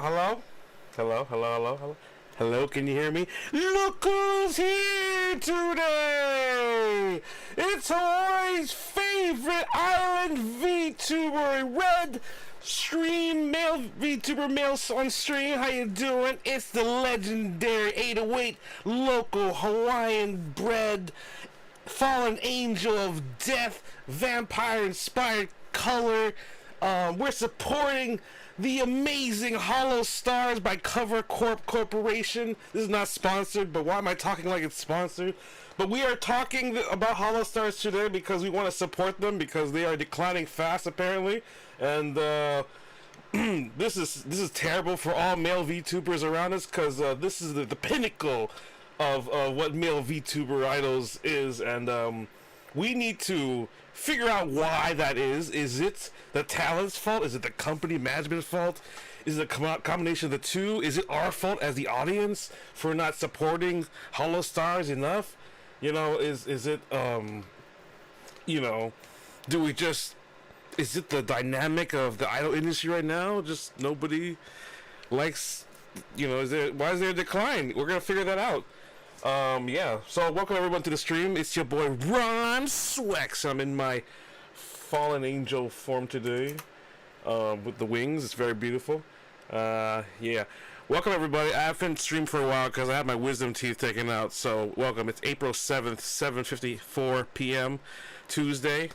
hello? Hello, hello, hello, hello. Hello, can you hear me? Look who's here today! It's Hawaii's favorite island VTuber, Red Stream male VTuber male on stream. How you doing? It's the legendary 808 local Hawaiian bred fallen angel of death, vampire inspired color. We're supporting the amazing Holostars by Corp Corporation. This is not sponsored, but why am I talking like it's sponsored? But we are talking about Holostars today because we want to support them because they are declining fast apparently, and this is terrible for all male VTubers around us because this is the pinnacle of what male VTuber idols is, and we need to figure out why that is. Is it the talent's fault? Is it the company management's fault? Is it a combination of the two? Is it our fault as the audience for not supporting Holostars enough? You know, is it you know, do we just, is it the dynamic of the idol industry right now? Just nobody likes, you know, why is there a decline? We're gonna figure that out. Yeah, so welcome everyone to the stream. It's your boy Ron Swex. I'm in my fallen angel form today, with the wings. It's very beautiful. Yeah, welcome everybody. I haven't streamed for a while because I had my wisdom teeth taken out, so welcome. It's April 7th, 7:54 p.m. Tuesday.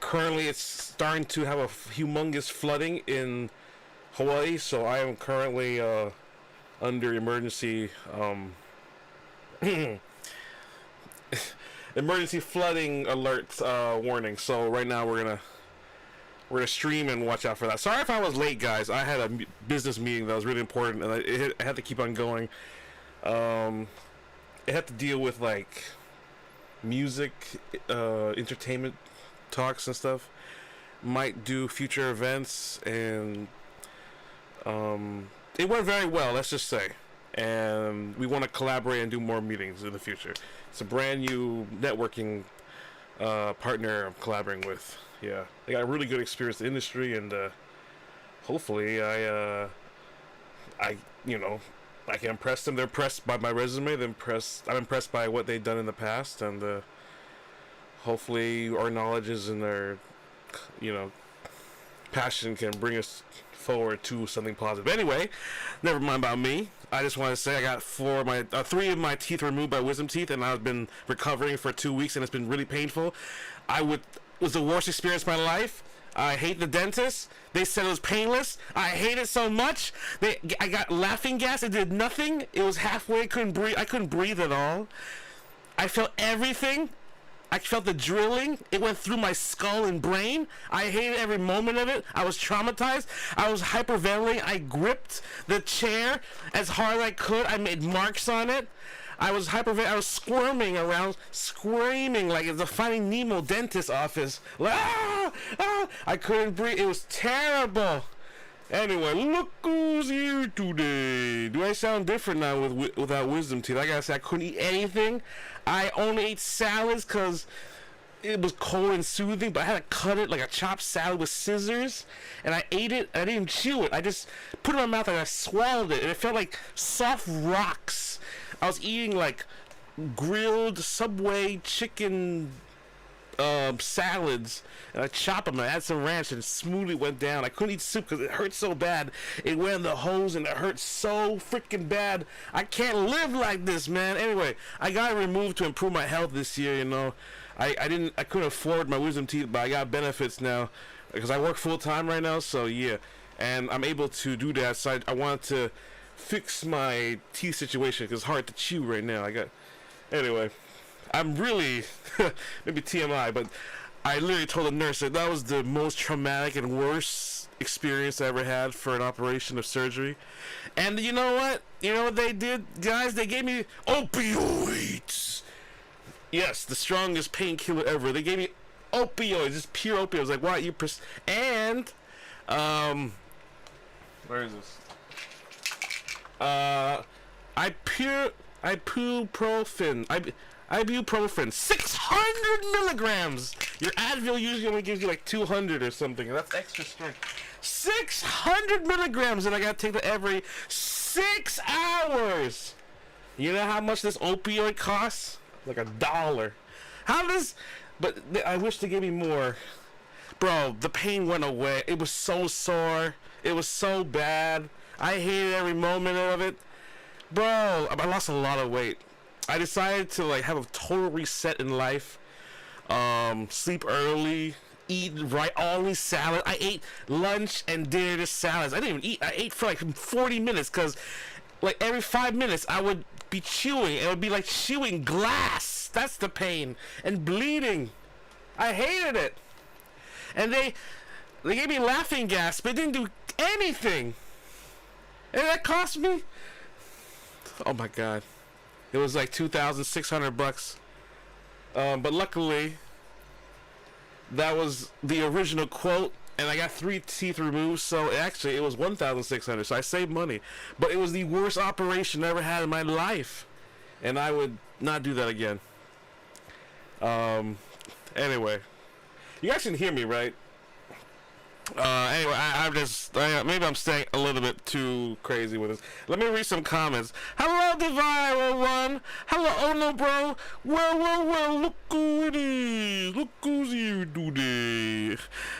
Currently it's starting to have a humongous flooding in Hawaii, so I am currently under emergency emergency flooding alert warning. So right now we're gonna stream and watch out for that. Sorry if I was late, guys. I had a business meeting that was really important, and I had to keep on going. It had to deal with like music, entertainment talks and stuff. Might do future events, and it went very well. Let's just say. And we want to collaborate and do more meetings in the future. It's a brand new networking partner I'm collaborating with. Yeah, they got a really good experience in the industry, and hopefully I you know, I can impress them. They're impressed by my resume. I'm impressed by what they've done in the past, and hopefully our knowledges and their, you know, passion can bring us forward to something positive. Anyway, never mind about me. I just want to say I got 3 of my teeth removed by wisdom teeth, and I've been recovering for 2 weeks, and it's been really painful. It was the worst experience of my life. I hate the dentist. They said it was painless. I hate it so much. I got laughing gas. It did nothing. It was halfway. I couldn't breathe at all. I felt everything. I felt the drilling. It went through my skull and brain. I hated every moment of it. I was traumatized. I was hyperventilating. I gripped the chair as hard as I could. I made marks on it. I was hyperventilating. I was squirming around, screaming like it's a Finding Nemo dentist office. Ah! Ah! I couldn't breathe. It was terrible. Anyway, look who's here today. Do I sound different now without wisdom teeth? I gotta say, I couldn't eat anything. I only ate salads because it was cold and soothing, but I had to cut it like a chopped salad with scissors, and I ate it. I didn't chew it. I just put it in my mouth and I swallowed it, and it felt like soft rocks. I was eating like grilled Subway chicken salads, and I chopped them and I add some ranch, and it smoothly went down. I couldn't eat soup because it hurt so bad. It went in the hose and it hurt so freaking bad. I can't live like this, man. Anyway, I got it removed to improve my health this year, you know. I couldn't afford my wisdom teeth, but I got benefits now because I work full time right now, so yeah, and I'm able to do that. So I wanted to fix my teeth situation because it's hard to chew right now. Anyway, I'm really, maybe TMI, but I literally told the nurse that was the most traumatic and worst experience I ever had for an operation of surgery. And you know what? You know what they did, guys? They gave me opioids. Yes, the strongest painkiller ever. They gave me opioids, just pure opioids. Like, why you and, where is this? Ibuprofen, 600 milligrams. Your Advil usually only gives you like 200 or something, and that's extra strength. 600 milligrams, and I gotta take that every 6 hours. You know how much this opioid costs? Like $1. How does... But I wish they gave me more. Bro, the pain went away. It was so sore. It was so bad. I hated every moment of it. Bro, I lost a lot of weight. I decided to like have a total reset in life. Sleep early. Eat right, only salad. I ate lunch and dinner to salads. I didn't even eat. I ate for like 40 minutes because like every 5 minutes I would be chewing. It would be like chewing glass. That's the pain. And bleeding. I hated it. And they gave me laughing gas, but it didn't do anything. And that cost me, oh my god, it was like $2,600. But luckily, that was the original quote, and I got 3 teeth removed, so actually it was $1,600. So I saved money. But it was the worst operation I ever had in my life, and I would not do that again. Anyway, you guys can hear me, right? Anyway, I'm just, maybe I'm staying a little bit too crazy with this. Let me read some comments. Hello, Divine One. Hello, oh no, bro. Well, look who it is. Look who's here today.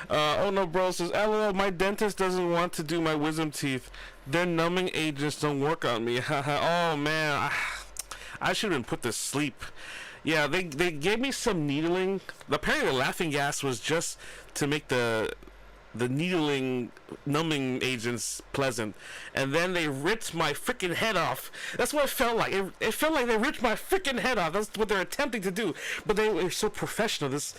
Oh no, bro says, LOL, my dentist doesn't want to do my wisdom teeth. Their numbing agents don't work on me. Oh, man. I should have been put to sleep. Yeah, they gave me some needling. Apparently the laughing gas was just to make the needling numbing agents pleasant, and then they ripped my freaking head off. That's what it felt like. It felt like they ripped my freaking head off. That's what they're attempting to do, but they were so professional. This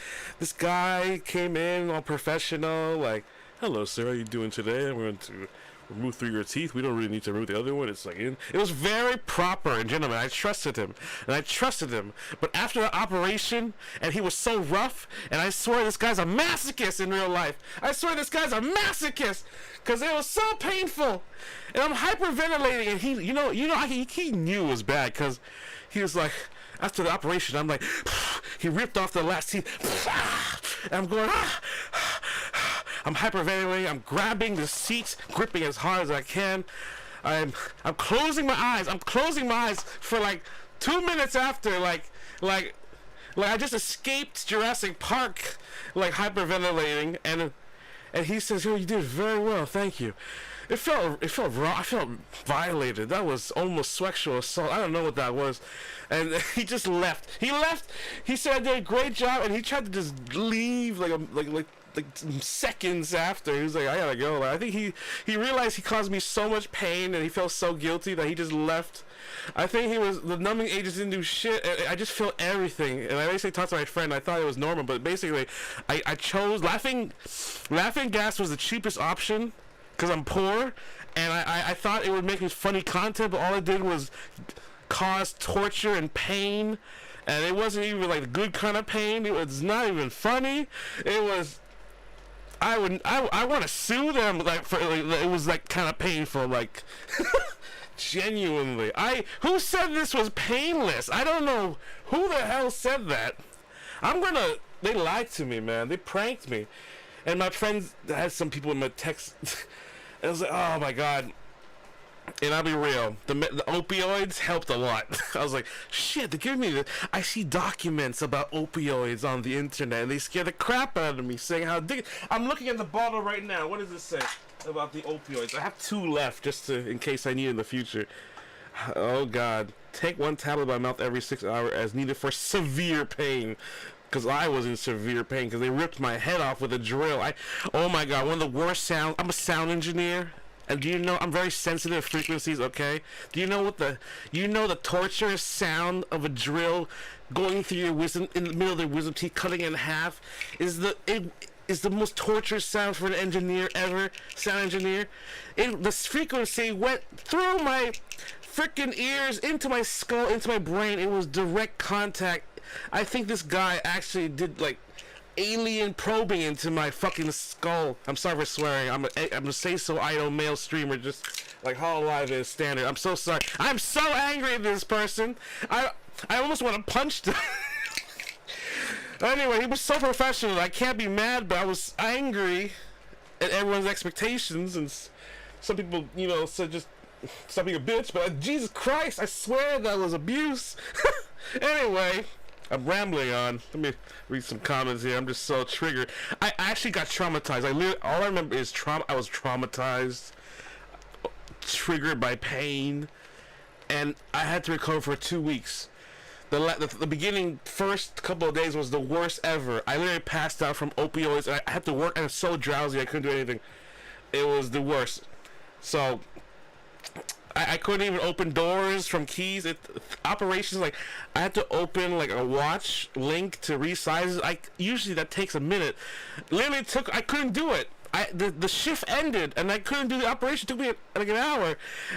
guy came in all professional, like, hello sir, how you doing today? I'm going to remove 3 of your teeth. We don't really need to remove the other one. It's like, it was very proper and gentleman. I trusted him. But after the operation, and he was so rough, and I swear this guy's a masochist in real life. I swear this guy's a masochist, because it was so painful. And I'm hyperventilating, and he knew it was bad, because he was like, after the operation, I'm like, he ripped off the last teeth, and I'm going, I'm hyperventilating. I'm grabbing the seats, gripping as hard as I can. I'm closing my eyes. I'm closing my eyes for like 2 minutes after, like I just escaped Jurassic Park, like hyperventilating. And he says, "Oh, you did very well, thank you." It felt wrong. I felt violated. That was almost sexual assault. I don't know what that was. And he just left. He said I did a great job, and he tried to just leave like seconds after. He was like, I gotta go. Like, I think he realized he caused me so much pain, and he felt so guilty that he just left. I think the numbing agents didn't do shit. I just felt everything, and I basically talked to my friend. I thought it was normal, but basically I chose laughing gas was the cheapest option because I'm poor, and I thought it would make me funny content, but all it did was cause torture and pain, and it wasn't even like the good kind of pain. It was not even funny. It was, I want to sue them, like, for like, it was like kind of painful, like genuinely. Who said this was painless? I don't know who the hell said that. They lied to me, man. They pranked me. And my friends had some people in my text. It was like, oh my god. And I'll be real, the opioids helped a lot. I was like, shit, they're giving me I see documents about opioids on the internet, and they scare the crap out of me, saying how I'm looking at the bottle right now. What does it say about the opioids? I have 2 left, just in case I need in the future. Oh god. Take 1 tablet by mouth every 6 hours as needed for severe pain. Because I was in severe pain, because they ripped my head off with a drill. Oh my god, one of the worst sounds. I'm a sound engineer. And do you know, I'm very sensitive to frequencies, okay? Do you know the torturous sound of a drill going through your wisdom, in the middle of the wisdom teeth, cutting it in half, is the most torturous sound for an engineer ever, sound engineer. The frequency went through my freaking ears, into my skull, into my brain. It was direct contact. I think this guy actually did, like, alien probing into my fucking skull. I'm sorry for swearing. I'm a say so idle male streamer, just like Hololive is standard. I'm so sorry. I'm so angry at this person. I almost want to punch them. Anyway, he was so professional. I can't be mad, but I was angry, everyone's expectations, and some people, you know, said just stop being a bitch, but Jesus Christ, I swear that was abuse. Anyway, I'm rambling on. Let me read some comments here. I'm just so triggered. I actually got traumatized. All I remember is I was traumatized, triggered by pain, and I had to recover for 2 weeks. The beginning first couple of days was the worst ever. I literally passed out from opioids, and I had to work, and I was so drowsy I couldn't do anything. It was the worst. So I couldn't even open doors from keys. Operations, like, I had to open like a watch link to resize it. Usually that takes a minute. Literally I couldn't do it. The shift ended and I couldn't do the operation. It took me like an hour,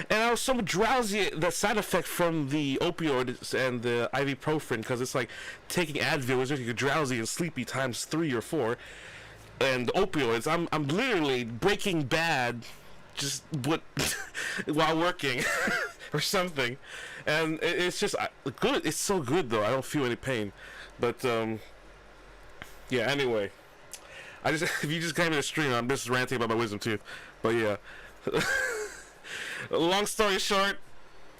and I was so drowsy. The side effect from the opioids and the ibuprofen, because it's like taking Advil, which makes you drowsy and sleepy times 3 or 4, and the opioids. I'm literally Breaking Bad, just while working or something, and it's just good. It's so good though. I don't feel any pain, but yeah. Anyway. If you just came in the stream, I'm just ranting about my wisdom teeth. But yeah. Long story short,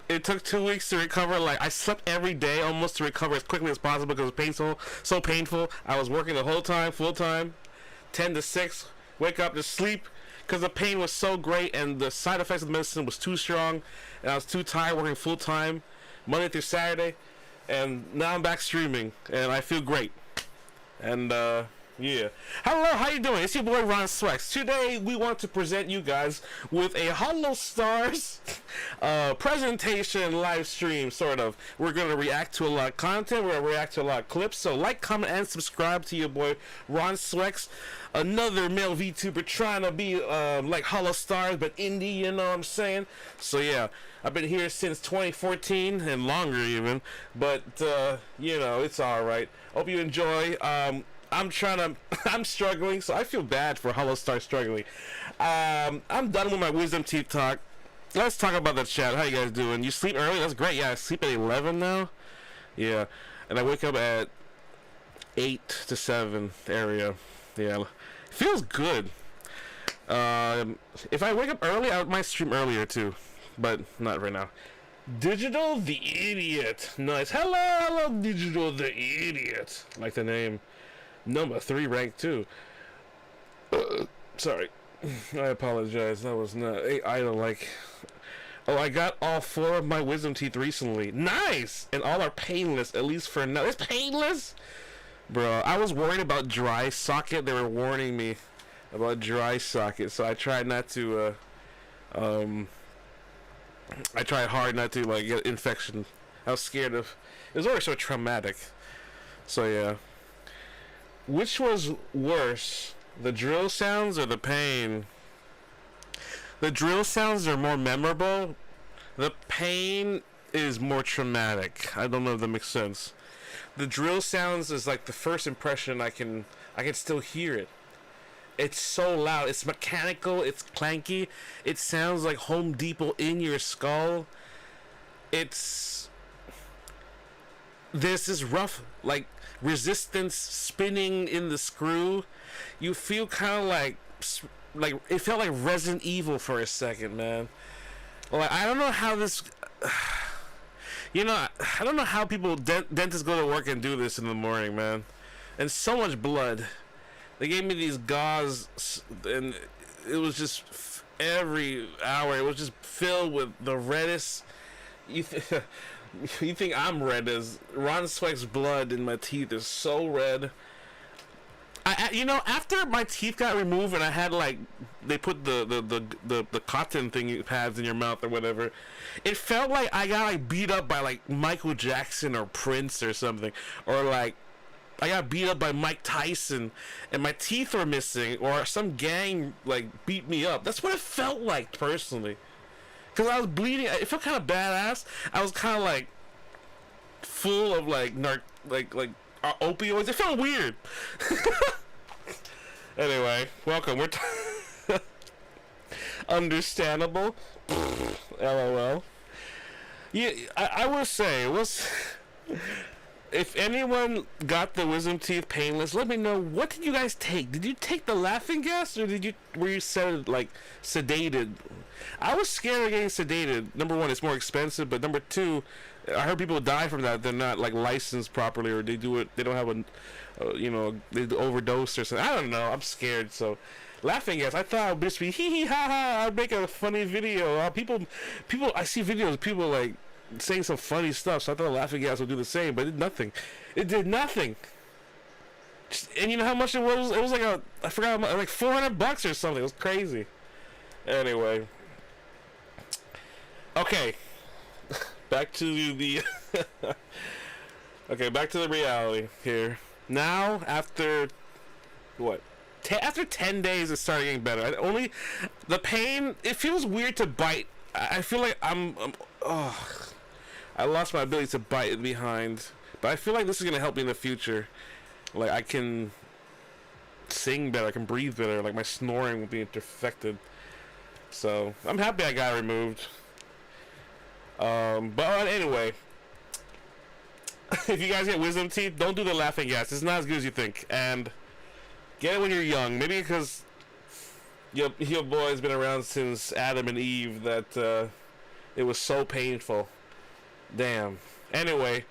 it took 2 weeks to recover. Like, I slept every day almost to recover as quickly as possible because it was so painful. I was working the whole time, full time, 10 to 6, wake up to sleep, because the pain was so great and the side effects of the medicine was too strong, and I was too tired working full time, Monday through Saturday, and now I'm back streaming, and I feel great. And yeah. Hello, how you doing? It's your boy Ron Swex. Today we want to present you guys with a Holostars presentation live stream, sort of. We're going to react to a lot of content. We're going to react to a lot of clips. So like, comment, and subscribe to your boy Ron Swex. Another male VTuber trying to be like Holostars, but indie, you know what I'm saying? So yeah, I've been here since 2014 and longer even. But you know, it's alright. Hope you enjoy. I'm struggling, so I feel bad for Holostar struggling. I'm done with my wisdom teeth talk. Let's talk about the chat. How you guys doing? You sleep early? That's great. Yeah, I sleep at 11 now. Yeah, and I wake up at 8 to 7 area. Yeah, feels good. If I wake up early, I might stream earlier too, but not right now. Digital the Idiot. Nice. Hello, Digital the Idiot. Like the name. Number 3 ranked too. Sorry, I apologize. That was not. I don't like. Oh, I got all 4 of my wisdom teeth recently. Nice, and all are painless. At least for now. It's painless, bro. I was worried about dry socket. They were warning me about dry socket, so I tried not to. I tried hard not to like get infection. I was scared of. It was already so traumatic. So yeah. Which was worse, the drill sounds or the pain? The drill sounds are more memorable. The pain is more traumatic. I don't know if that makes sense. The drill sounds is like the first impression. I can still hear it. It's so loud. It's mechanical. It's clanky. It sounds like Home Depot in your skull. There's this rough, like, resistance spinning in the screw. You feel kind of like it felt like Resident Evil for a second, man. Like, I don't know how this, you know, I don't know how people dentists go to work and do this in the morning, man. And so much blood. They gave me these gauze, and it was just every hour. It was just filled with the reddest. You think I'm red as Ron Sweck's blood in my teeth is so red. You know, after my teeth got removed and I had like they put the cotton thing pads in your mouth or whatever, it felt like I got like beat up by like Michael Jackson or Prince or something, or like I got beat up by Mike Tyson and my teeth were missing, or some gang like beat me up. That's what it felt like personally. Because I was bleeding. It felt kind of badass. I was kind of like full of like opioids. It felt weird. Anyway, welcome. We're understandable. LOL. Yeah, I will say it if anyone got the wisdom teeth painless, let me know. What did you guys take? Did you take the laughing gas, or were you sedated? I was scared of getting sedated. Number one, it's more expensive, but number two, I heard people die from that. They're not like licensed properly, or they do it. They don't have they overdose or something. I don't know. I'm scared. So, laughing gas. I thought I'd just be hee hee ha ha. I'd make a funny video. People. I see videos of people like saying some funny stuff. So I thought laughing gas would do the same, but it did nothing. It did nothing. And you know how much it was? It was like I forgot, like $400 or something. It was crazy. Anyway. Okay. Back to the back to the reality here. Now, after what? After 10 days, it started getting better. The pain. It feels weird to bite. I feel like I lost my ability to bite behind, but I feel like this is gonna help me in the future. Like I can sing better, I can breathe better. Like my snoring will be perfected. So I'm happy I got it removed. But anyway, if you guys get wisdom teeth, don't do the laughing gas. It's not as good as you think, and get it when you're young. Maybe because your boy's been around since Adam and Eve that it was so painful. Damn. Anyway,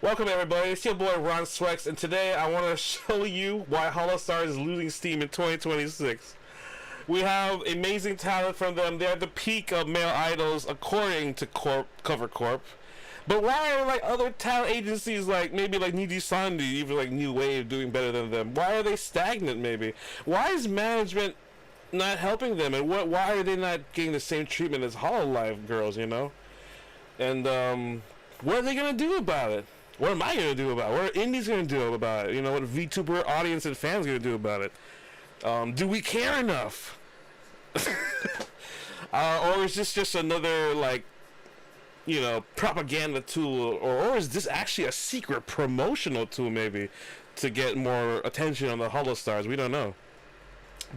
welcome everybody. It's your boy Ron Swex, and today I want to show you why Holostars is losing steam in 2026. We have amazing talent from them. They're at the peak of male idols, according to Cover Corp. But why are like other talent agencies, like maybe like Niji Sandy, even like New Wave, doing better than them? Why are they stagnant? Maybe. Why is management not helping them? And why are they not getting the same treatment as Hololive girls? You know. And what are they gonna do about it? What am I gonna do about it? What are indies gonna do about it? You know, what Vtuber audience and fans gonna do about it? Do we care enough? Or is this just another, like, you know, propaganda tool? Or is this actually a secret promotional tool, maybe, to get more attention on the Holostars? We don't know.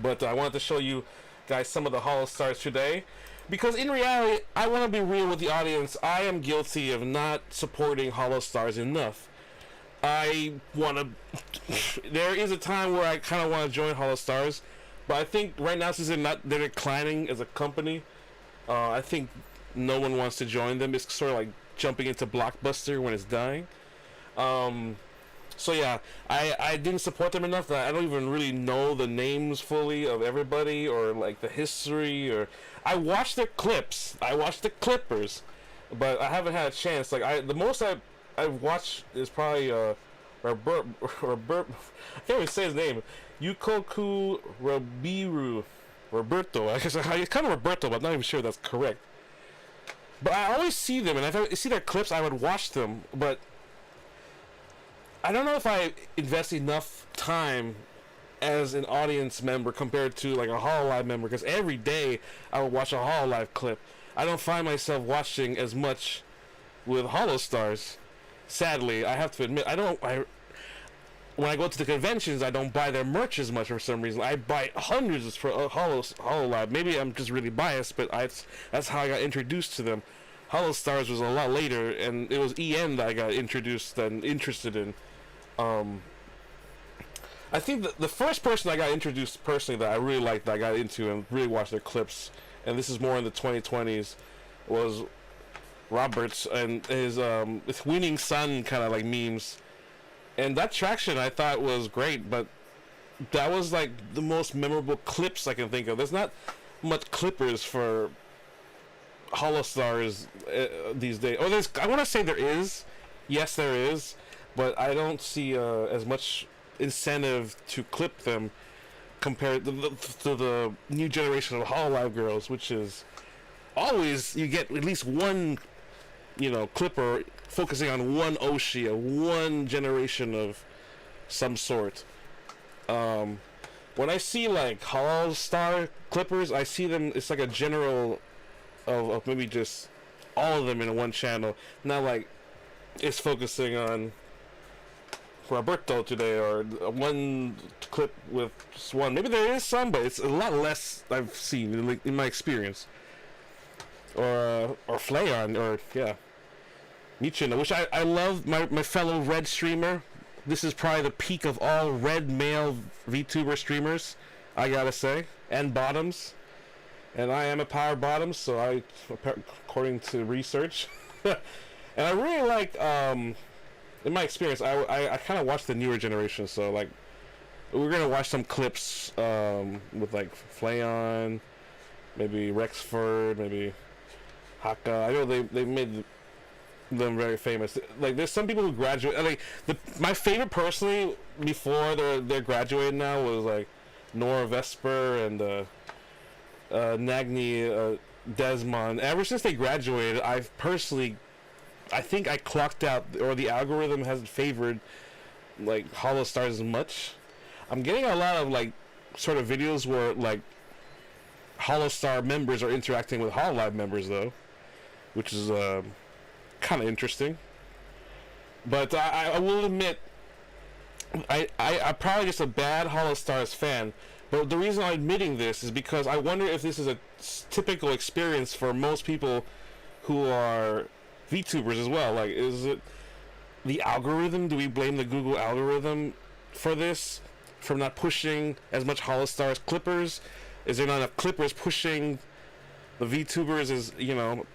But I wanted to show you guys some of the Holostars today. Because in reality, I want to be real with the audience. I am guilty of not supporting Holostars enough. There is a time where I kind of want to join Holostars, but I think right now, since they're declining as a company, I think no one wants to join them. It's sort of like jumping into Blockbuster when it's dying. So yeah, I didn't support them enough that I don't even really know the names fully of everybody, or like the history, or I watched their clips. I watched the Clippers, but I haven't had a chance. Like the most I've watched is probably Robert, I can't even say his name. Yukoku Roberto. I guess it's kind of Roberto, but I'm not even sure that's correct. But I always see them, and if I see their clips, I would watch them. But I don't know if I invest enough time as an audience member compared to like a Hololive member, because every day I would watch a Hololive clip. I don't find myself watching as much with Holostars. Sadly, I have to admit, when I go to the conventions, I don't buy their merch as much for some reason. I buy hundreds for Hololive. Maybe I'm just really biased, but that's how I got introduced to them. Holostars was a lot later, and it was EN that I got introduced and interested in. I think the first person I got introduced personally that I really liked, that I got into and really watched their clips, and this is more in the 2020s, was Roberts and his winning son kind of like memes. And that traction I thought was great, but that was like the most memorable clips I can think of. There's not much clippers for Holostars these days. Oh, I want to say there is. Yes, there is. But I don't see as much incentive to clip them compared to the new generation of Hololive girls, which is always, you get at least one, you know, clipper focusing on one Oshia, one generation of some sort. When I see like Holostar clippers, I see them, it's like a general of maybe just all of them in one channel. Not like it's focusing on Roberto today, or one clip with just one. Maybe there is some, but it's a lot less I've seen in my experience. Or Flayon, or yeah. Michino, which I love my fellow Red streamer. This is probably the peak of all Red male VTuber streamers, I gotta say, and bottoms. And I am a power bottom, so according to research. And I really like, in my experience, I kind of watch the newer generation, so like, we're gonna watch some clips with like Flayon, maybe Rexford, maybe Haka. I know they made them very famous. Like, there's some people who graduate. Like, my favorite personally before they're graduated now was like Nora Vesper and Nagni Desmond. Ever since they graduated, I think I clocked out, or the algorithm hasn't favored like Holostars as much. I'm getting a lot of like sort of videos where like Holostar members are interacting with Hololive members though, which is kind of interesting. But I will admit, I'm probably just a bad Holostars fan. But the reason I'm admitting this is because I wonder if this is a typical experience for most people who are VTubers as well. Like, is it the algorithm? Do we blame the Google algorithm for this? For not pushing as much Holostars clippers? Is there not enough clippers pushing the VTubers as, you know,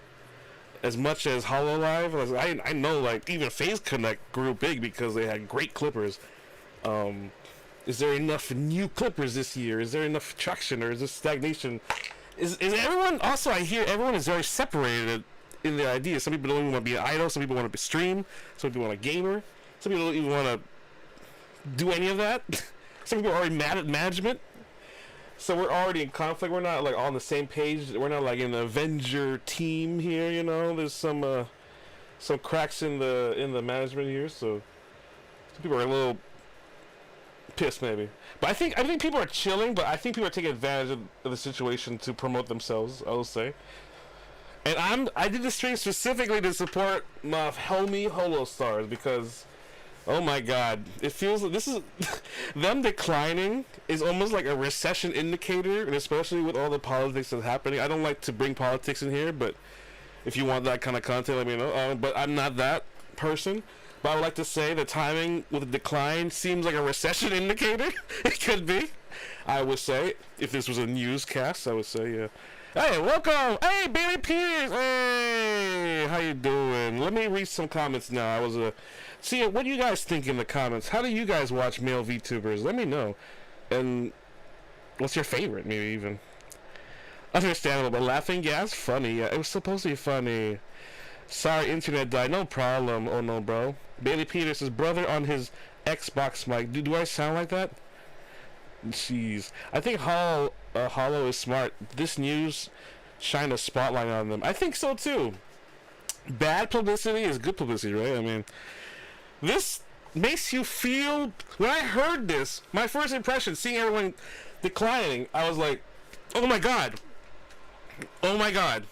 as much as Hololive? I know, like, even Phase Connect grew big because they had great clippers. Is there enough new clippers this year? Is there enough traction, or is this stagnation? Is everyone, also I hear everyone is very separated in their ideas. Some people don't even want to be an idol, some people want to stream, some people want a gamer, some people don't even want to do any of that. Some people are already mad at management. So we're already in conflict. We're not like on the same page. We're not like an Avenger team here, you know. There's some cracks in the management here, so some people are a little pissed maybe. But I think people are chilling, but I think people are taking advantage of the situation to promote themselves, I will say. And I did the stream specifically to support my homie Holostars because, oh my god, it feels like this is them declining is almost like a recession indicator, and especially with all the politics that's happening. I don't like to bring politics in here, but if you want that kind of content, let me know. But I'm not that person. But I would like to say the timing with the decline seems like a recession indicator. It could be. I would say, if this was a newscast, I would say, yeah. Hey, welcome! Hey, Bailey Peters! Hey! How you doing? Let me read some comments now. I was see, what do you guys think in the comments? How do you guys watch male VTubers? Let me know. And what's your favorite, maybe even? Understandable, but laughing gas? Funny. Yeah, it was supposed to be funny. Sorry, internet died. No problem. Oh no, bro. Bailey Peters, his brother on his Xbox mic. Do I sound like that? Jeez. I think Hollow is smart. This news shine a spotlight on them. I think so too. Bad publicity is good publicity, right? I mean, this makes you feel... When I heard this, my first impression, seeing everyone declining, I was like, oh my god. Oh my god.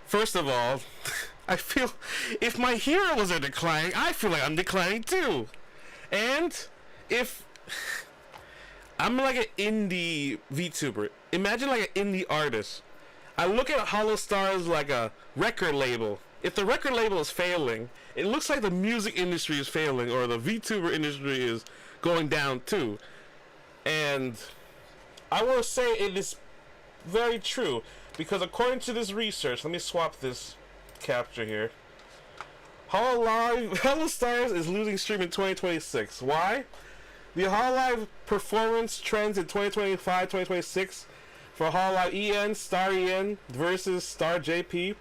First of all, I feel if my heroes are declining, I feel like I'm declining too. And if I'm like an indie VTuber, imagine like an indie artist. I look at Holostars like a record label. If the record label is failing, it looks like the music industry is failing, or the VTuber industry is going down too. And I will say it is very true. Because according to this research, let me swap this capture here. Holostars is losing stream in 2026. Why? The Hololive performance trends in 2025, 2026 for Hololive EN, Star EN versus Star JP.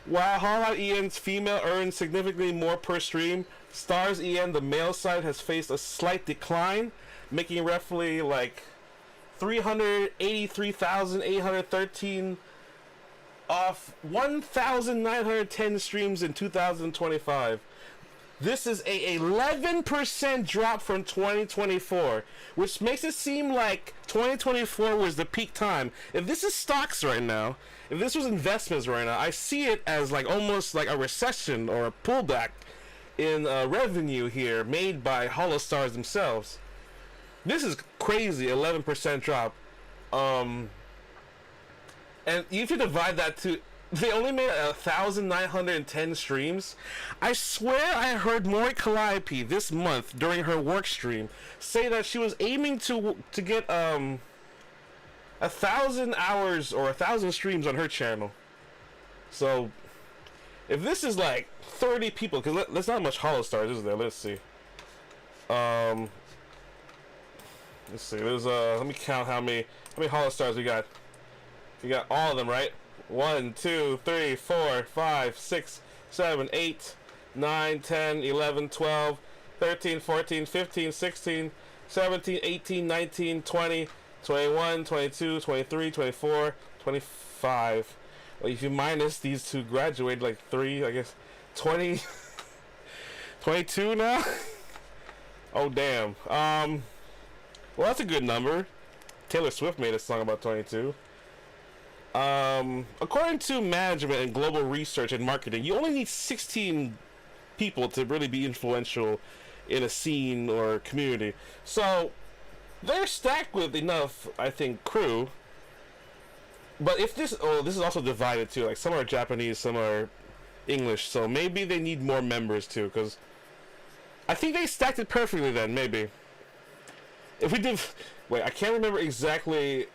While Hololive EN's female earns significantly more per stream, Star's EN, the male side, has faced a slight decline, making roughly like 383,813 off 1,910 streams in 2025. This is a 11% drop from 2024, which makes it seem like 2024 was the peak time. If this is stocks right now, if this was investments right now, I see it as like almost like a recession or a pullback in revenue here made by Holostars themselves. This is crazy, 11% drop. And if you divide that to they only made 1,910 streams. I swear I heard Mori Calliope this month during her work stream say that she was aiming to get 1,000 hours or 1,000 streams on her channel. So if this is like 30 people, because there's not much Holostars, is there? Let's see. Let's see. There's let me count how many Holostars we got. We got all of them, right? 1, 2, 3, 4, 5, 6, 7, 8, 9, 10, 11, 12, 13, 14, 15, 16, 17, 18, 19, 20, 21, 22, 23, 24, 25. Well, if you minus these two graduated, like 3, I guess 20, 22 now. Oh damn. Well, that's a good number. Taylor Swift made a song about 22. According to management and global research and marketing, you only need 16 people to really be influential in a scene or community. So they're stacked with enough, I think, crew. But if this is also divided too. Like some are Japanese, some are English. So maybe they need more members too, because I think they stacked it perfectly then. Maybe if we did, wait, I can't remember exactly.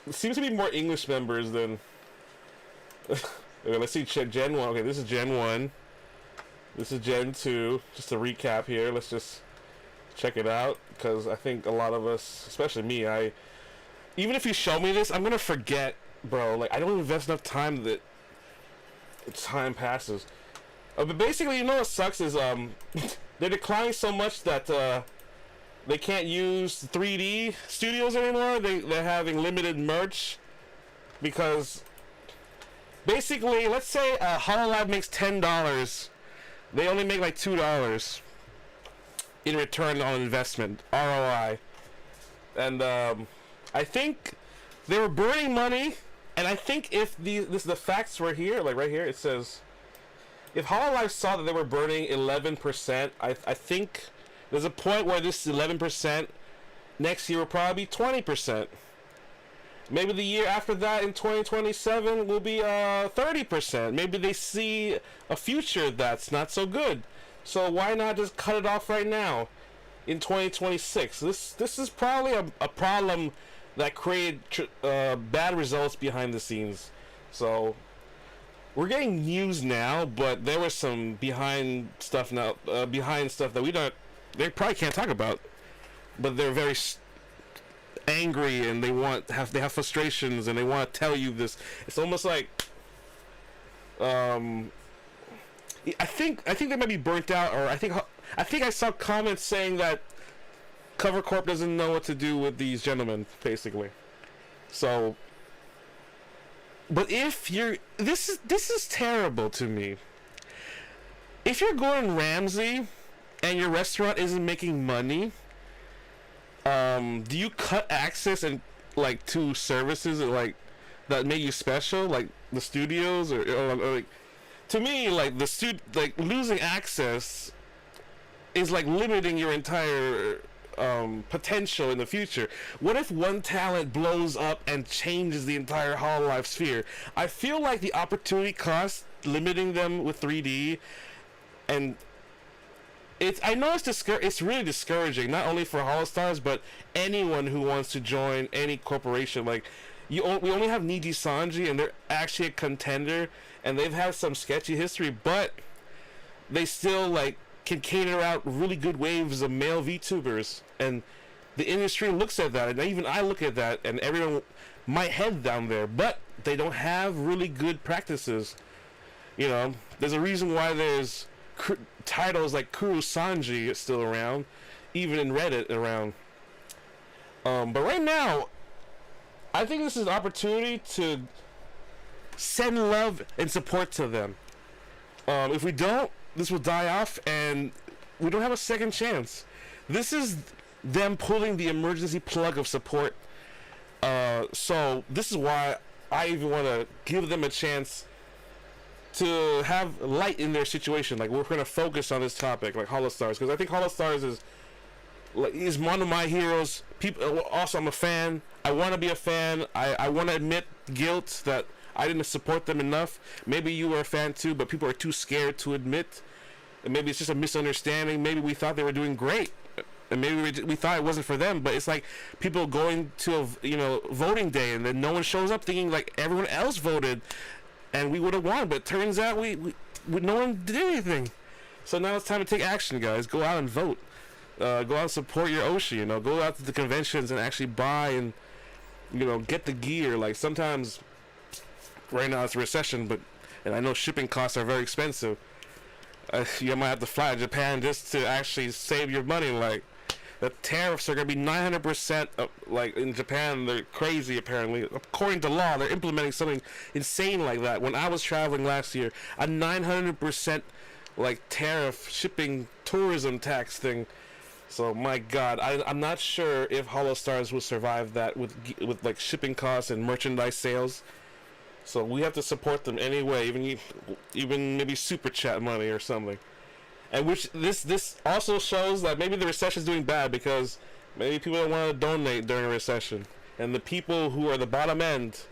It seems to be more English members than. Okay, let's see. Gen 1. Okay, this is Gen 1. This is Gen 2. Just to recap here, let's just check it out, because I think a lot of us, especially me, even if you show me this, I'm gonna forget, bro. Like, I don't invest enough time that time passes. But basically, you know what sucks is they're declining so much that they can't use 3D studios anymore. They're having limited merch because basically, let's say Hololab makes $10, they only make like $2 in return on investment, ROI. And I think they were burning money, and I think if the facts were here, like right here, it says if Hololive saw that they were burning 11%, I think there's a point where this 11% next year will probably be 20%. Maybe the year after that, in 2027, will be 30%. Maybe they see a future that's not so good. So why not just cut it off right now in 2026? This is probably a problem that created bad results behind the scenes. So we're getting news now, but there was some behind stuff that they probably can't talk about. But they're very angry, and they have frustrations, and they want to tell you this. It's almost like I think they might be burnt out, or I think I saw comments saying that Cover Corp doesn't know what to do with these gentlemen, basically. So, but if you're this is terrible to me. If you're Gordon Ramsay and your restaurant isn't making money, do you cut access and like to services that make you special, like the studios, or like, to me, like losing access is like limiting your entire potential in the future. What if one talent blows up and changes the entire Hololive sphere? I feel like the opportunity cost limiting them with 3D, and I know it's really discouraging, not only for Holostars, but anyone who wants to join any corporation. Like, we only have Niji Sanji, and they're actually a contender, and they've had some sketchy history, but they still like can cater out really good waves of male VTubers, and the industry looks at that, and even I look at that, and everyone might head down there, but they don't have really good practices. You know, there's a reason why there's titles like Kuru Sanji is still around, even in Reddit around. But right now, I think this is an opportunity to send love and support to them. If we don't, this will die off, and we don't have a second chance. This is them pulling the emergency plug of support. So this is why I even want to give them a chance to have light in their situation. Like, we're going to focus on this topic, like Holostars, because I think Holostars is one of my heroes. Also, I'm a fan. I want to be a fan. I want to admit guilt that I didn't support them enough. Maybe you were a fan too, but people are too scared to admit. And maybe it's just a misunderstanding. Maybe we thought they were doing great, and maybe we thought it wasn't for them. But it's like people going to voting day, and then no one shows up, thinking like everyone else voted, and we would have won. But it turns out no one did anything. So now it's time to take action, guys. Go out and vote. Go out and support your Oshi. Go out to the conventions and actually buy and get the gear. Like sometimes, right now it's a recession, and I know shipping costs are very expensive. You might have to fly to Japan just to actually save your money. Like the tariffs are gonna be 900%. Like in Japan, they're crazy. Apparently, according to law, they're implementing something insane like that. When I was traveling last year, a 900% like tariff, shipping, tourism tax thing. So my God, I'm not sure if Holostars will survive that with like shipping costs and merchandise sales. So we have to support them anyway, even maybe super chat money or something. And which this also shows that maybe the recession is doing bad, because maybe people don't want to donate during a recession. And the people who are the bottom end,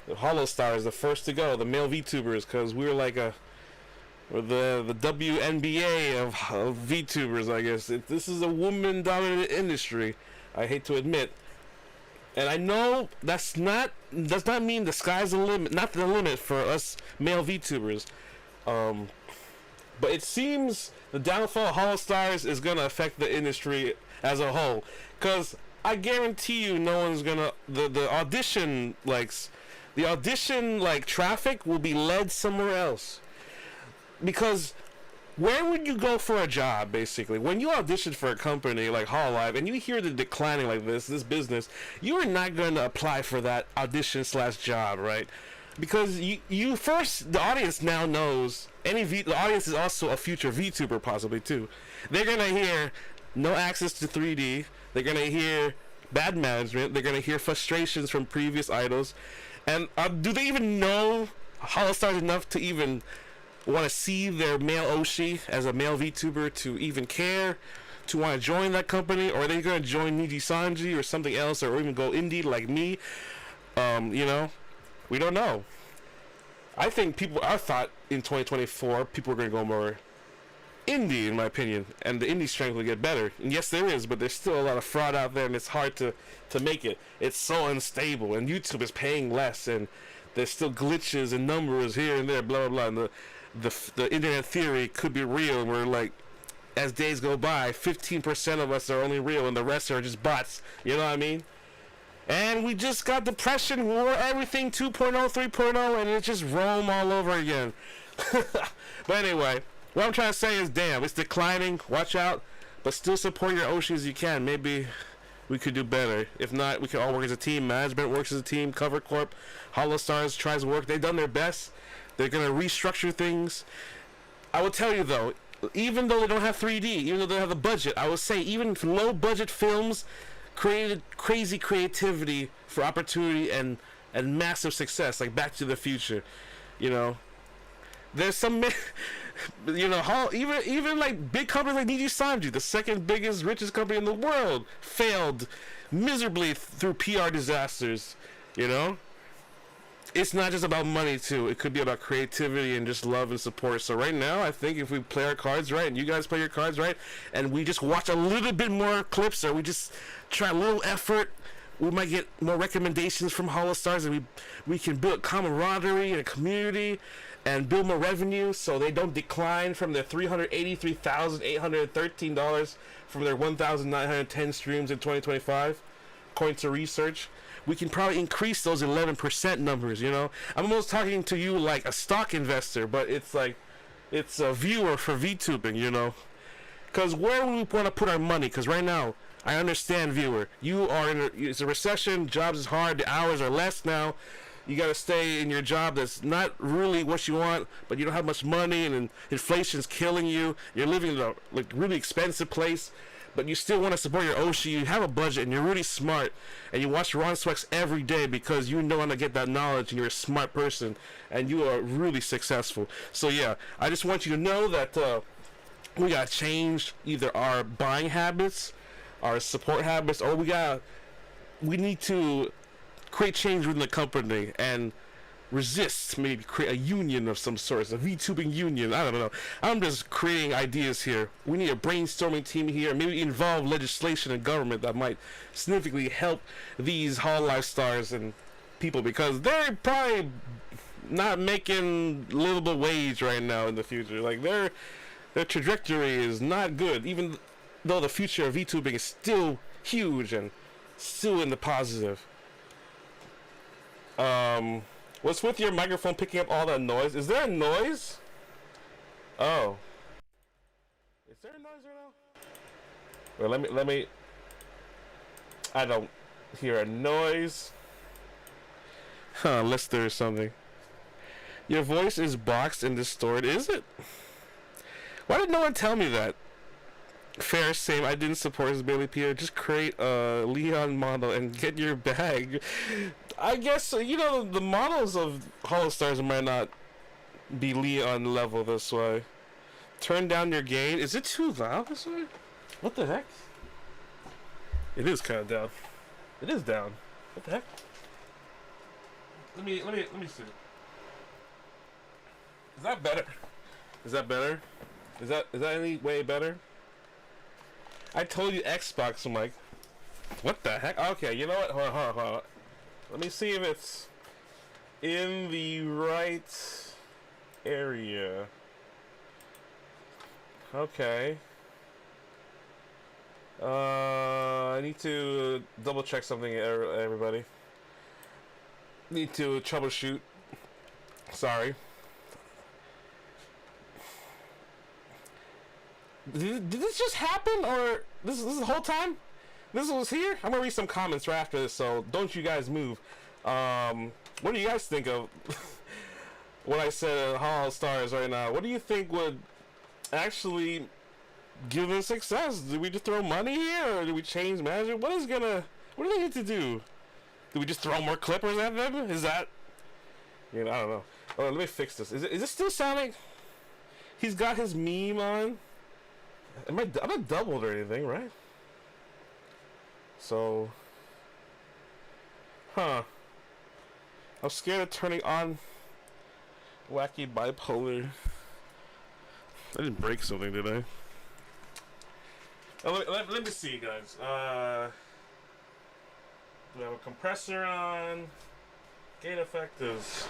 the Holostars, the first to go, the male VTubers, because we're like the WNBA of VTubers, I guess. This is a woman-dominated industry, I hate to admit. And I know does not mean the sky's the limit, not the limit for us male VTubers. But it seems the downfall of Holostars is gonna affect the industry as a whole. Cause I guarantee you, no one's gonna the audition traffic will be led somewhere else. Because where would you go for a job, basically? When you audition for a company like Hololive and you hear the declining like this business, you are not going to apply for that audition/job, right? Because you first, the audience now knows, the audience is also a future VTuber possibly too. They're going to hear no access to 3D, they're going to hear bad management, they're going to hear frustrations from previous idols, and do they even know Holostars enough to even want to see their male Oshi as a male VTuber to even care, to want to join that company? Or are they going to join Niji Sanji or something else, or even go indie like me? We don't know. I thought in 2024 people were going to go more indie, in my opinion, and the indie strength will get better. And yes, there is, but there's still a lot of fraud out there, and it's hard to make it. It's so unstable, and YouTube is paying less, and there's still glitches and numbers here and there, blah blah blah. And the internet theory could be real, where like as days go by 15% of us are only real and the rest are just bots, you know what I mean? And we just got depression, war, everything 2.0, 3.0, and it's just Rome all over again. But anyway, what I'm trying to say is, damn, it's declining, watch out, but still support your Oshi as you can. Maybe we could do better. If not, we can all work as a team. Management works as a team, Cover Corp, Holostars tries to work. They've done their best. They're going to restructure things. I will tell you, though, even though they don't have 3D, even though they don't have the budget, I will say even low-budget films created crazy creativity for opportunity and massive success, like Back to the Future. There's some, even like big companies like Niji Sanji, the second biggest, richest company in the world, failed miserably through PR disasters, It's not just about money, too. It could be about creativity and just love and support. So right now, I think if we play our cards right, and you guys play your cards right, and we just watch a little bit more clips, or we just try a little effort, we might get more recommendations from Holostars, and we can build camaraderie and a community and build more revenue so they don't decline from their $383,813 from their 1,910 streams in 2025, according to research. We can probably increase those 11% numbers, I'm almost talking to you like a stock investor, but it's like, it's a viewer for VTubing, Because where do we want to put our money? Because right now, I understand, viewer, it's a recession, jobs is hard, the hours are less now. You got to stay in your job that's not really what you want, but you don't have much money, and inflation's killing you. You're living in a really expensive place, but you still want to support your Oshi. You have a budget, and you're really smart, and you watch Ron Swex every day because you know how to get that knowledge, and you're a smart person, and you are really successful. So yeah, I just want you to know that we got to change either our buying habits, our support habits, or we need to create change within the company and resist, maybe create a union of some sort, a VTubing union. I don't know. I'm just creating ideas here. We need a brainstorming team here. Maybe involve legislation and government that might significantly help these Holostars and people, because they're probably not making livable wage right now in the future. Like their trajectory is not good, even though the future of VTubing is still huge and still in the positive. What's with your microphone picking up all that noise? Is there a noise? Oh. Is there a noise right now? Well, let me. I don't hear a noise. Huh, unless there's something. Your voice is boxed and distorted, is it? Why did no one tell me that? Fair, same. I didn't support his Bailey Pierre. Just create a Leon model and get your bag. I guess, you know, the models of Holostars might not be Leon level this way. Turn down your gain. Is it too loud this way? What the heck? It is kind of down. It is down. What the heck? Let me see. Is that better? Is that better? Is that any way better? I told you Xbox, I'm like, what the heck? Okay, you know what? Hold on. Let me see if it's in the right area. Okay. I need to double check something, everybody. Need to troubleshoot. Sorry. Did this just happen, or this is the whole time? This was here? I'm gonna read some comments right after this, so don't you guys move. What do you guys think of what I said Holostars right now? What do you think would actually give us success? Do we just throw money here, or do we change management? What do they need to do? Do we just throw more clippers at them? Is that, you know, I don't know. Oh, let me fix this. Is it still sounding? He's got his meme on. I'm not doubled or anything, right? So, I was scared of turning on wacky bipolar. I didn't break something, did I? Oh, let me see, guys. Do we have a compressor on? Gain effect is...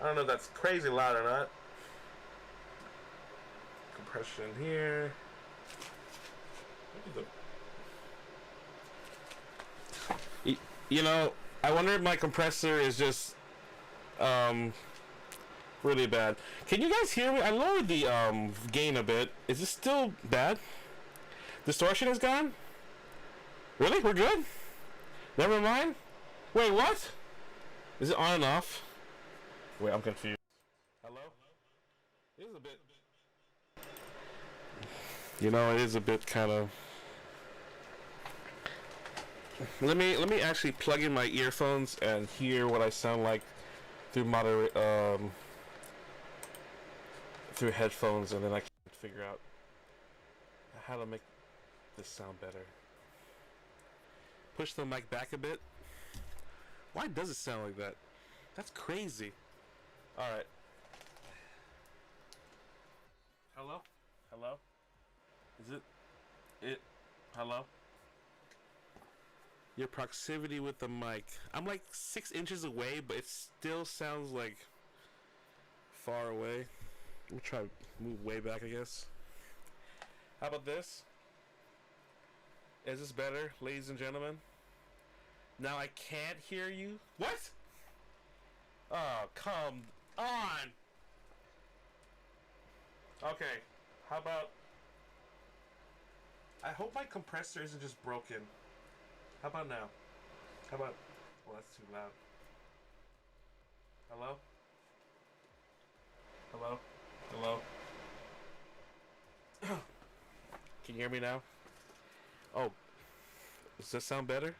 I don't know if that's crazy loud or not. Compression here. You know, I wonder if my compressor is just really bad. Can you guys hear me? I lowered the gain a bit. Is this still bad? Distortion is gone? Really? We're good? Never mind? Wait, what? Is it on and off? Wait, I'm confused. Hello? It is a bit... You know, it is a bit kind of... Let me actually plug in my earphones and hear what I sound like through through headphones, and then I can figure out how to make this sound better. Push the mic back a bit. Why does it sound like that? That's crazy. Alright. Hello? Hello? Is it? Hello? Your proximity with the mic. I'm like 6 inches away, but it still sounds like far away. We'll try to move way back, I guess. How about this? Is this better, ladies and gentlemen? Now I can't hear you. What? Oh, come on. Okay, how about... I hope my compressor isn't just broken. How about now? How about... Oh, that's too loud. Hello? Hello? Hello? Can you hear me now? Oh. Does that sound better?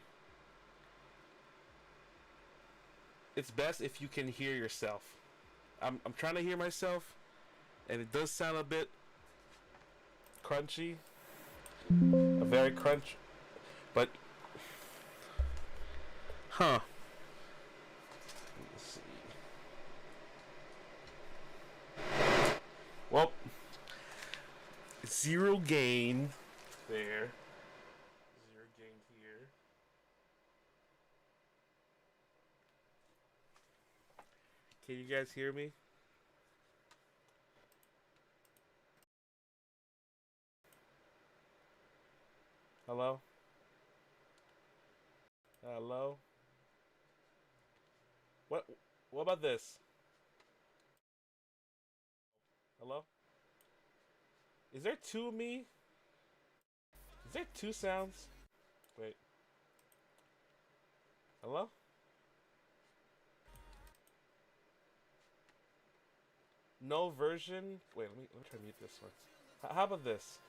It's best if you can hear yourself. I'm trying to hear myself, and it does sound a bit crunchy. A very crunch. But... zero gain there. Zero gain here. Can you guys hear me? Hello? Hello? What about this? Hello? Is there two of me? Is there two sounds? Wait. Hello? No version? Wait, let me try to mute this one. How about this?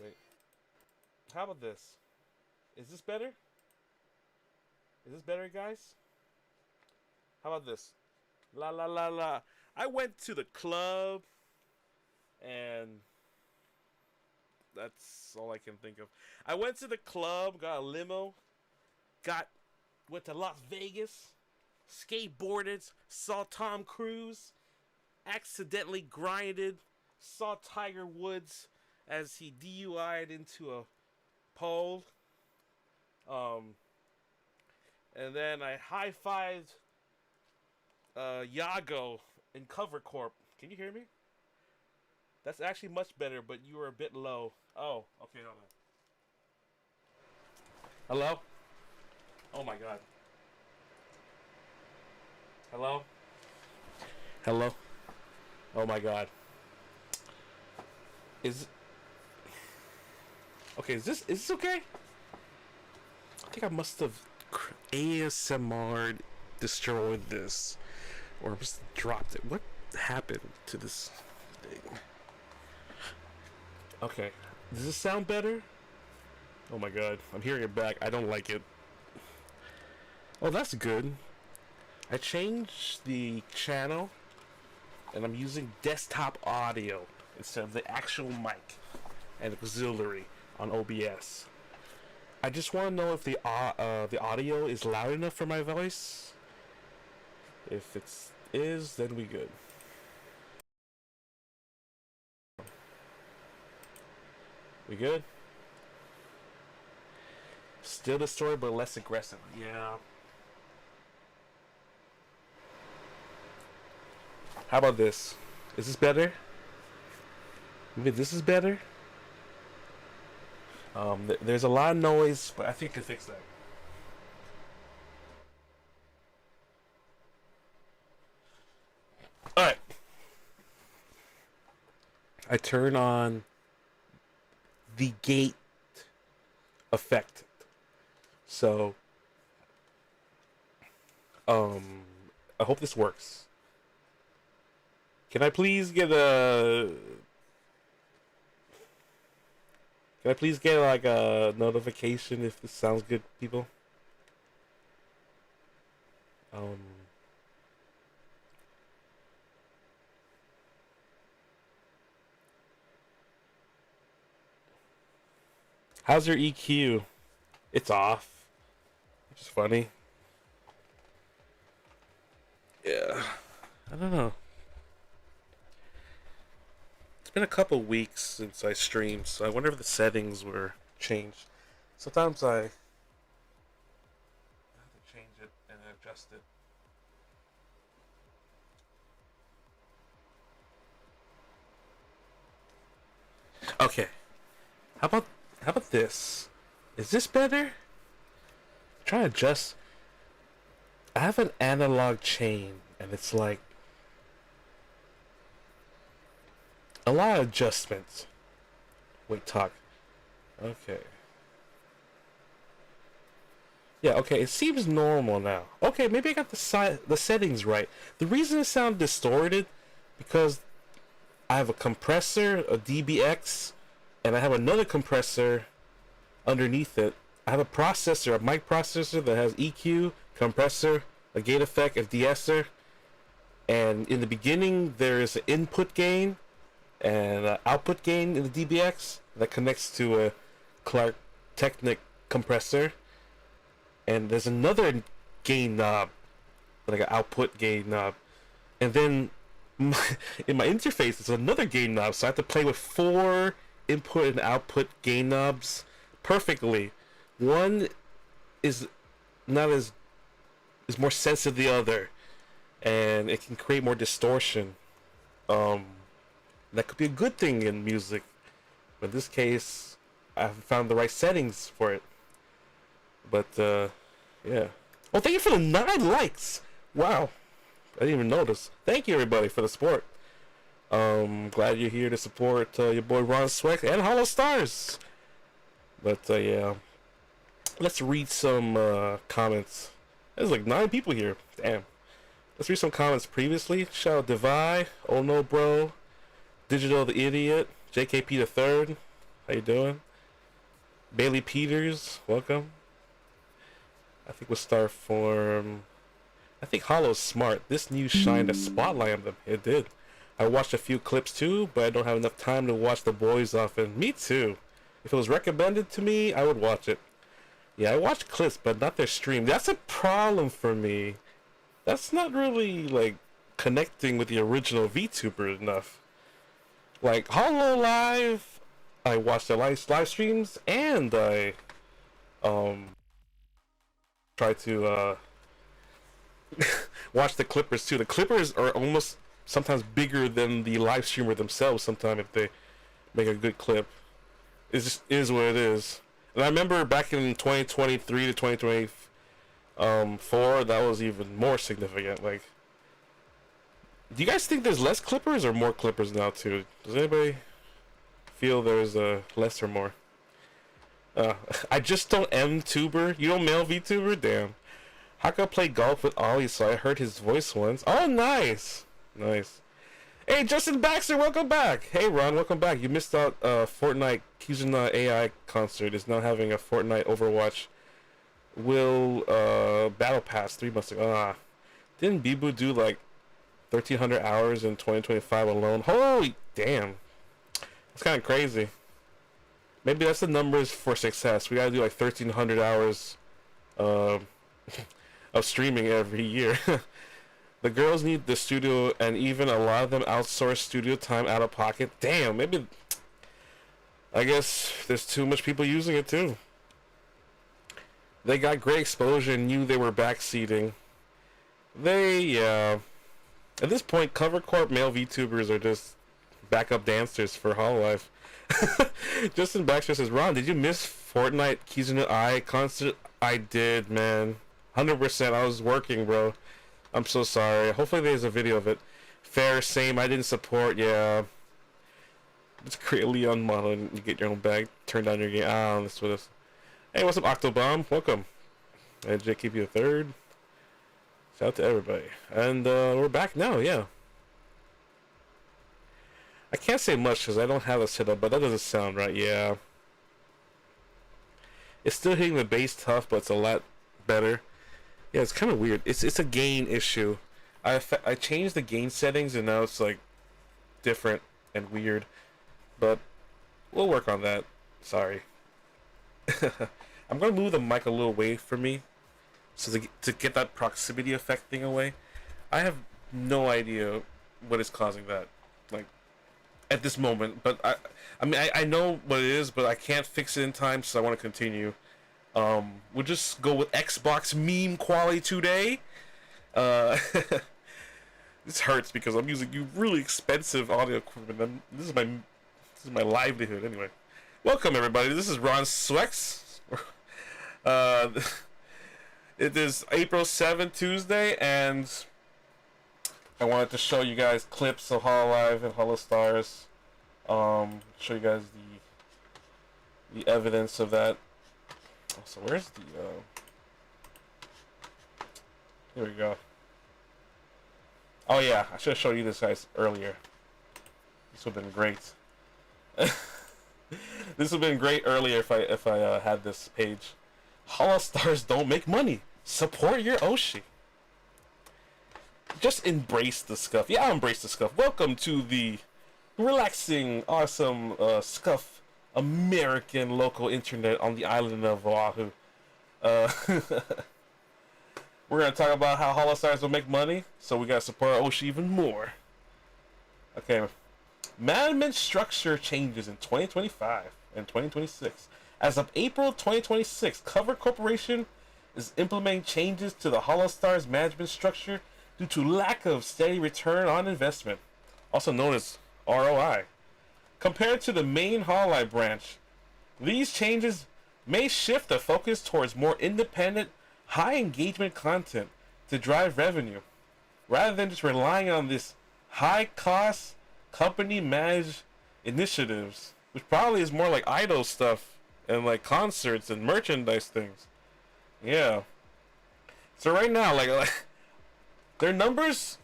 Wait. How about this? Is this better? Is this better, guys? How about this? La la la la. I went to the club, and that's all I can think of. I went to the club, got a limo, went to Las Vegas, skateboarded, saw Tom Cruise, accidentally grinded, saw Tiger Woods as he DUI'd into a pole. And then I high-fived Yago in Cover Corp. Can you hear me? That's actually much better, but you were a bit low. Oh, okay, hold on. Hello? Oh my god. Hello? Hello? Oh my god. Okay, is this okay? I think I must have ASMR'd, destroyed this, or just dropped it. What happened to this thing? Okay, does this sound better? Oh my god, I'm hearing it back. I don't like it. Oh, that's good. I changed the channel, and I'm using desktop audio instead of the actual mic and auxiliary on OBS. I just want to know if the audio is loud enough for my voice. If it is, then we good. We good? Still the story, but less aggressive. Yeah. How about this? Is this better? Maybe this is better? There's a lot of noise, but I think I can fix that. Alright. I turn on the gate effect. So, I hope this works. Can I please get like a notification if this sounds good, people? How's your EQ? It's off. Which is funny. Yeah. I don't know. It's been a couple weeks since I streamed, so I wonder if the settings were changed. Sometimes I have to change it and adjust it. Okay. How about this? Is this better? I'm trying to adjust. I have an analog chain, and it's like a lot of adjustments. Wait, talk. Okay. Yeah, okay, it seems normal now. Okay, maybe I got the settings right. The reason it sounded distorted because I have a compressor, a DBX, and I have another compressor underneath it. I have a processor, a mic processor that has EQ, compressor, a gate effect, a de-esser, and in the beginning there is an input gain and an output gain in the DBX that connects to a Klark Teknik compressor, and there's another gain knob, like an output gain knob, and then in my interface, it's another gain knob, so I have to play with 4 input and output gain knobs perfectly. One is not as is more sensitive than the other, and it can create more distortion. That could be a good thing in music, but in this case, I haven't found the right settings for it. But yeah. Oh, thank you for the 9 likes. Wow, I didn't even notice. Thank you everybody for the support. Glad you're here to support your boy Ron Sweck and Holostars. But yeah, let's read some comments. There's like 9 people here. Damn. Let's read some comments previously. Shout out Devi, Oh No Bro, Digital the Idiot, JKP the Third. How you doing? Bailey Peters, welcome. I think we'll start from. I think Hollow's smart. This news shined a spotlight on them. It did. I watched a few clips too, but I don't have enough time to watch the boys often. Me too. If it was recommended to me, I would watch it. Yeah, I watch clips, but not their stream. That's a problem for me. That's not really, like, connecting with the original VTuber enough. Like, Hollow Live, I watch their live streams, and I, try to, watch the Clippers, too. The Clippers are almost sometimes bigger than the live streamer themselves sometimes if they make a good clip. It just is what it is. And I remember back in 2023 to 2024, that was even more significant. Like, do you guys think there's less Clippers or more Clippers now too? Does anybody feel there's less or more? I just don't Vtuber. You don't mail Vtuber? Damn. How can I play golf with Ollie? So I heard his voice once. Oh, nice, nice. Hey, Justin Baxter, welcome back. Hey, Ron, welcome back. You missed out. Fortnite Kizuna AI concert is now having a Fortnite Overwatch Will Battle Pass 3 months ago. Didn't Bibu do like 1,300 hours in 2025 alone? Holy damn, that's kind of crazy. Maybe that's the numbers for success. We gotta do like 1,300 hours of streaming every year. The girls need the studio, and even a lot of them outsource studio time out of pocket. Damn, maybe. I guess there's too much people using it too. They got great exposure and knew they were backseating. Yeah. At this point, cover Corp male VTubers are just backup dancers for Hololive. Justin Baxter says, Ron, did you miss Fortnite Kizuna AI concert? I did, man. 100%. I was working, bro. I'm so sorry. Hopefully there's a video of it. Fair, same. I didn't support. Yeah. Just create a Leon model and you get your own bag. Turn down your game. That's what it is. Hey, what's up, Octobomb? Welcome. And JKP the Third. Shout out to everybody. And we're back now, yeah. I can't say much because I don't have a setup, but that doesn't sound right. Yeah. It's still hitting the bass tough, but it's a lot better. Yeah, it's kind of weird. It's a gain issue. I changed the gain settings and now it's like different and weird, but we'll work on that. Sorry. I'm gonna move the mic a little away from me, so to get that proximity effect thing away. I have no idea what is causing that, like at this moment. But I mean I know what it is, but I can't fix it in time, so I want to continue. We'll just go with Xbox meme quality today. This hurts because I'm using really expensive audio equipment. This is my livelihood anyway. Welcome everybody. This is Ron Swex. It is April 7th, Tuesday, and I wanted to show you guys clips of Hololive and Holostars. Show you guys the evidence of that. So where's the here we go. Oh yeah, I should have showed you this guys earlier. This would have been great. This would have been great earlier if I had this page. Holostars don't make money. Support your Oshi. Just embrace the scuff. Yeah, I'll embrace the scuff. Welcome to the relaxing, awesome scuff American local internet on the island of Oahu. We're gonna talk about how Holostars will make money, so we gotta support our Oshi even more. Okay. Management structure changes in 2025 and 2026. As of April 2026, Cover Corporation is implementing changes to the Holostars management structure due to lack of steady return on investment, also known as ROI. Compared to the main Hololive branch, these changes may shift the focus towards more independent, high engagement content to drive revenue, rather than just relying on this high cost company managed initiatives, which probably is more like idol stuff and like concerts and merchandise things. Yeah. So right now, like their numbers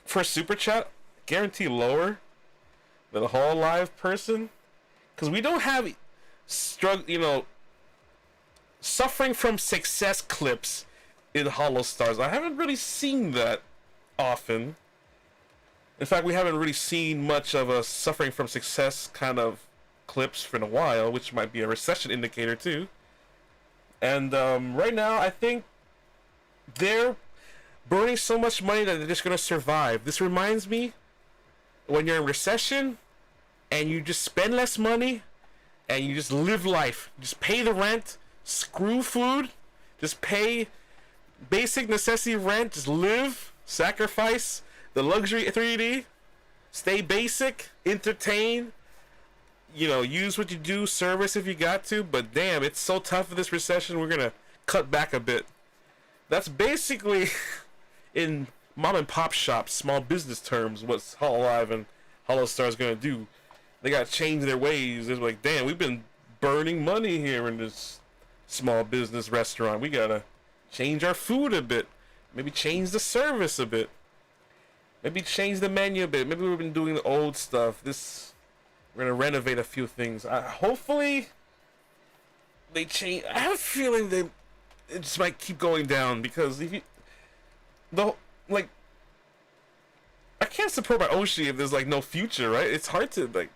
for Super Chat guarantee lower than a whole live person, because we don't have suffering from success clips in Holostars. I haven't really seen that often. In fact, we haven't really seen much of a suffering from success kind of clips for a while, which might be a recession indicator too. And right now, I think they're burning so much money that they're just going to survive. This reminds me when you're in recession and you just spend less money and you just live life. Just pay the rent, screw food, just pay basic necessity rent, just live, sacrifice the luxury 3D, stay basic, entertain, use what you do, service if you got to, but damn, it's so tough in this recession, we're gonna cut back a bit. That's basically, in mom and pop shops, small business terms, what Hololive and Holostars gonna do. They gotta change their ways. It's like, damn, we've been burning money here in this small business restaurant. We gotta change our food a bit. Maybe change the service a bit. Maybe change the menu a bit. Maybe we've been doing the old stuff. We're gonna renovate a few things. Hopefully, they change. I have a feeling it just might keep going down, because if I can't support my Oshi if there's no future, right? It's hard to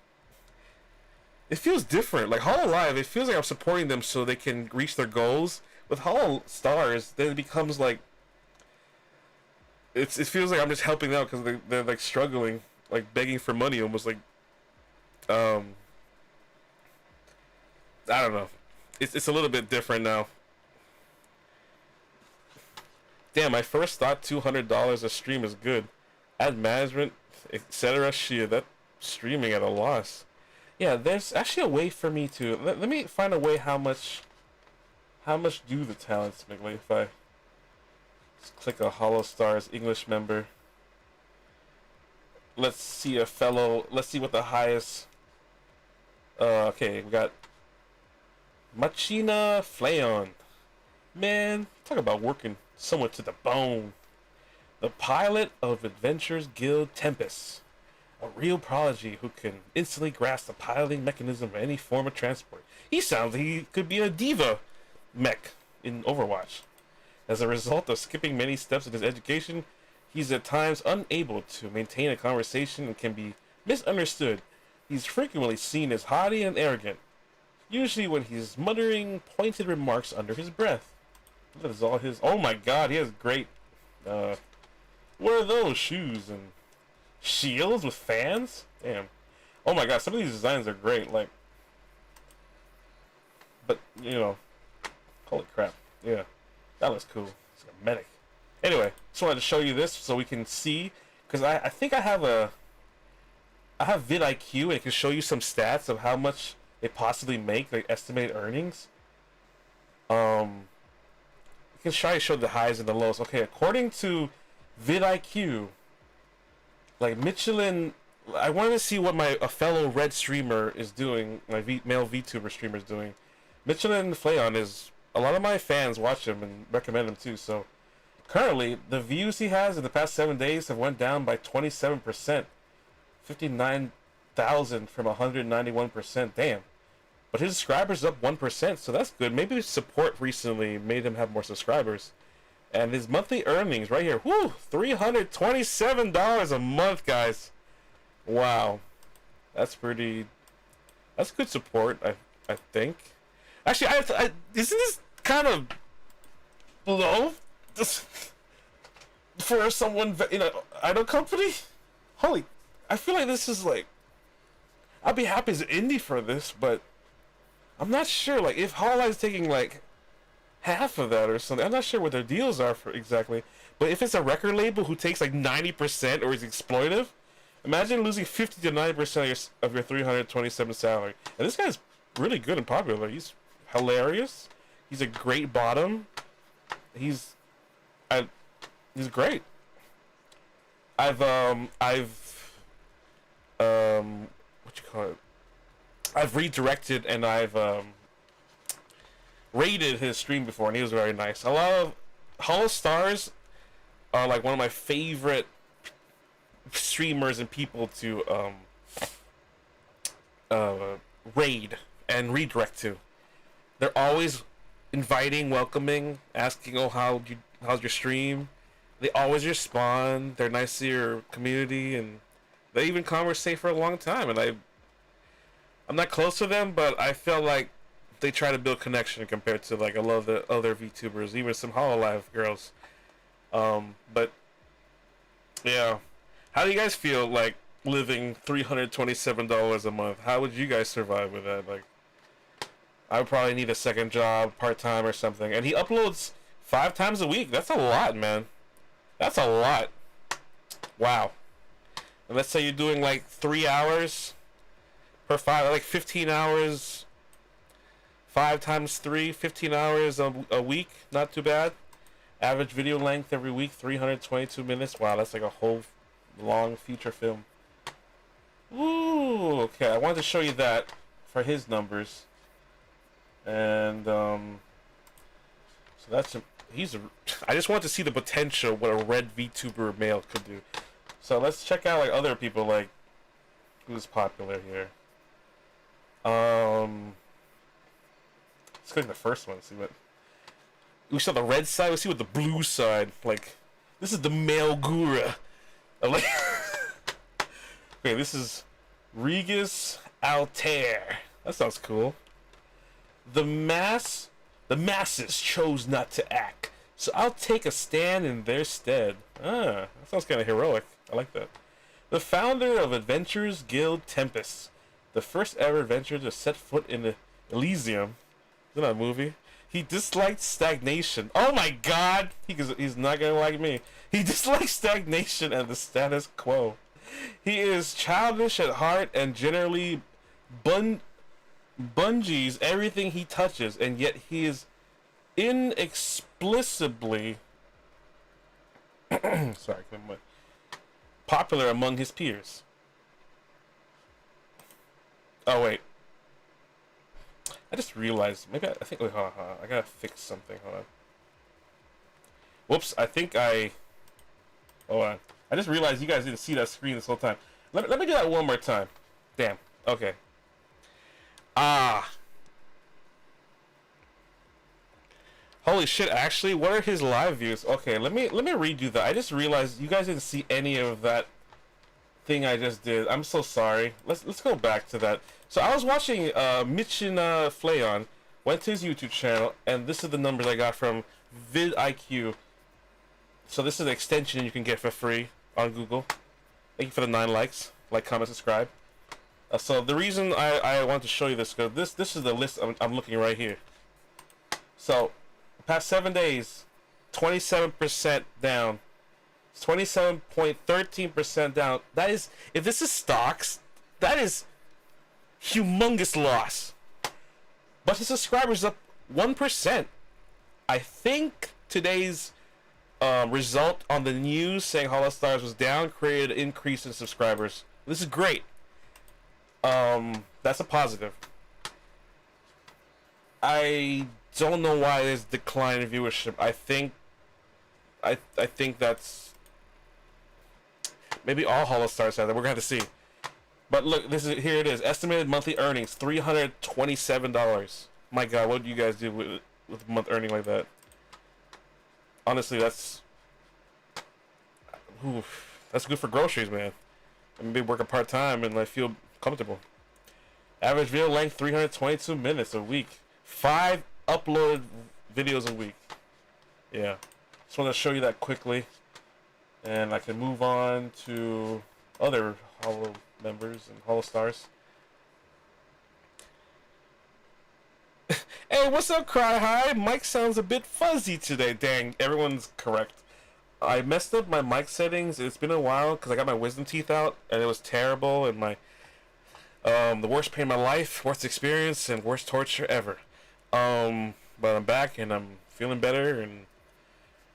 It feels different. Like Hololive, it feels like I'm supporting them so they can reach their goals. With Holostars, then it becomes like it feels like I'm just helping out because they're struggling, begging for money, almost I don't know. It's a little bit different now. Damn, I first thought $200 a stream is good. Ad management, etc. Shit, that streaming at a loss. Yeah, there's actually a way for me to let me find a way how much do the talents make. Like if I just click a Holostars English member. Let's see what the highest. Okay, we got Machina Flayon. Man, talk about working someone to the bone. The pilot of Adventures Guild Tempest. A real prodigy who can instantly grasp the piloting mechanism of any form of transport. He sounds like he could be a diva mech in Overwatch. As a result of skipping many steps in his education, he's at times unable to maintain a conversation and can be misunderstood. He's frequently seen as haughty and arrogant, usually when he's muttering pointed remarks under his breath. That is all his. Oh my god, he has great. What are those shoes and shields with fans? Damn. Oh my god, some of these designs are great. But holy crap. Yeah, that looks cool. It's like a medic. Anyway, just wanted to show you this so we can see, because I think I have vidIQ, and it can show you some stats of how much they possibly make, estimated earnings. You can try to show the highs and the lows. Okay, according to vidIQ, Michelin, I wanted to see what a fellow red streamer is doing, my male VTuber streamer is doing. Michelin Flayon is, a lot of my fans watch him and recommend him too, so currently the views he has in the past 7 days have went down by 27%, 59,000 from 191%. Damn. But his subscribers up 1%, so that's good. Maybe his support recently made him have more subscribers. And his monthly earnings right here, whoo, $327 a month, guys. Wow. That's good support, I think. Actually, isn't this kind of low for someone in an idol company? Holy, I feel like this is like, I'd be happy as an indie for this, but I'm not sure. Like, if Hololive's taking like half of that or something, I'm not sure what their deals are for exactly. But if it's a record label who takes like 90% or is exploitive, imagine losing 50 to 90% of your 327 salary. And this guy's really good and popular. He's hilarious. He's a great bottom. He's great. What you call it? I've redirected and I've rated his stream before, and he was very nice. A lot of Holostars are like one of my favorite streamers and people to raid and redirect to. They're always inviting, welcoming, asking, "Oh, how's your stream?" They always respond. They're nice to your community, and they even conversate for a long time. And I'm not close to them, but I feel like they try to build connection compared to like a lot of the other VTubers, even some Hololive girls. But yeah, how do you guys feel like living $327 a month? How would you guys survive with that? Like, I would probably need a second job, part-time or something. And he uploads 5 times a week. That's a lot, man. That's a lot. Wow. And let's say you're doing like 3 hours per 5, like 15 hours. 5 times 3, 15 hours a week. Not too bad. Average video length every week, 322 minutes. Wow, that's like a whole long feature film. Ooh, okay. I wanted to show you that for his numbers. And so that's I just want to see the potential what a red VTuber male could do. So let's check out like other people, like who's popular here. Let's go to the first one. See what we saw the red side. Let's see what the blue side like. This is the male guru. Okay, this is Regis Altair. That sounds cool. The masses chose not to act, so I'll take a stand in their stead. Ah, that sounds kind of heroic. I like that. The founder of Adventurers Guild Tempest, the first ever adventurer to set foot in the Elysium. Isn't that a movie? He disliked stagnation. Oh my god! He's not gonna like me. He dislikes stagnation and the status quo. He is childish at heart and generally bungees everything he touches, and yet he is inexplicably popular among his peers. Oh wait, I just realized maybe I think wait, hold on, I gotta fix something. Hold on. Whoops, I think hold on. I just realized you guys didn't see that screen this whole time. Let me do that one more time. Damn. Okay. Holy shit, actually, what are his live views? Okay, let me redo that. I just realized you guys didn't see any of that thing I just did. I'm so sorry. Let's go back to that. So I was watching Michin Flayon, went to his YouTube channel, and this is the numbers I got from vidIQ. So this is an extension you can get for free on Google. Thank you for the 9 likes. Like, comment, subscribe. So the reason I want to show you this, because this is the list I'm looking right here. So the past 7 days, 27% down. 27.13% down. That is, if this is stocks, that is humongous loss. But his subscribers up 1%. I think today's result on the news saying Holostars was down created an increase in subscribers. This is great. That's a positive. I don't know why there's decline in viewership. I think that's maybe all Holostars have that. We're gonna have to see. But look, here it is. Estimated monthly earnings $327. My God, what do you guys do with a month earning like that? Honestly, that's good for groceries, man. I mean, be working part time and I feel comfortable. Average video length 322 minutes a week. 5 uploaded videos a week. Yeah, just want to show you that quickly, and I can move on to other Holo members and Holostars. Hey, what's up, Cry High? Mic sounds a bit fuzzy today. Dang, everyone's correct. I messed up my mic settings. It's been a while because I got my wisdom teeth out and it was terrible, and my the worst pain of my life, worst experience, and worst torture ever. But I'm back and I'm feeling better, and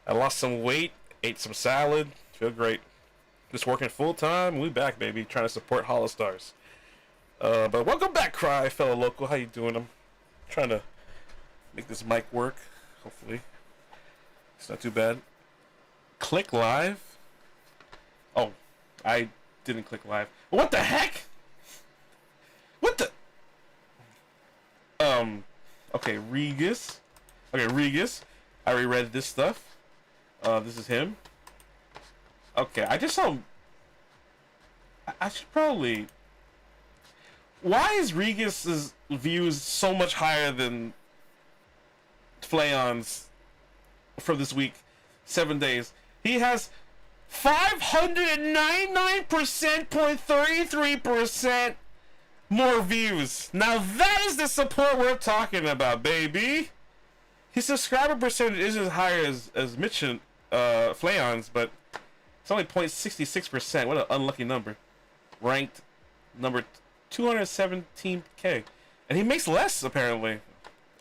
I lost some weight, ate some salad, feel great. Just working full time. We back, baby, trying to support Holostars. But welcome back, Cry, fellow local. How you doing? I'm trying to make this mic work. Hopefully, it's not too bad. Click live. Oh, I didn't click live. What the heck? What the? Okay, Regis. Okay, Regis. I already read this stuff. This is him. Okay, I just saw. I should probably. Why is Regis's views so much higher than Flayon's for this week? 7 days. He has 599.33% more views. Now that is the support we're talking about, baby. His subscriber percentage isn't as high as Mitch and Flayon's, but it's only 0.66%. What an unlucky number. Ranked number 217K. And he makes less, apparently.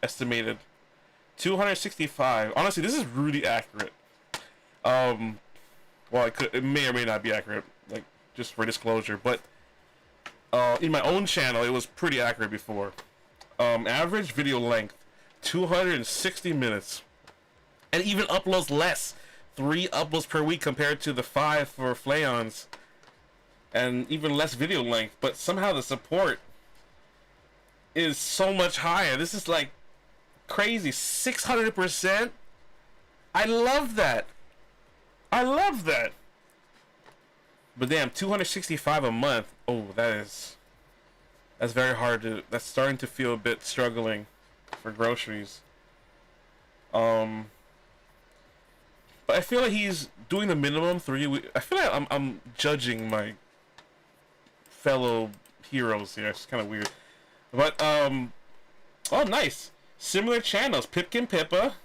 Estimated. 265. Honestly, this is really accurate. Well, it may or may not be accurate, like, just for disclosure, but in my own channel, it was pretty accurate before. Average video length, 260 minutes. And even uploads less. 3 uploads per week compared to the 5 for Flayon's. And even less video length, but somehow the support is so much higher. This is like crazy. 600%. I love that. I love that. But damn, 265 a month. Oh, that's very hard to. That's starting to feel a bit struggling for groceries. But I feel like he's doing the minimum 3 weeks. I feel like I'm judging my fellow heroes here. It's kind of weird. But oh, nice. Similar channels, Pipkin Pippa.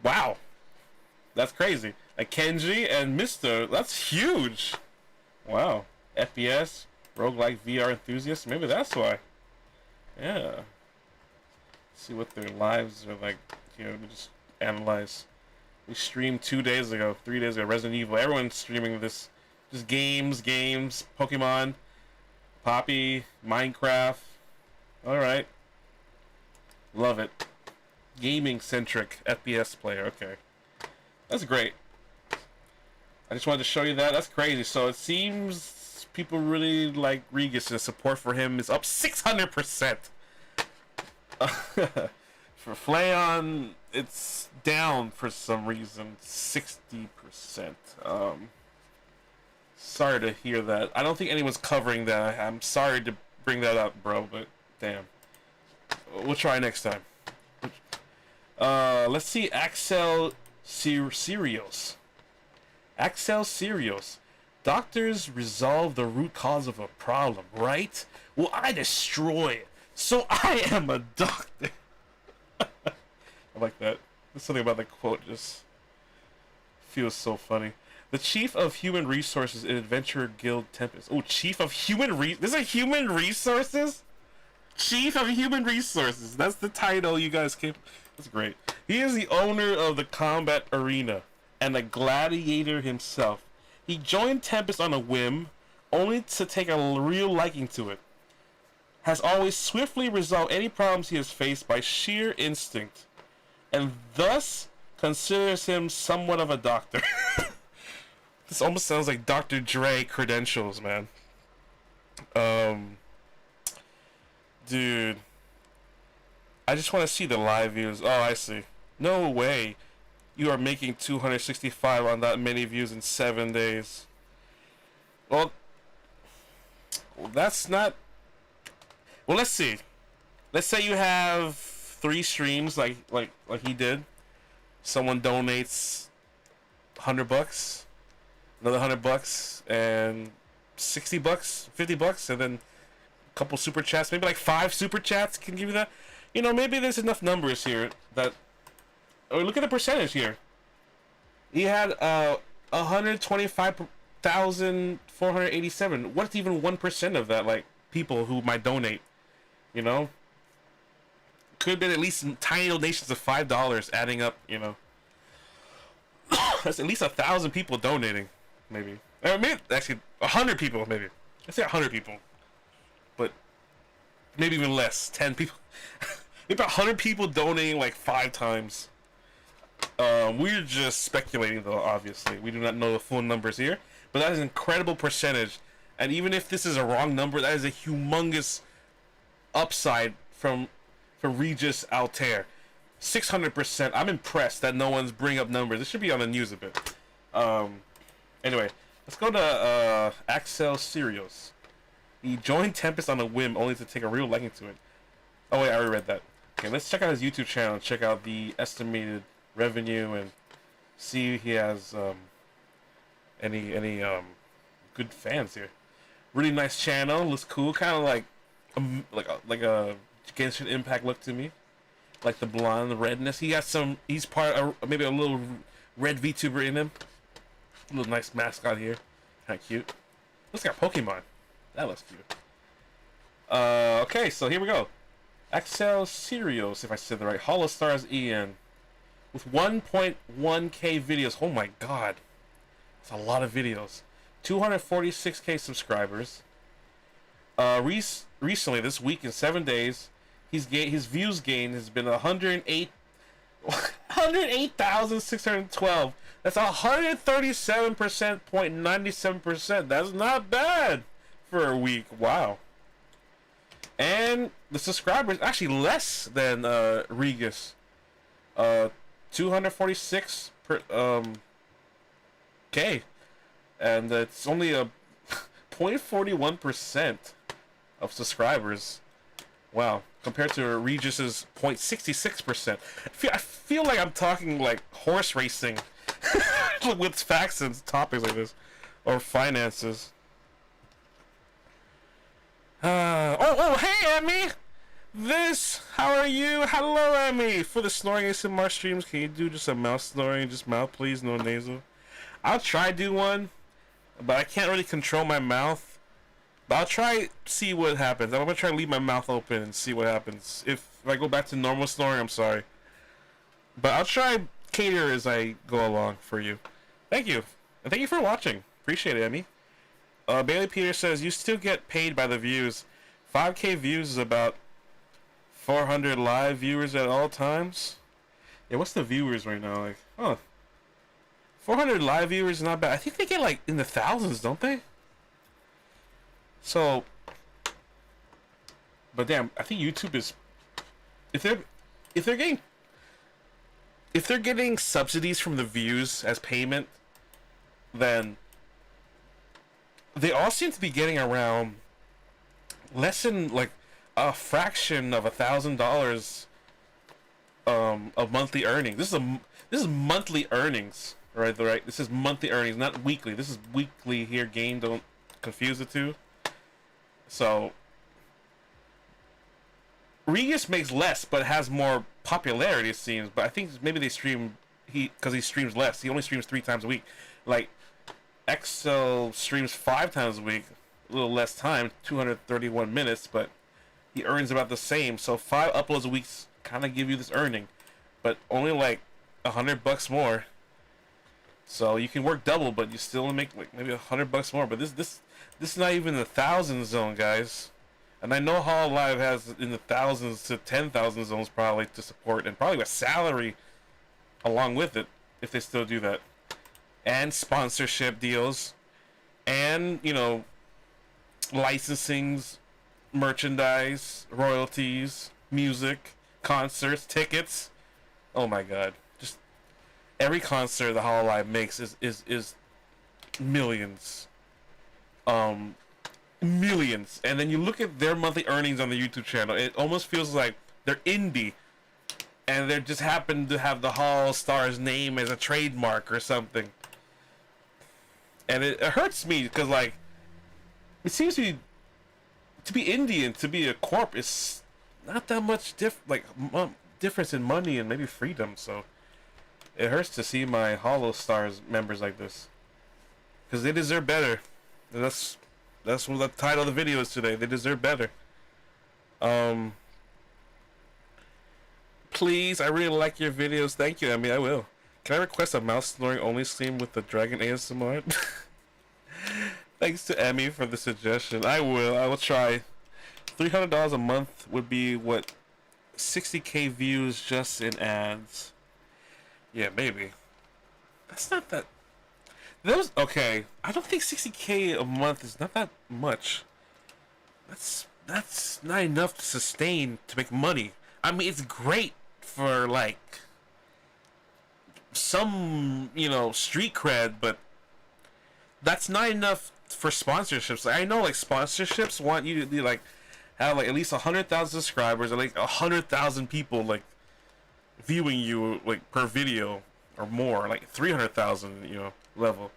Wow, that's crazy. Like Kenji and Mr. That's huge. Wow. FPS, roguelike VR enthusiasts. Maybe that's why. Yeah. Let's see what their lives are like. Here, let me just analyze. We streamed 2 days ago, 3 days ago. Resident Evil. Everyone's streaming this. Just games, Pokemon, Poppy, Minecraft. Alright. Love it. Gaming centric FPS player. Okay. That's great. I just wanted to show you that. That's crazy. So it seems people really like Regis, and support for him is up 600%. For Flayon, it's down for some reason, 60%. Sorry to hear that. I don't think anyone's covering that. I'm sorry to bring that up, bro, but damn. We'll try next time. Let's see. Axel Serios. Axel Serios. Doctors resolve the root cause of a problem, right? Well, I destroy it. So I am a doctor. I like that. There's something about the quote just feels so funny. The Chief of Human Resources in Adventure Guild Tempest. Oh, Chief of Human This is Human Resources? Chief of Human Resources. That's the title you guys came. That's great. He is the owner of the combat arena and a gladiator himself. He joined Tempest on a whim, only to take a real liking to it. Has always swiftly resolved any problems he has faced by sheer instinct, and thus considers him somewhat of a doctor. This almost sounds like Dr. Dre credentials, man. Dude. I just want to see the live views. Oh, I see. No way. You are making 265 on that many views in 7 days. Well, that's not... Well, let's see. Let's say you have 3 streams like he did. Someone donates $100, another $100, and $60, $50, and then a couple super chats, maybe like 5 super chats can give you that. You know, maybe there's enough numbers here that. Oh, look at the percentage here. He had 125,487. What's even 1% of that? Like people who might donate. You know, could have been at least tiny donations of $5 adding up. You know, that's at least 1,000 people donating, maybe. Or maybe actually 100 people, maybe. Let's say 100 people, but maybe even less. 10 people. Maybe 100 people donating like 5 times. We're just speculating, though. Obviously, we do not know the full numbers here, but that is an incredible percentage. And even if this is a wrong number, that is a humongous upside from Regis Altair. 600%. I'm impressed that no one's bringing up numbers. This should be on the news a bit. Anyway, let's go to Axel Sirius. He joined Tempest on a whim, only to take a real liking to it. Oh wait, I already read that. Okay, let's check out his YouTube channel and check out the estimated revenue and see if he has any good fans here. Really nice channel, looks cool, kind of like a Genshin Impact look to me, like the blonde redness. He got some. He's part of maybe a little red VTuber in him. A little nice mascot here, kind of cute. Looks like a Pokemon. That looks cute. Okay, so here we go. Axel Sirius, if I said the right. Holostars EN. With 1.1k videos. Oh my god. That's a lot of videos. 246k subscribers. Recently, this week in 7 days, his views gain has been 108,612. That's 137.97%. That's not bad for a week. Wow. And the subscribers actually less than Regis. 246 per K, and it's only a 0.41% of subscribers. Wow, compared to Regis's 0.66%. I feel like I'm talking like horse racing with facts and topics like this, or finances. Hey, Emmy! How are you? Hello, Emmy! For the snoring ASMR streams, can you do just a mouth snoring? Just mouth, please, no nasal. I'll try do one, but I can't really control my mouth. But I'll try see what happens. I'm gonna try to leave my mouth open and see what happens. If I go back to normal snoring, I'm sorry. But I'll try cater as I go along for you. Thank you. And thank you for watching. Appreciate it, Emmy. Bailey Peter says, you still get paid by the views. 5k views is about 400 live viewers at all times. Yeah, what's the viewers right now? Like, oh, 400 live viewers is not bad. I think they get like in the thousands, don't they? So, but damn, I think YouTube is, if they're getting subsidies from the views as payment, then they all seem to be getting around less than like a fraction of $1,000 of monthly earnings. This is monthly earnings, right? This is monthly earnings, not weekly. This is weekly here. Game, don't confuse the two. So Regis makes less, but has more popularity, it seems. But I think maybe they stream because he streams less. He only streams 3 times a week. Like Excel streams 5 times a week, a little less time, 231 minutes, but he earns about the same. So 5 uploads a week kind of give you this earning, but only like $100 more. So you can work double, but you still make like maybe $100 more. But this is not even the 1,000 zone, guys. And I know Hololive has in the thousands to 10,000 zones probably to support, and probably a salary along with it if they still do that, and sponsorship deals, and you know, licensings, merchandise, royalties, music, concerts, tickets. Oh my god, just every concert the Hololive makes is millions. Millions. And then you look at their monthly earnings on the YouTube channel, it almost feels like they're indie and they just happen to have the Holostars name as a trademark or something. And it hurts me because, like, It seems to be Indian, to be a corp is not that much difference in money and maybe freedom. So it hurts to see my Holostars members like this, because they deserve better. And that's what the title of the video is today. They deserve better. Please, I really like your videos. Thank you, Emmy. I will. Can I request a mouse snoring only stream with the Dragon ASMR? Thanks to Emmy for the suggestion. I will try. $300 a month would be what, 60k views just in ads. Yeah, maybe. That's not that. Okay. I don't think 60k a month is not that much. That's not enough to sustain to make money. I mean, it's great for like some, street cred, but that's not enough for sponsorships. Like, I know like sponsorships want you to like have like at least 100,000 subscribers or like 100,000 people like viewing you like per video or more, like 300,000 level,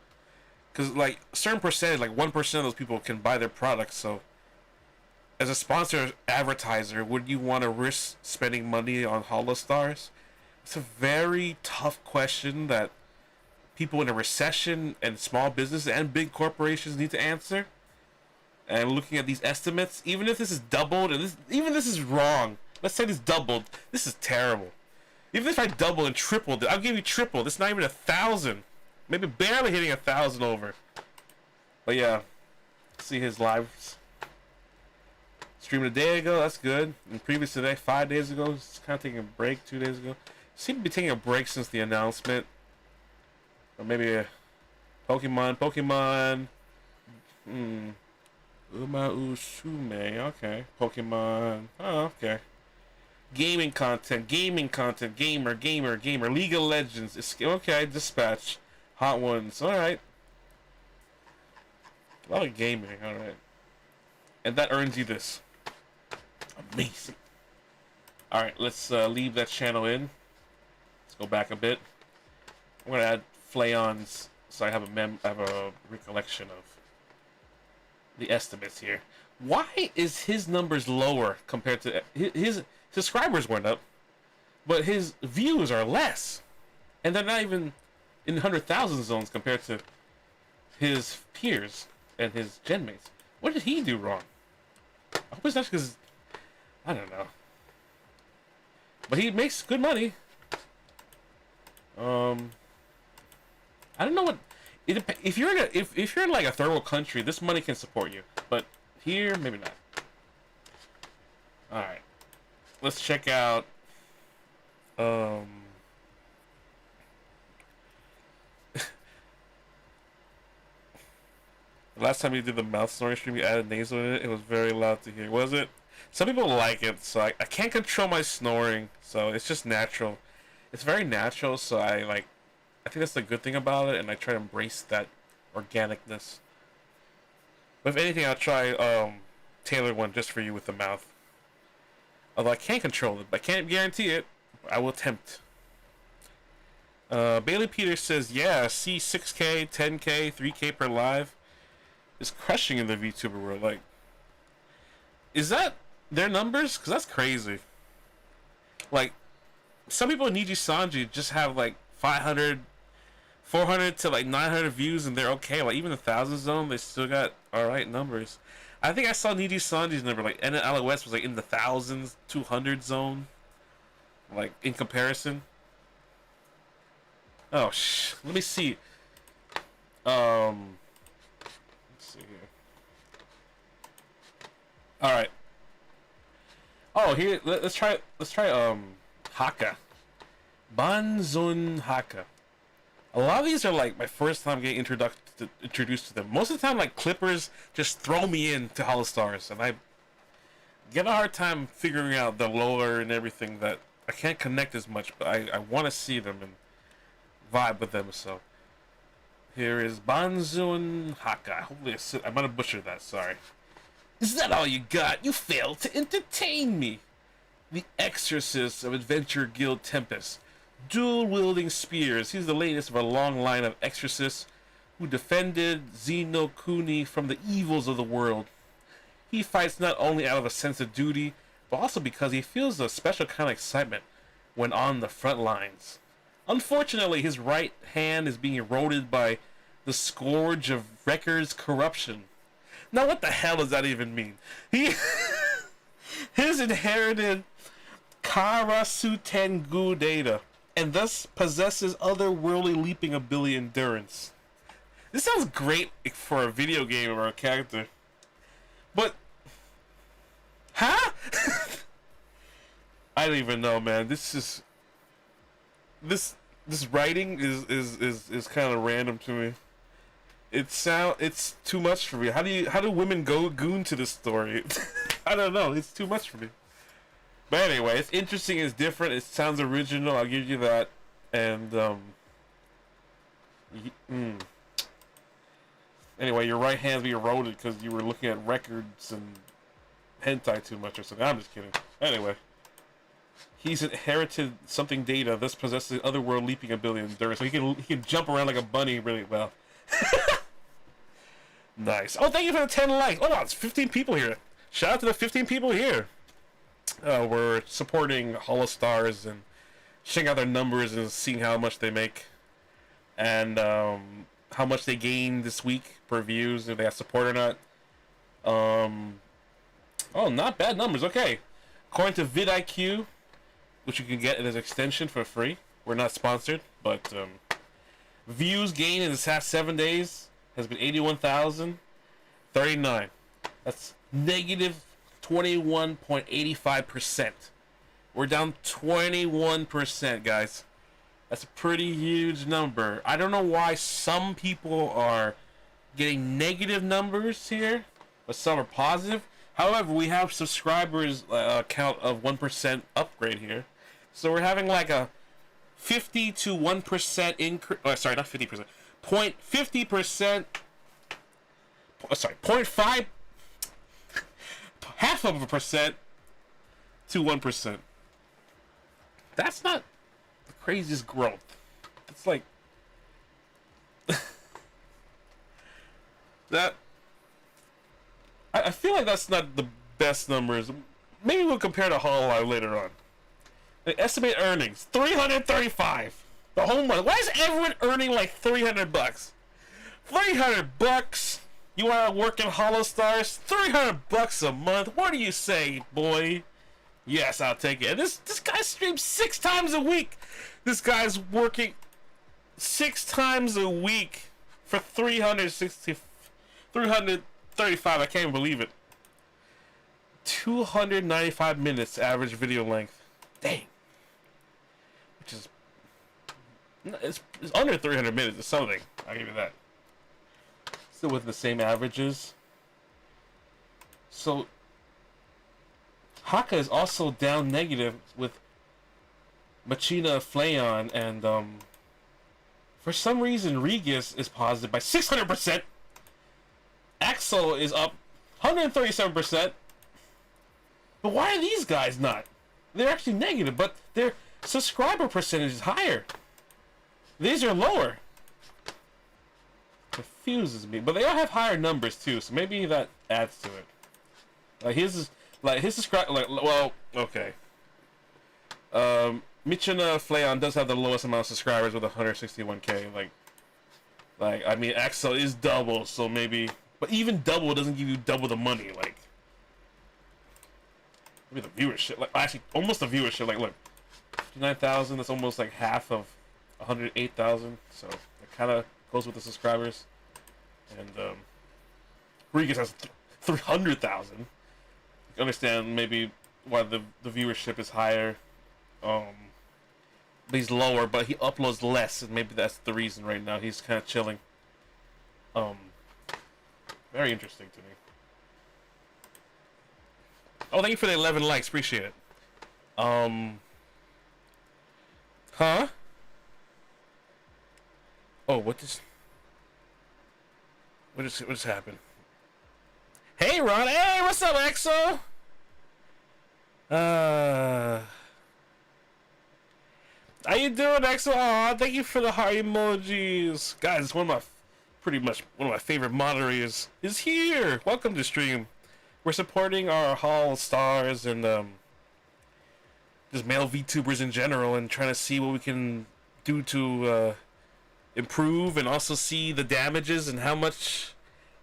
because like a certain percentage, like 1% of those people can buy their products. So as a sponsor advertiser, would you want to risk spending money on Holostars? It's a very tough question that people in a recession and small business and big corporations need to answer. And looking at these estimates, even if this is doubled, and even this is wrong, let's say this doubled, this is terrible. Even if I doubled and tripled it, I'll give you triple. This is not even 1,000. Maybe barely hitting 1,000 over. But yeah, see his lives. Streaming a day ago, that's good. And previous today, 5 days ago, just kind of taking a break 2 days ago. Seem to be taking a break since the announcement. Or maybe a Pokemon. Uma Usume, okay. Pokemon, oh, okay. Gaming content, gamer. League of Legends, okay, Dispatch. Hot Ones, alright. A lot of gaming, alright. And that earns you this. Amazing. Alright, let's leave that channel in. Let's go back a bit. I'm gonna add Flayons so I have a recollection of the estimates here. Why is his numbers lower compared to his subscribers went up, but his views are less, and they're not even in 100,000 zones compared to his peers and his gen mates? What did he do wrong? I hope it's not because I don't know, but he makes good money. I don't know what. If you're in like a third world country, this money can support you, but here maybe not. All right, let's check out. The last time you did the mouth snoring stream, you added nasal in it. It was very loud to hear. Was it? Some people like it, so I can't control my snoring, so it's just natural. It's very natural, so I think that's the good thing about it, and I try to embrace that organicness. But if anything, I'll try tailor one just for you with the mouth. Although I can't control it, but I can't guarantee it. I will attempt. Bailey Peters says, yeah, see 6K, 10K, 3K per live is crushing in the VTuber world. Like, is that their numbers? Because that's crazy. Like, some people in Niji Sanji just have like 500, 400 to like 900 views and they're okay. Like even the 1,000 zone, they still got alright numbers. I think I saw Niji Sanji's number, like NLOS was like in the thousands, 200 zone. Like in comparison. Oh let me see. Let's see here. Alright. Oh here let's try Haka. Banzun Haka. A lot of these are like my first time getting introduced to them. Most of the time, like clippers just throw me into Holostars, and I get a hard time figuring out the lore and everything. That I can't connect as much, but I want to see them and vibe with them. So here is Banzun Haka. Hopefully, I might have butchered that. Sorry. Is that all you got? You failed to entertain me. The Exorcist of Adventure Guild Tempest. Dual-wielding spears. He's the latest of a long line of exorcists who defended Zeno Kuni from the evils of the world. He fights not only out of a sense of duty, but also because he feels a special kind of excitement when on the front lines. Unfortunately, his right hand is being eroded by the scourge of Wrecker's corruption. Now, what the hell does that even mean? His inherited Karasutengu data, and thus possesses otherworldly leaping ability endurance. This sounds great for a video game or a character. But, huh? I don't even know, man. This writing is kind of random to me. It's too much for me. How do women go goon to this story? I don't know. It's too much for me. But anyway, it's interesting. It's different. It sounds original. I'll give you that. And anyway, your right hand's be eroded because you were looking at records and hentai too much or something. I'm just kidding. Anyway, he's inherited something data. Thus possesses otherworld leaping ability and endurance, so he can jump around like a bunny really well. Nice. Oh, thank you for the 10 likes. Oh, no, it's 15 people here. Shout out to the 15 people here. We're supporting Holostars and checking out their numbers and seeing how much they make and how much they gain this week per views, if they have support or not. Oh, not bad numbers. Okay. According to vidIQ, which you can get as an extension for free. We're not sponsored, but views gained in the past 7 days has been 81,039. That's negative 21.85%. We're down 21%, guys. That's a pretty huge number. I don't know why some people are getting negative numbers here, but some are positive. However, we have subscribers count of 1% upgrade here. So we're having like a 50 to 1% increase. Oh, sorry, not 50%. 50%. Sorry, 0.5. Half of a percent to 1%. That's not the craziest growth. It's like that. I feel like that's not the best numbers. Maybe we'll compare to Hololive later on. The estimated earnings 335. The whole month. Why is everyone earning like $300? $300. You want to work in Holostars? $300 a month. What do you say, boy? Yes, I'll take it. And this guy streams 6 times a week. This guy's working 6 times a week for 335. I can't even believe it. 295 minutes average video length. Dang. Which is it's under 300 minutes or something. I'll give you that. Still with the same averages. So Haka is also down negative with Machina Flayon, and for some reason Regis is positive by 600%. Axel is up 137%. But why are these guys not? They're actually negative, but their subscriber percentage is higher. These are lower. Confuses me, but they all have higher numbers too, so maybe that adds to it. His subscribe, well, okay. Michina Flayon does have the lowest amount of subscribers with 161k. Like I mean, Axel is double, so maybe, but even double doesn't give you double the money. Like, maybe the viewership, like actually almost the viewership. Like, look, 59,000. That's almost like half of 108,000. So it kind of goes with the subscribers. And Regis has 300,000. You can understand maybe why the viewership is higher. But he's lower, but he uploads less, and maybe that's the reason right now. He's kind of chilling. Very interesting to me. Oh, thank you for the 11 likes. Appreciate it. Huh? Oh, what just happened? Hey, Ron. Hey, what's up, EXO? How you doing, EXO? Aw, thank you for the heart emojis. Guys, it's one of my pretty much one of my favorite moderators, is here. Welcome to stream. We're supporting our Holostars and just male VTubers in general, and trying to see what we can do to improve, and also see the damages and how much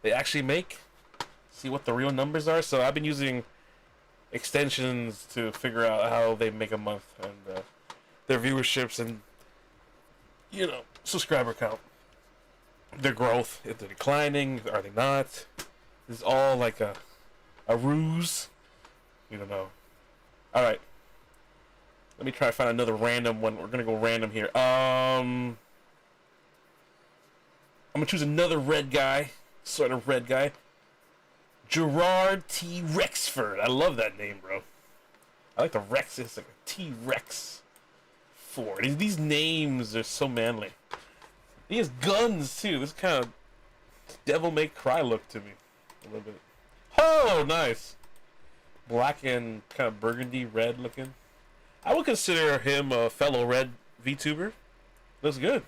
they actually make. See what the real numbers are. So I've been using extensions to figure out how they make a month, and their viewerships, and subscriber count, their growth, if they're declining, are they not. It's all like a ruse. We don't know. Alright, let me try to find another random one. We're gonna go random here. I'm gonna choose another red guy, sort of red guy. Gerard T. Rexford. I love that name, bro. I like the Rex. It's like a T-Rex Ford. These names are so manly. He has guns, too. This kind of Devil May Cry look to me. A little bit. Oh, nice. Black and kind of burgundy red looking. I would consider him a fellow red VTuber. Looks good.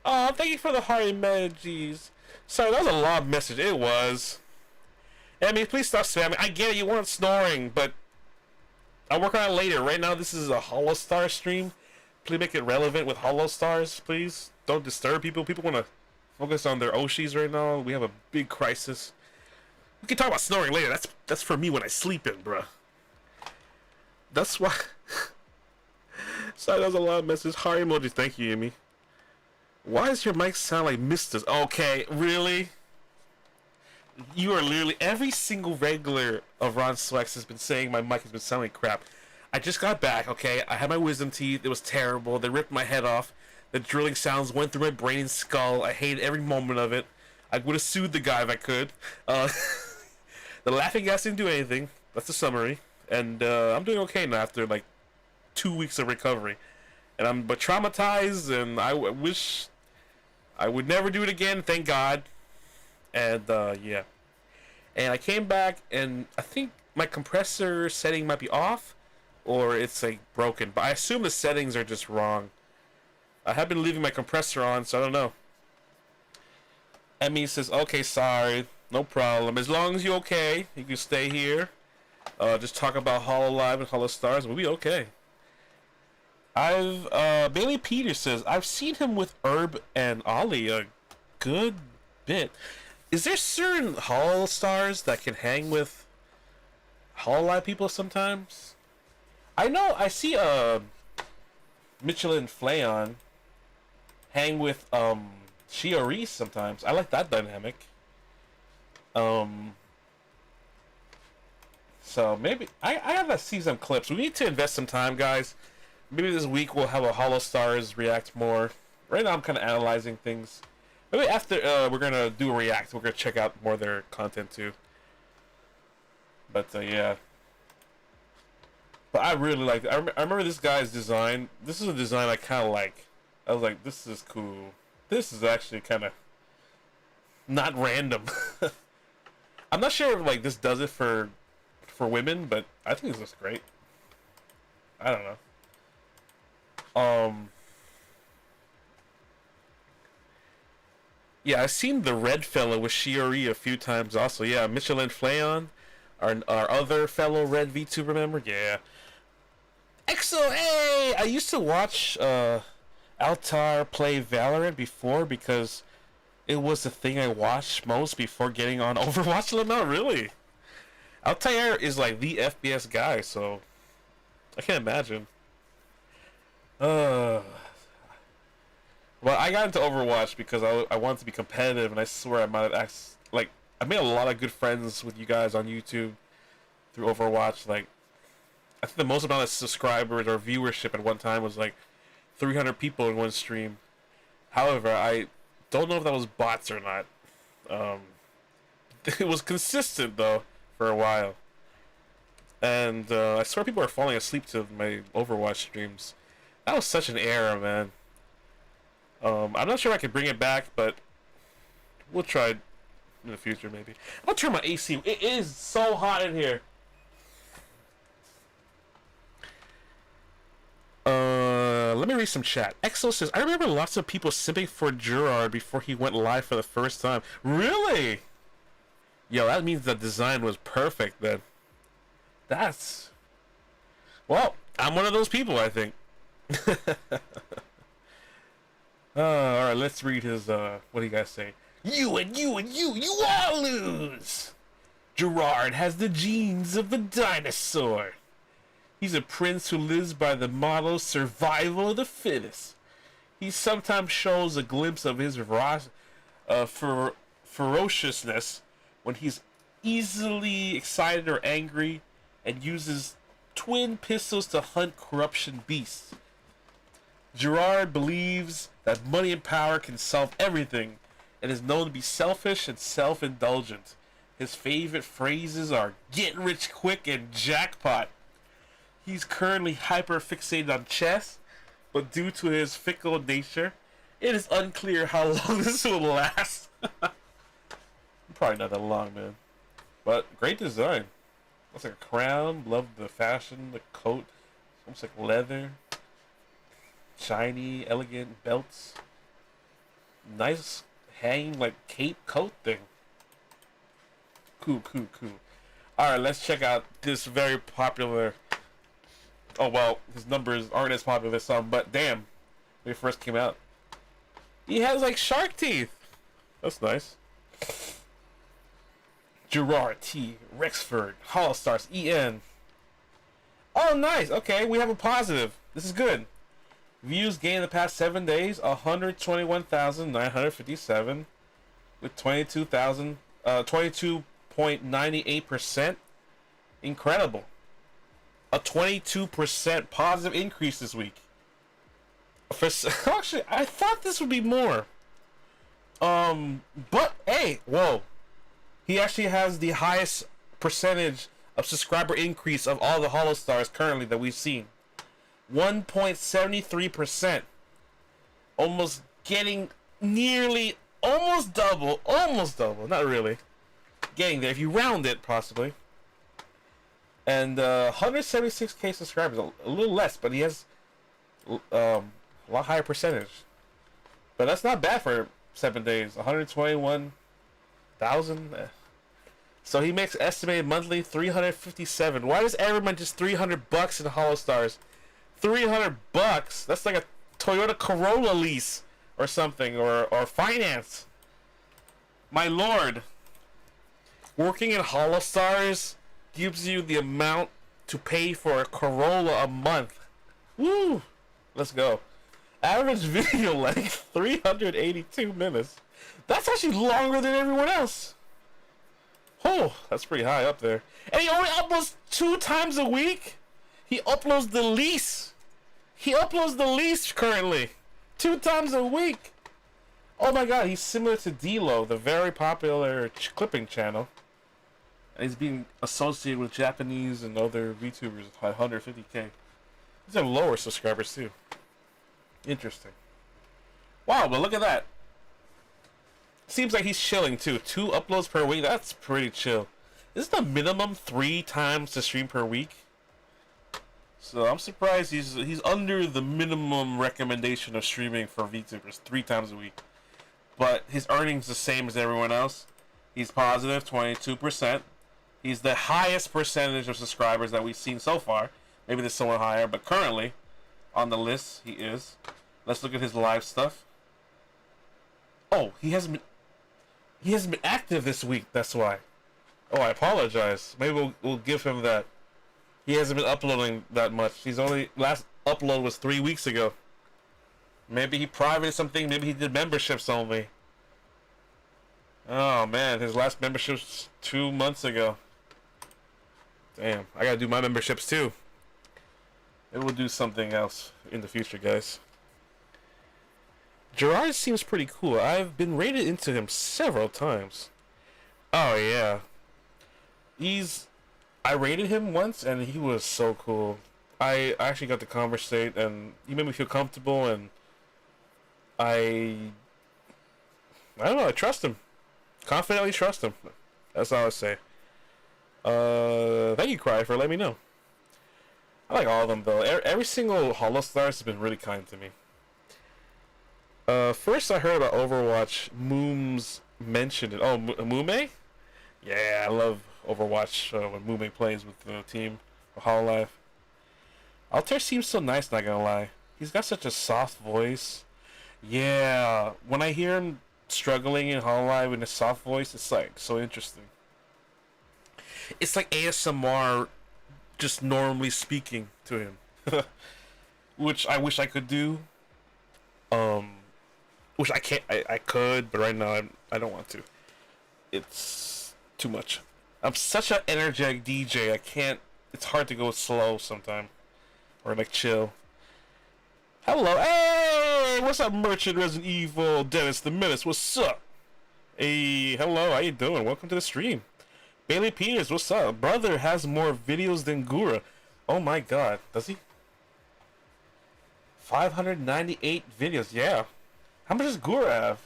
Oh, thank you for the heart emojis. Sorry, that was a long message. It was. I mean, please stop spamming. I get it, you weren't snoring, but I'll work on it later. Right now, this is a Holostar stream. Please make it relevant with Holostars, please. Don't disturb people. People want to focus on their Oshis right now. We have a big crisis. We can talk about snoring later. That's for me when I sleep in, bruh. That's why. Sorry, that was a lot of messages. Heart emojis. Thank you, Amy. Why does your mic sound like Mista's? Okay, really? You are literally, every single regular of Ron Swex has been saying my mic has been sounding crap. I just got back, okay? I had my wisdom teeth. It was terrible. They ripped my head off. The drilling sounds went through my brain and skull. I hated every moment of it. I would have sued the guy if I could. The laughing gas didn't do anything. That's the summary. And I'm doing okay now after like 2 weeks of recovery. And I'm traumatized, and I wish I would never do it again. Thank God. And yeah, and I came back, and I think my compressor setting might be off, or it's like broken, but I assume the settings are just wrong. I have been leaving my compressor on, so I don't know. Emmy says, okay, sorry, no problem. As long as you're okay, you can stay here. Just talk about Hololive and Holostars, we'll be okay. Bailey Peters says, I've seen him with Herb and Ollie a good bit. Is there certain Holostars that can hang with Hololive people sometimes? I know, I see Michelin Flayon hang with Shiori sometimes. I like that dynamic. So maybe I have to see some clips. We need to invest some time, guys. Maybe this week we'll have a Holostars react more. Right now I'm kind of analyzing things. Maybe after we're gonna do a react, we're gonna check out more of their content too. But yeah. But I really like it. I remember this guy's design. This is a design I kind of like. I was like, this is cool. This is actually kind of not random. I'm not sure if like this does it for women, but I think this looks great. I don't know. Yeah, I've seen the red fellow with Shiori a few times also. Yeah, Michelin Flayon, our other fellow red VTuber member. Yeah. EXO, hey! I used to watch Altar play Valorant before because it was the thing I watched most before getting on Overwatch. No, really. Altair is like the FPS guy, so I can't imagine. Well, I got into Overwatch because I wanted to be competitive, and I swear I might have I made a lot of good friends with you guys on YouTube through Overwatch. Like, I think the most amount of subscribers or viewership at one time was like 300 people in one stream. However, I don't know if that was bots or not. It was consistent though for a while, and I swear people are falling asleep to my Overwatch streams. That was such an era, man. I'm not sure I can bring it back, but we'll try in the future, maybe. I'll turn my AC. It is so hot in here. let me read some chat. Exo says, I remember lots of people simping for Gerard before he went live for the first time. Really? Yo, that means the design was perfect then. That's... Well, I'm one of those people, I think. Alright, let's read his, what do you guys say? You all lose! Gerard has the genes of the dinosaur. He's a prince who lives by the motto, survival of the fittest. He sometimes shows a glimpse of his ferociousness when he's easily excited or angry, and uses twin pistols to hunt corruption beasts. Gerard believes that money and power can solve everything, and is known to be selfish and self-indulgent. His favorite phrases are "get rich quick" and "jackpot." He's currently hyper-fixated on chess, but due to his fickle nature, it is unclear how long this will last. Probably not that long, man. But great design. Looks like a crown. Love the fashion, the coat. Looks like leather. Shiny, elegant belts. Nice hanging like cape coat thing. Cool. Alright, let's check out this very popular... Oh, well, his numbers aren't as popular as some, but damn. When he first came out. He has like shark teeth. That's nice. Gerard T. Rexford. Holostars EN. Oh, nice. Okay, we have a positive. This is good. Views gained in the past 7 days, 121,957 with 22.98%. Incredible. A 22% positive increase this week. Actually, I thought this would be more. But hey, whoa. He actually has the highest percentage of subscriber increase of all the Holostars currently that we've seen. 1.73%. Almost getting nearly, almost double, not really. Getting there, if you round it, possibly. And 176k subscribers, a little less, but he has a lot higher percentage. But that's not bad for 7 days. 121,000. So he makes estimated monthly 357. Why does everyone just $300 in Holostars? $300? That's like a Toyota Corolla lease or something, or finance. My lord. Working in Holostars gives you the amount to pay for a Corolla a month. Woo! Let's go. Average video length 382 minutes. That's actually longer than everyone else. Oh, that's pretty high up there. And he only uploads 2 times a week. He uploads the lease. Currently. 2 times a week. Oh my god, he's similar to D-Lo, the very popular clipping channel. And he's being associated with Japanese and other VTubers with 150k. These have lower subscribers too. Interesting. Wow, but look at that. Seems like he's chilling too. 2 uploads per week, that's pretty chill. Isn't the minimum 3 times to stream per week? So I'm surprised he's under the minimum recommendation of streaming for VTubers, 3 times a week. But his earnings the same as everyone else. He's positive 22%. He's the highest percentage of subscribers that we've seen so far. Maybe there's someone higher, but currently on the list he is. Let's look at his live stuff. Oh, he hasn't been active this week. That's why. Oh, I apologize. Maybe we'll give him that. He hasn't been uploading that much. He's only last upload was 3 weeks ago. Maybe he privated something. Maybe he did memberships only. Oh man, his last membership was 2 months ago. Damn, I gotta do my memberships too. Maybe we'll do something else in the future, guys. Gerard seems pretty cool. I've been rated into him several times. Oh yeah. I rated him once and he was so cool. I actually got to conversate and he made me feel comfortable, and I don't know, I trust him. Confidently trust him. That's all I say. Thank you, Cry, for letting me know. I like all of them though. Every single Holostars has been really kind to me. First I heard about Overwatch. Mooms mentioned it. Oh, Mume? Yeah, I love Overwatch when Mume plays with the team of Hololive. Altair seems so nice, not gonna lie. He's got such a soft voice. Yeah, when I hear him struggling in Hololive in a soft voice, it's like so interesting. It's like ASMR, just normally speaking to him, which I wish I could do. Which I can't. I could, but right now I don't want to. It's too much. I'm such an energetic DJ. I can't. It's hard to go slow sometimes, or like chill. Hello, hey, what's up, Merchant Resident Evil, Dennis the Menace? What's up? Hey, hello, how you doing? Welcome to the stream. Bailey Peters, what's up? Brother has more videos than Gura. Oh my God, does he? 598 videos, yeah. How much does Gura have?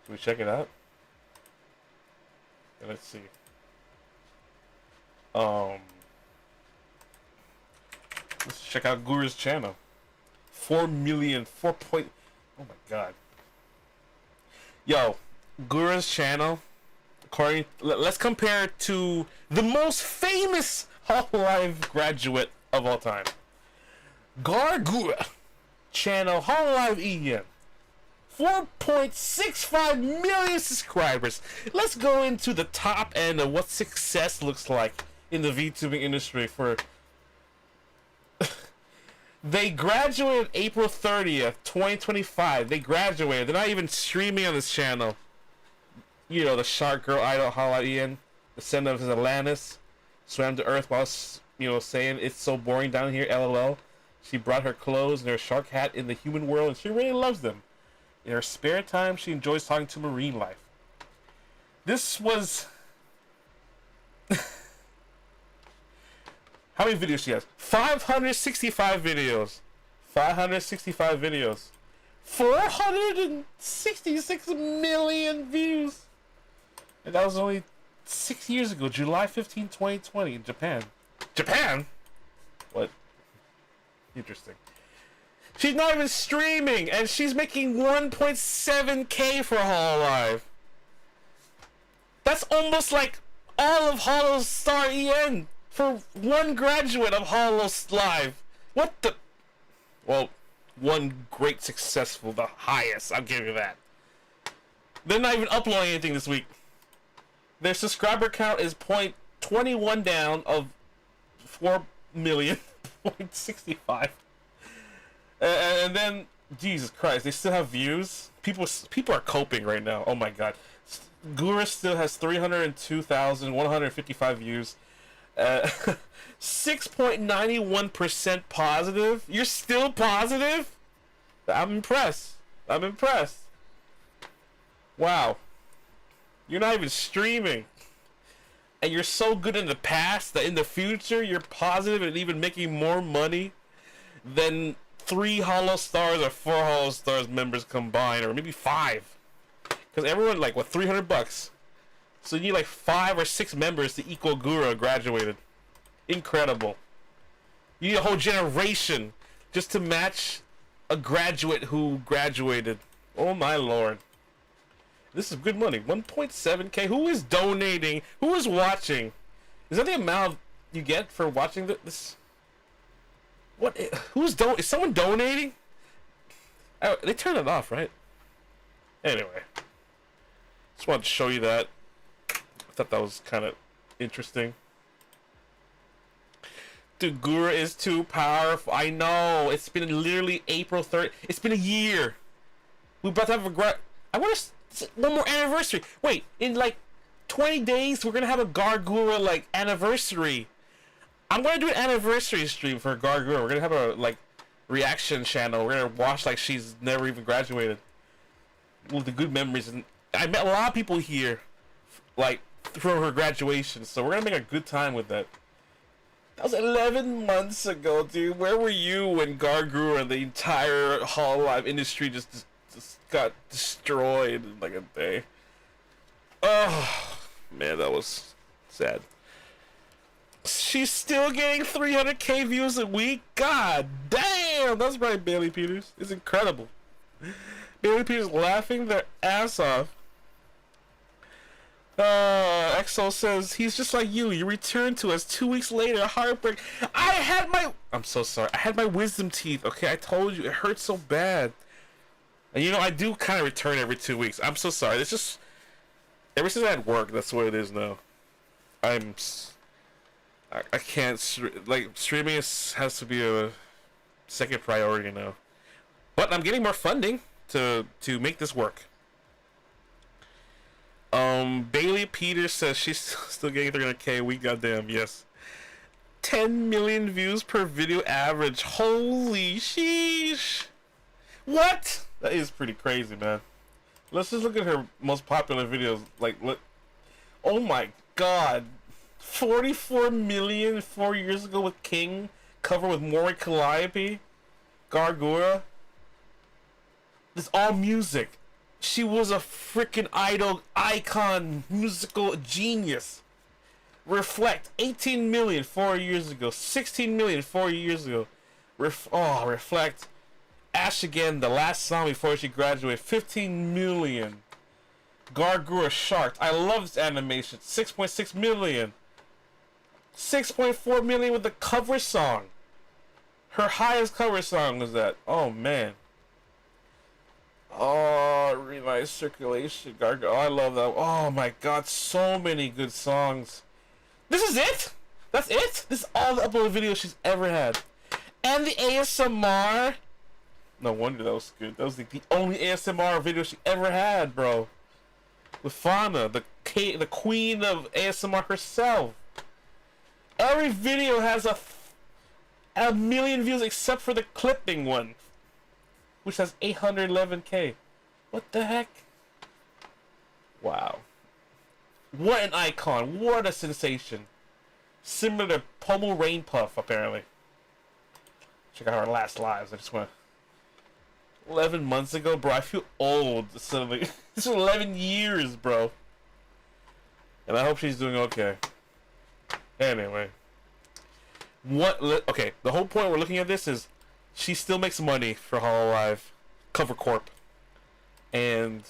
Can we check it out? Yeah, let's see. Let's check out Gura's channel. 4 million, 4 point. Oh my God. Yo, Gura's channel. According, let's compare it to the most famous Hololive graduate of all time. Gura channel Hololive EN. 4.65 million subscribers. Let's go into the top end of what success looks like in the VTubing industry for. They graduated April 30th, 2025. They graduated. They're not even streaming on this channel. You know, the shark girl idol Hololive EN, descendant of his Atlantis, swam to Earth while, you know, saying it's so boring down here, LOL. She brought her clothes and her shark hat in the human world, and she really loves them. In her spare time, she enjoys talking to marine life. This was... How many videos she has? 565 videos. 565 videos. 466 million views. And that was only 6 years ago, July 15, 2020, in Japan. Japan? What? Interesting. She's not even streaming, and she's making 1.7K for Hololive. That's almost like all of Holostar EN for one graduate of Hololive. What the? Well, one great successful, the highest. I'll give you that. They're not even uploading anything this week. Their subscriber count is 0.21 down of 4 million, 0.65. And then, Jesus Christ, they still have views. People are coping right now. Oh my God, Gura still has 302,155 views. 6.91% positive. You're still positive? I'm impressed. I'm impressed. Wow. You're not even streaming. And you're so good in the past that in the future you're positive and even making more money than 3 Holostars or 4 Holostars members combined, or maybe 5. Because everyone, like, what, $300? So you need like 5 or 6 members to equal Gura graduated. Incredible. You need a whole generation just to match a graduate who graduated. Oh my Lord. This is good money. 1.7K. Who is donating? Who is watching? Is that the amount you get for watching this? What? Is someone donating? Oh, they turned it off, right? Anyway. Just wanted to show you that. I thought that was kind of interesting. Dude, Gura is too powerful. I know. It's been literally April 3rd. It's been a year. We're about to have a I want one more anniversary. Wait, in like 20 days, we're going to have a Gargura, like, anniversary. I'm going to do an anniversary stream for Gargura. We're going to have a, like, reaction channel. We're going to watch like she's never even graduated. With the good memories. And I met a lot of people here, like, from her graduation. So we're going to make a good time with that. That was 11 months ago, dude. Where were you when Gargura and the entire Hololive industry just got destroyed in like a day? Oh, man, that was sad. She's still getting 300k views a week. God damn, that's right, Bailey Peters. It's incredible. Bailey Peters laughing their ass off. Exo says he's just like you. You returned to us 2 weeks later. Heartbreak. I'm so sorry. I had my wisdom teeth. Okay, I told you it hurts so bad. And you know I do kind of return every 2 weeks. I'm so sorry. It's just ever since I had work, that's what it is now. I can't like streaming has to be a second priority now. But I'm getting more funding to make this work. Bailey Peters says she's still getting 300k a week. Goddamn, yes. 10 million views per video average. Holy sheesh. What? That is pretty crazy, man. Let's just look at her most popular videos. Like, look. Oh my god. 44 million 4 years ago with King. Cover with Mori Calliope. Gargura. It's all music. She was a freaking idol, icon, musical genius. Reflect, 18 million 4 years ago, 16 million 4 years ago. Reflect. Ash again, the last song before she graduated, 15 million. Gargura Shark, I love this animation, 6.6 million. 6.4 million with the cover song. Her highest cover song was that. Oh man. Oh, really nice circulation. Oh, I love that. Oh my god, so many good songs. This is it? That's it? This is all the uploaded videos she's ever had. And the ASMR. No wonder that was good. That was like the only ASMR video she ever had, bro. With Fauna, the queen of ASMR herself. Every video has a million views except for the clipping one, which has 811k. What the heck? Wow. What an icon. What a sensation. Similar to Pommel Rain Puff, apparently. Check out our last lives. I just want 11 months ago, bro. I feel old suddenly. It's 11 years, bro. And I hope she's doing okay. Anyway. Okay, the whole point we're looking at this is she still makes money for HoloLive Cover Corp. And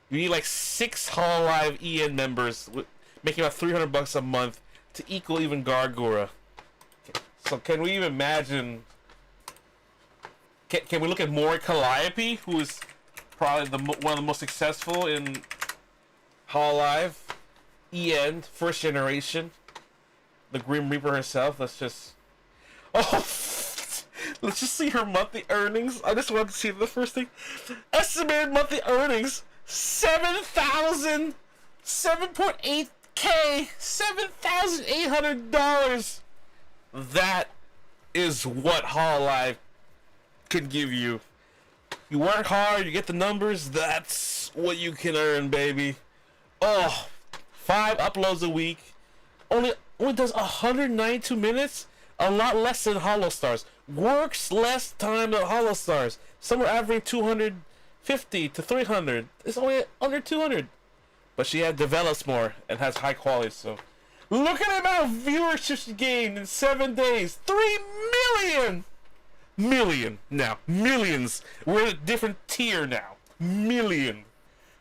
you need like 6 HoloLive EN members making about $300 a month to equal even Gargura. So can we even imagine? Can we look at Mori Calliope, who is probably one of the most successful in HoloLive EN, first generation, the Grim Reaper herself. Let's just see her monthly earnings. I just want to see the first thing. Estimated monthly earnings, 7,000, 7.8k, $7,800. That is what HoloLive can give you. You work hard, you get the numbers, that's what you can earn, baby. Oh, 5 uploads a week. Only does 192 minutes? A lot less than Holostars. Works less time than Holostars. Some are averaging 250 to 300. It's only under 200. But she develops more and has high quality, so. Look at the amount of viewership she gained in 7 days. 3 million! Now. Millions. We're in a different tier now. Million.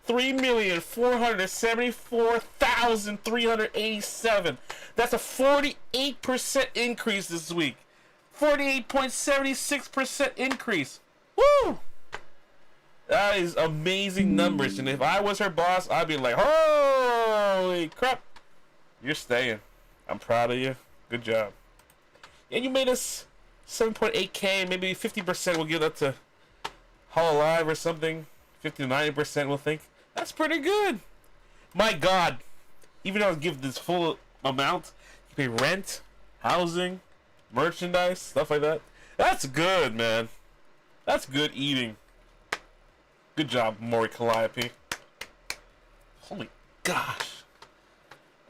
3,474,387. That's a 48% increase this week. 48.76% increase. Woo! That is amazing numbers. And if I was her boss, I'd be like, holy crap. You're staying. I'm proud of you. Good job. And you made us 7.8k. Maybe 50% we'll give that to HoloLive or something. 50 to 90% we'll think. That's pretty good. My God. Even though I give this full amount, you pay rent, housing, merchandise, stuff like that. That's good, man. That's good eating. Good job, Mori Calliope. Holy gosh.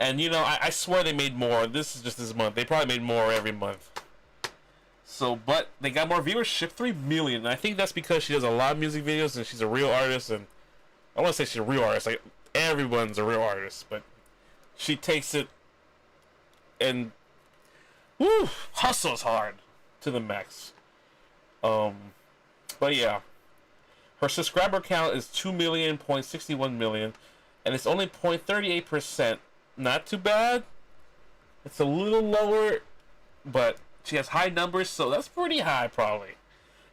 And you know, I swear they made more. This is just this month. They probably made more every month. So, but they got more viewership, 3 million. And I think that's because she does a lot of music videos and she's a real artist. And I want to say she's a real artist. Like, everyone's a real artist. But she takes it and Woo! Hustles hard to the max. But yeah. Her subscriber count is 2,000,061 million, and it's only 0.38%. Not too bad. It's a little lower, but she has high numbers, so that's pretty high probably.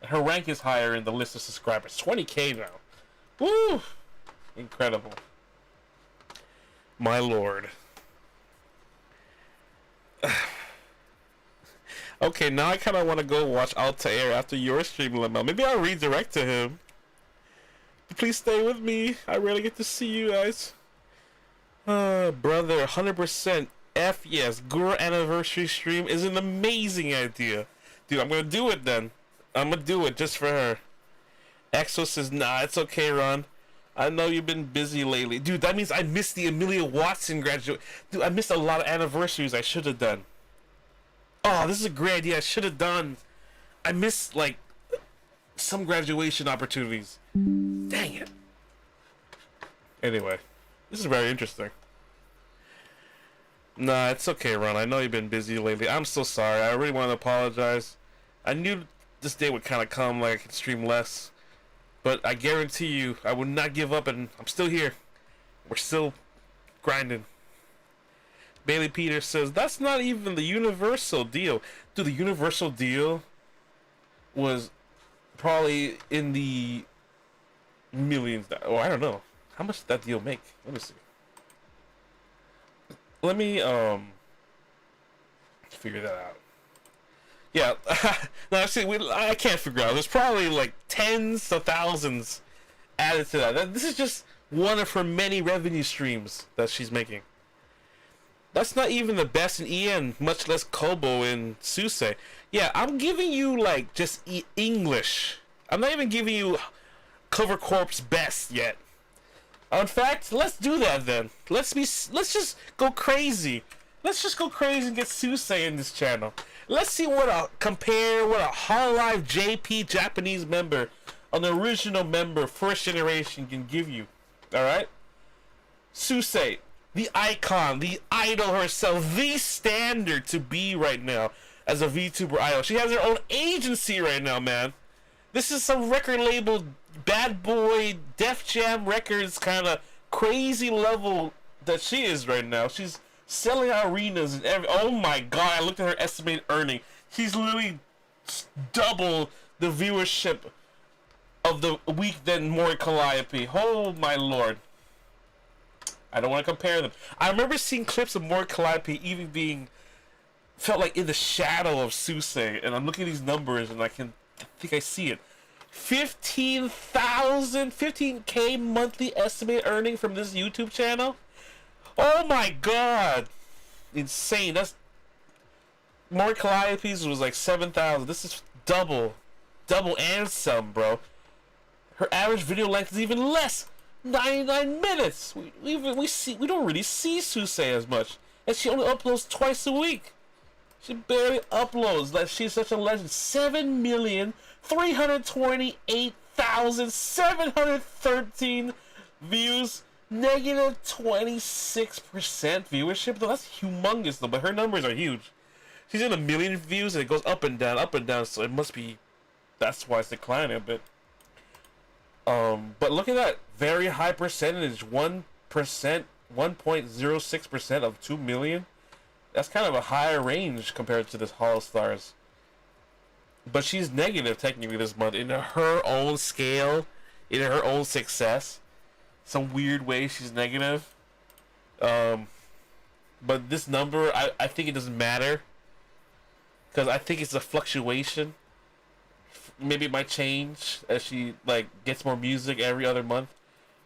And her rank is higher in the list of subscribers. 20K now. Woo! Incredible. My lord. Okay, now I kind of want to go watch Altair after your stream, Limo. Maybe I'll redirect to him. Please stay with me. I rarely get to see you guys. Brother, 100% F yes. Gura anniversary stream is an amazing idea. Dude, I'm gonna do it then. I'm gonna do it just for her. Exo says, nah, it's okay, Ron. I know you've been busy lately. Dude, that means I missed the Amelia Watson graduate. Dude, I missed a lot of anniversaries I should have done. Oh, this is a great idea. I should have done. I missed, like, some graduation opportunities. Dang it. Anyway, this is very interesting. Nah, it's okay, Ron. I know you've been busy lately. I'm so sorry. I really want to apologize. I knew this day would kind of come, like I could stream less. But I guarantee you, I will not give up, and I'm still here. We're still grinding. Bailey Peters says, that's not even the Universal deal. Dude, the Universal deal was probably in the millions. Oh, I don't know. How much did that deal make? Let me see. Let me, figure that out. Yeah, no, actually, I can't figure out. There's probably like tens of thousands added to that. This is just one of her many revenue streams that she's making. That's not even the best in EN, much less Kobo and Suse. Yeah, I'm giving you like just English. I'm not even giving you Cover Corp's best yet. In fact, let's do that then. Let's just go crazy. Let's just go crazy and get Suse in this channel. Let's see what a Hololive JP Japanese member, an original member, first generation can give you. Alright? Suse, the icon, the idol herself, the standard to be right now as a VTuber idol. She has her own agency right now, man. This is some record label, bad boy, Def Jam Records kind of crazy level that she is right now. She's selling arenas and every. Oh my god! I looked at her estimated earning. She's literally double the viewership of the week than Mori Calliope. Oh my lord! I don't want to compare them. I remember seeing clips of Mori Calliope even being felt like in the shadow of Suse, and I'm looking at these numbers and I think I see it. 15K monthly estimated earning from this YouTube channel. Oh my god! Insane. That's Mori Calliope's was like 7,000. This is double and some, bro. Her average video length is even less. 99 minutes. We don't really see Suse as much, and she only uploads twice a week. She barely uploads. Like, she's such a legend. 7,328,713 views. Negative 26% viewership. Though that's humongous, though. But her numbers are huge. She's in a million views, and it goes up and down, up and down. So it must be. That's why it's declining a bit. But look at that very high percentage. 1%, 1.06% of 2 million. That's kind of a higher range compared to this Holostars. But she's negative technically this month in her own scale, in her own success. Some weird way she's negative. But this number, I think it doesn't matter. Because I think it's a fluctuation. Maybe it might change as she like gets more music every other month.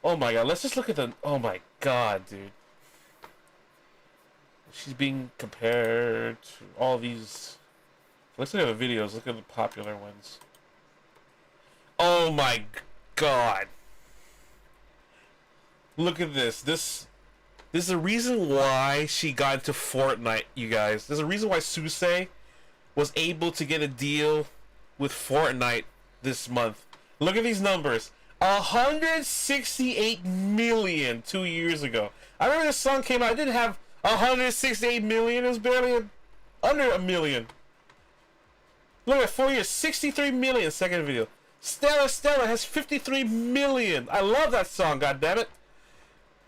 Oh my god, let's just look at the. Oh my god, dude. She's being compared to all these. Let's look at the videos. Look at the popular ones. Oh my god. Look at this. This is a reason why she got into Fortnite, you guys. There's a reason why Suse was able to get a deal with Fortnite this month. Look at these numbers. 168 million 2 years ago. I remember this song came out. I didn't have 168 million. It was barely Under a million. Look at 4 years, 63 million second video. Stella has 53 million. I love that song, goddammit.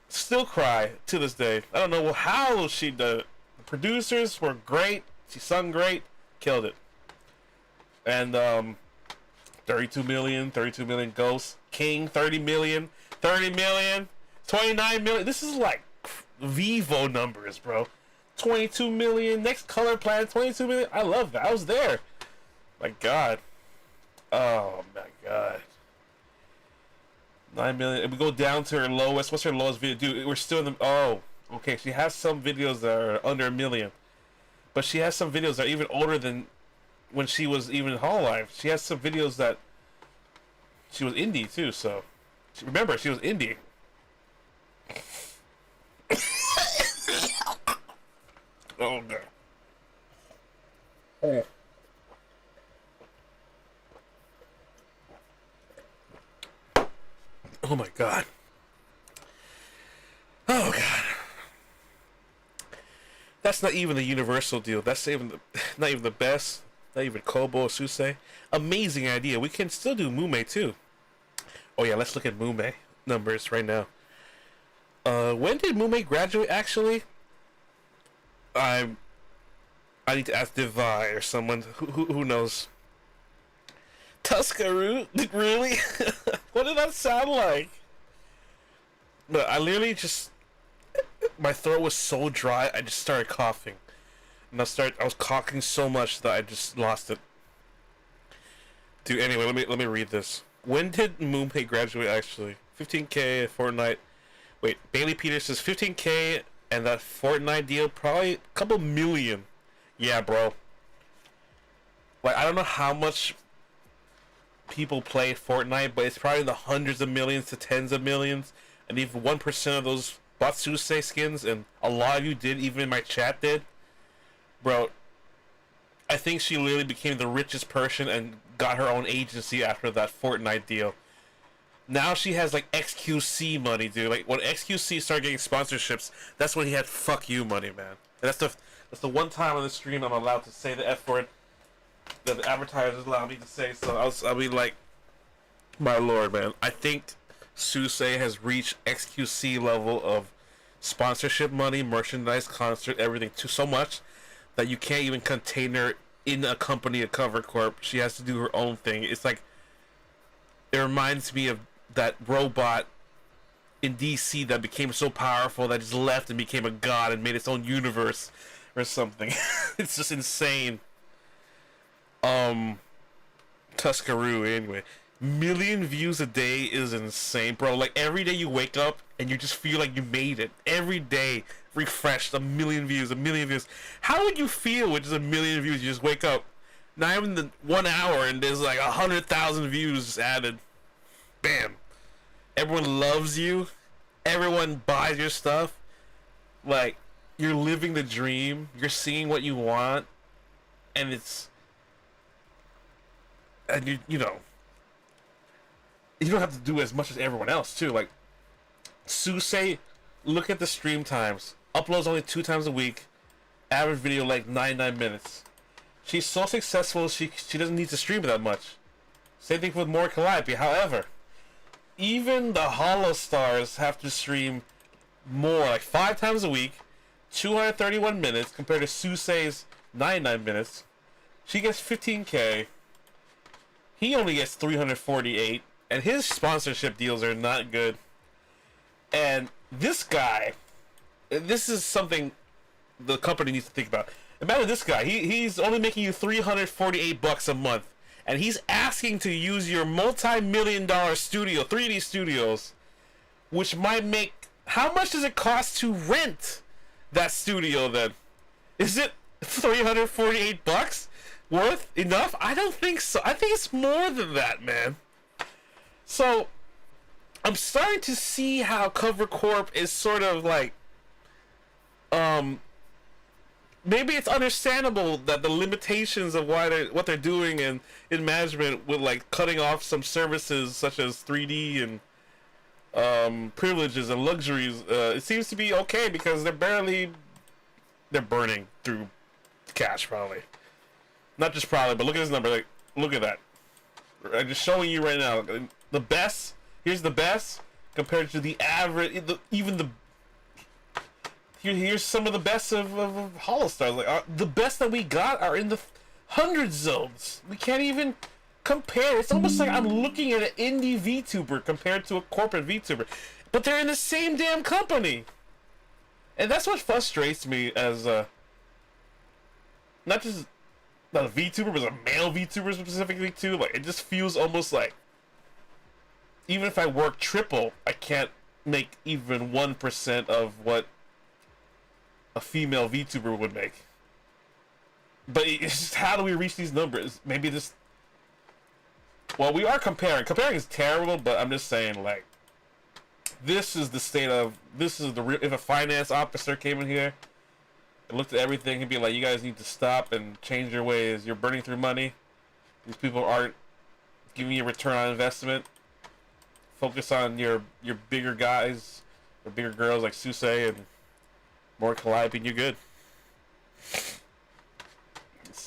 Still cry to this day. I don't know how she did it. The producers were great. She sung great. Killed it. And 32 million Ghost. King, 30 million. 29 million. This is like Vivo numbers, bro. 22 million. Next Color Planet, 22 million. I love that. I was there. My God. Oh my God. 9 million. If we go down to her lowest, what's her lowest video? Dude, we're still in the. Oh, okay. She has some videos that are under a million, but she has some videos that are even older than when she was even Hololive. She has some videos that she was indie too. So remember, she was indie. Oh God. Oh. Oh my God. Oh God. That's not even the universal deal. That's even not even the best. Not even Kobo or Suse. Amazing idea. We can still do Mume too. Oh yeah, let's look at Mume numbers right now. When did Mume graduate actually? I need to ask Devi or someone who knows. Tuscaroo? Really? What did that sound like? But I literally just, my throat was so dry, I just started coughing. And I was coughing so much that I just lost it. Dude, anyway, let me read this. When did Moonpay graduate actually? 15K at Fortnite. Wait, Bailey Peters says 15K and that Fortnite deal probably a couple million. Yeah, bro. Like, I don't know how much people play Fortnite, but it's probably in the hundreds of millions to tens of millions, and even 1% of those bought Susei skins, and a lot of you did, even in my chat did. Bro, I think she literally became the richest person and got her own agency after that Fortnite deal. Now she has like XQC money, dude. Like when XQC started getting sponsorships, that's when he had fuck you money, man. And that's the one time on the stream I'm allowed to say the F word that the advertisers allow me to say, so I'll be like, my lord, man. I think Susei has reached XQC level of sponsorship money, merchandise, concert, everything, to so much that you can't even contain her in a company, a cover corp. She has to do her own thing. It's like, it reminds me of that robot in DC that became so powerful that just left and became a god and made its own universe or something. It's just insane. Tuscaroo, anyway. Million views a day is insane, bro. Like, every day you wake up and you just feel like you made it. Every day, refreshed, a million views. How would you feel with just a million views? You just wake up, not even the 1 hour, and there's like 100,000 views added. Bam. Everyone loves you. Everyone buys your stuff. Like, you're living the dream. You're seeing what you want. And it's... And you know, you don't have to do as much as everyone else too. Like Susei, look at the stream times. Uploads only 2 times a week. Average video like 99 minutes. She's so successful she doesn't need to stream that much. Same thing with more Calliope. However, even the Holostars have to stream more, like 5 times a week, 231 minutes compared to Susei's 99 minutes. She gets 15K. He only gets 348, and his sponsorship deals are not good. And this guy, this is something the company needs to think about. Imagine this guy, he's only making you $348 a month, and he's asking to use your multi-million-dollar studio, 3D studios, which might make... How much does it cost to rent that studio then? Is it $348? Worth enough? I don't think so. I think it's more than that, man. So, I'm starting to see how Cover Corp is sort of like, maybe it's understandable that the limitations of what they're doing in management with like cutting off some services such as 3D and privileges and luxuries. It seems to be okay because they're burning through cash probably. Not just probably, but look at this number. Like, look at that. I'm just showing you right now. The best. Here's the best compared to the average. Here's some of the best of Holostars. Like the best that we got are in the hundred zones. We can't even compare. It's almost like I'm looking at an indie VTuber compared to a corporate VTuber, but they're in the same damn company. And that's what frustrates me as not just not a VTuber, but a male VTuber specifically too. Like it just feels almost like even if I work triple, I can't make even 1% of what a female VTuber would make. But it's just, how do we reach these numbers? Maybe this. Well, we are comparing. Comparing is terrible, but I'm just saying, like, this is the state of. This is the real. If a finance officer came in here and looked at everything, he'd be like, "You guys need to stop and change your ways. You're burning through money. These people aren't giving you a return on investment. Focus on your bigger guys, or bigger girls like Suse and more collab, and you're good."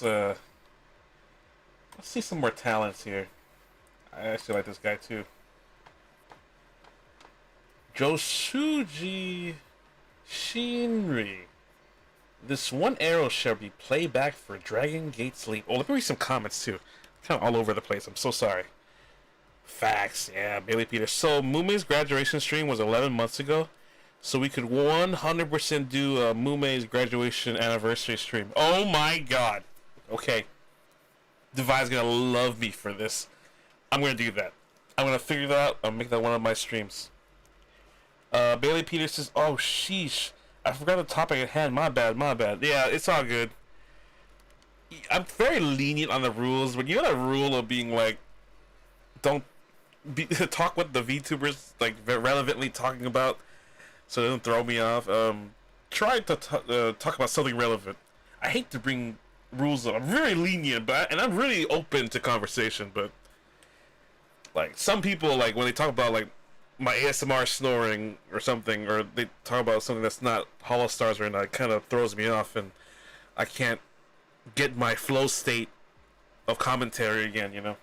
Let's see some more talents here. I actually like this guy too. Josuji Shinri. This one arrow shall be playback for Dragon Gate Sleep. Oh, let me read some comments too. Kind of all over the place. I'm so sorry. Facts, yeah, Bailey Peters. So Mume's graduation stream was 11 months ago. So we could 100% do Mume's graduation anniversary stream. Oh my god. Okay. Devi's gonna love me for this. I'm gonna do that. I'm gonna figure that out. I'll make that one of my streams. Bailey Peters says, oh sheesh. I forgot the topic at hand. My bad, my bad. Yeah, it's all good. I'm very lenient on the rules. When you got a rule of being like, don't talk what the VTubers like relevantly talking about, so it doesn't throw me off. Try to talk about something relevant. I hate to bring rules up. I'm very lenient, and I'm really open to conversation. But like some people, like when they talk about like my ASMR snoring or something, or they talk about something that's not Holostars right now, it kind of throws me off, and I can't get my flow state of commentary again, you know.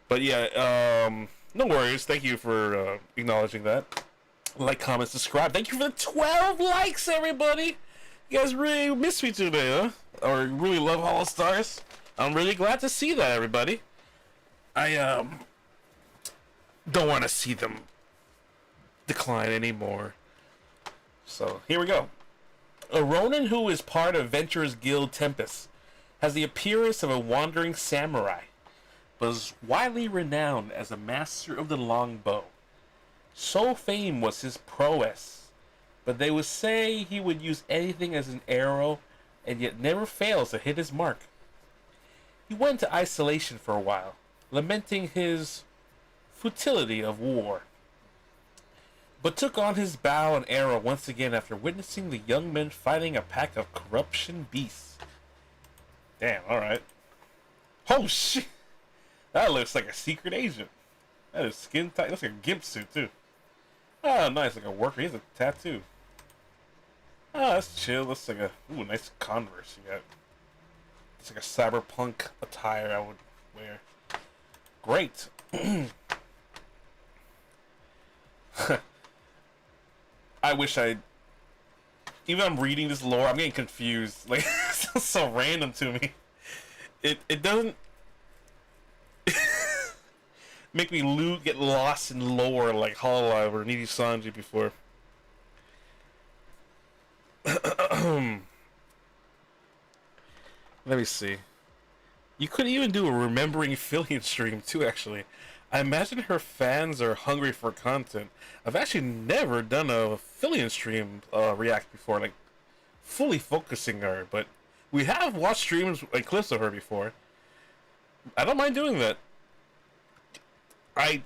But yeah, no worries. Thank you for acknowledging that. Like, comment, subscribe. Thank you for the 12 likes, everybody. You guys really miss me today, huh? Or really love Holostars. I'm really glad to see that, everybody. I don't want to see them decline anymore. So here we go. A Ronin who is part of Venturers Guild Tempest has the appearance of a wandering samurai, but is widely renowned as a master of the longbow. So famed was his prowess, but they would say he would use anything as an arrow, and yet never fails to hit his mark. He went into isolation for a while, lamenting his futility of war, but took on his bow and arrow once again after witnessing the young men fighting a pack of corruption beasts. Damn, alright. Oh shit! That looks like a secret agent. That is skin tight. Looks like a gimp suit too. Oh, nice, like a worker. He has a tattoo. Oh, that's chill. Looks like a nice Converse you got. It's like a cyberpunk attire I would wear. Great. I wish I. Even I'm reading this lore, I'm getting confused. Like it's so random to me. It doesn't make me get lost in lore like Hololive or Needy Sanji before. Let me see. You could even do a Remembering Fillion stream too, actually. I imagine her fans are hungry for content. I've actually never done a Fillion stream react before, like fully focusing her, but we have watched streams, like clips of her before. I don't mind doing that. I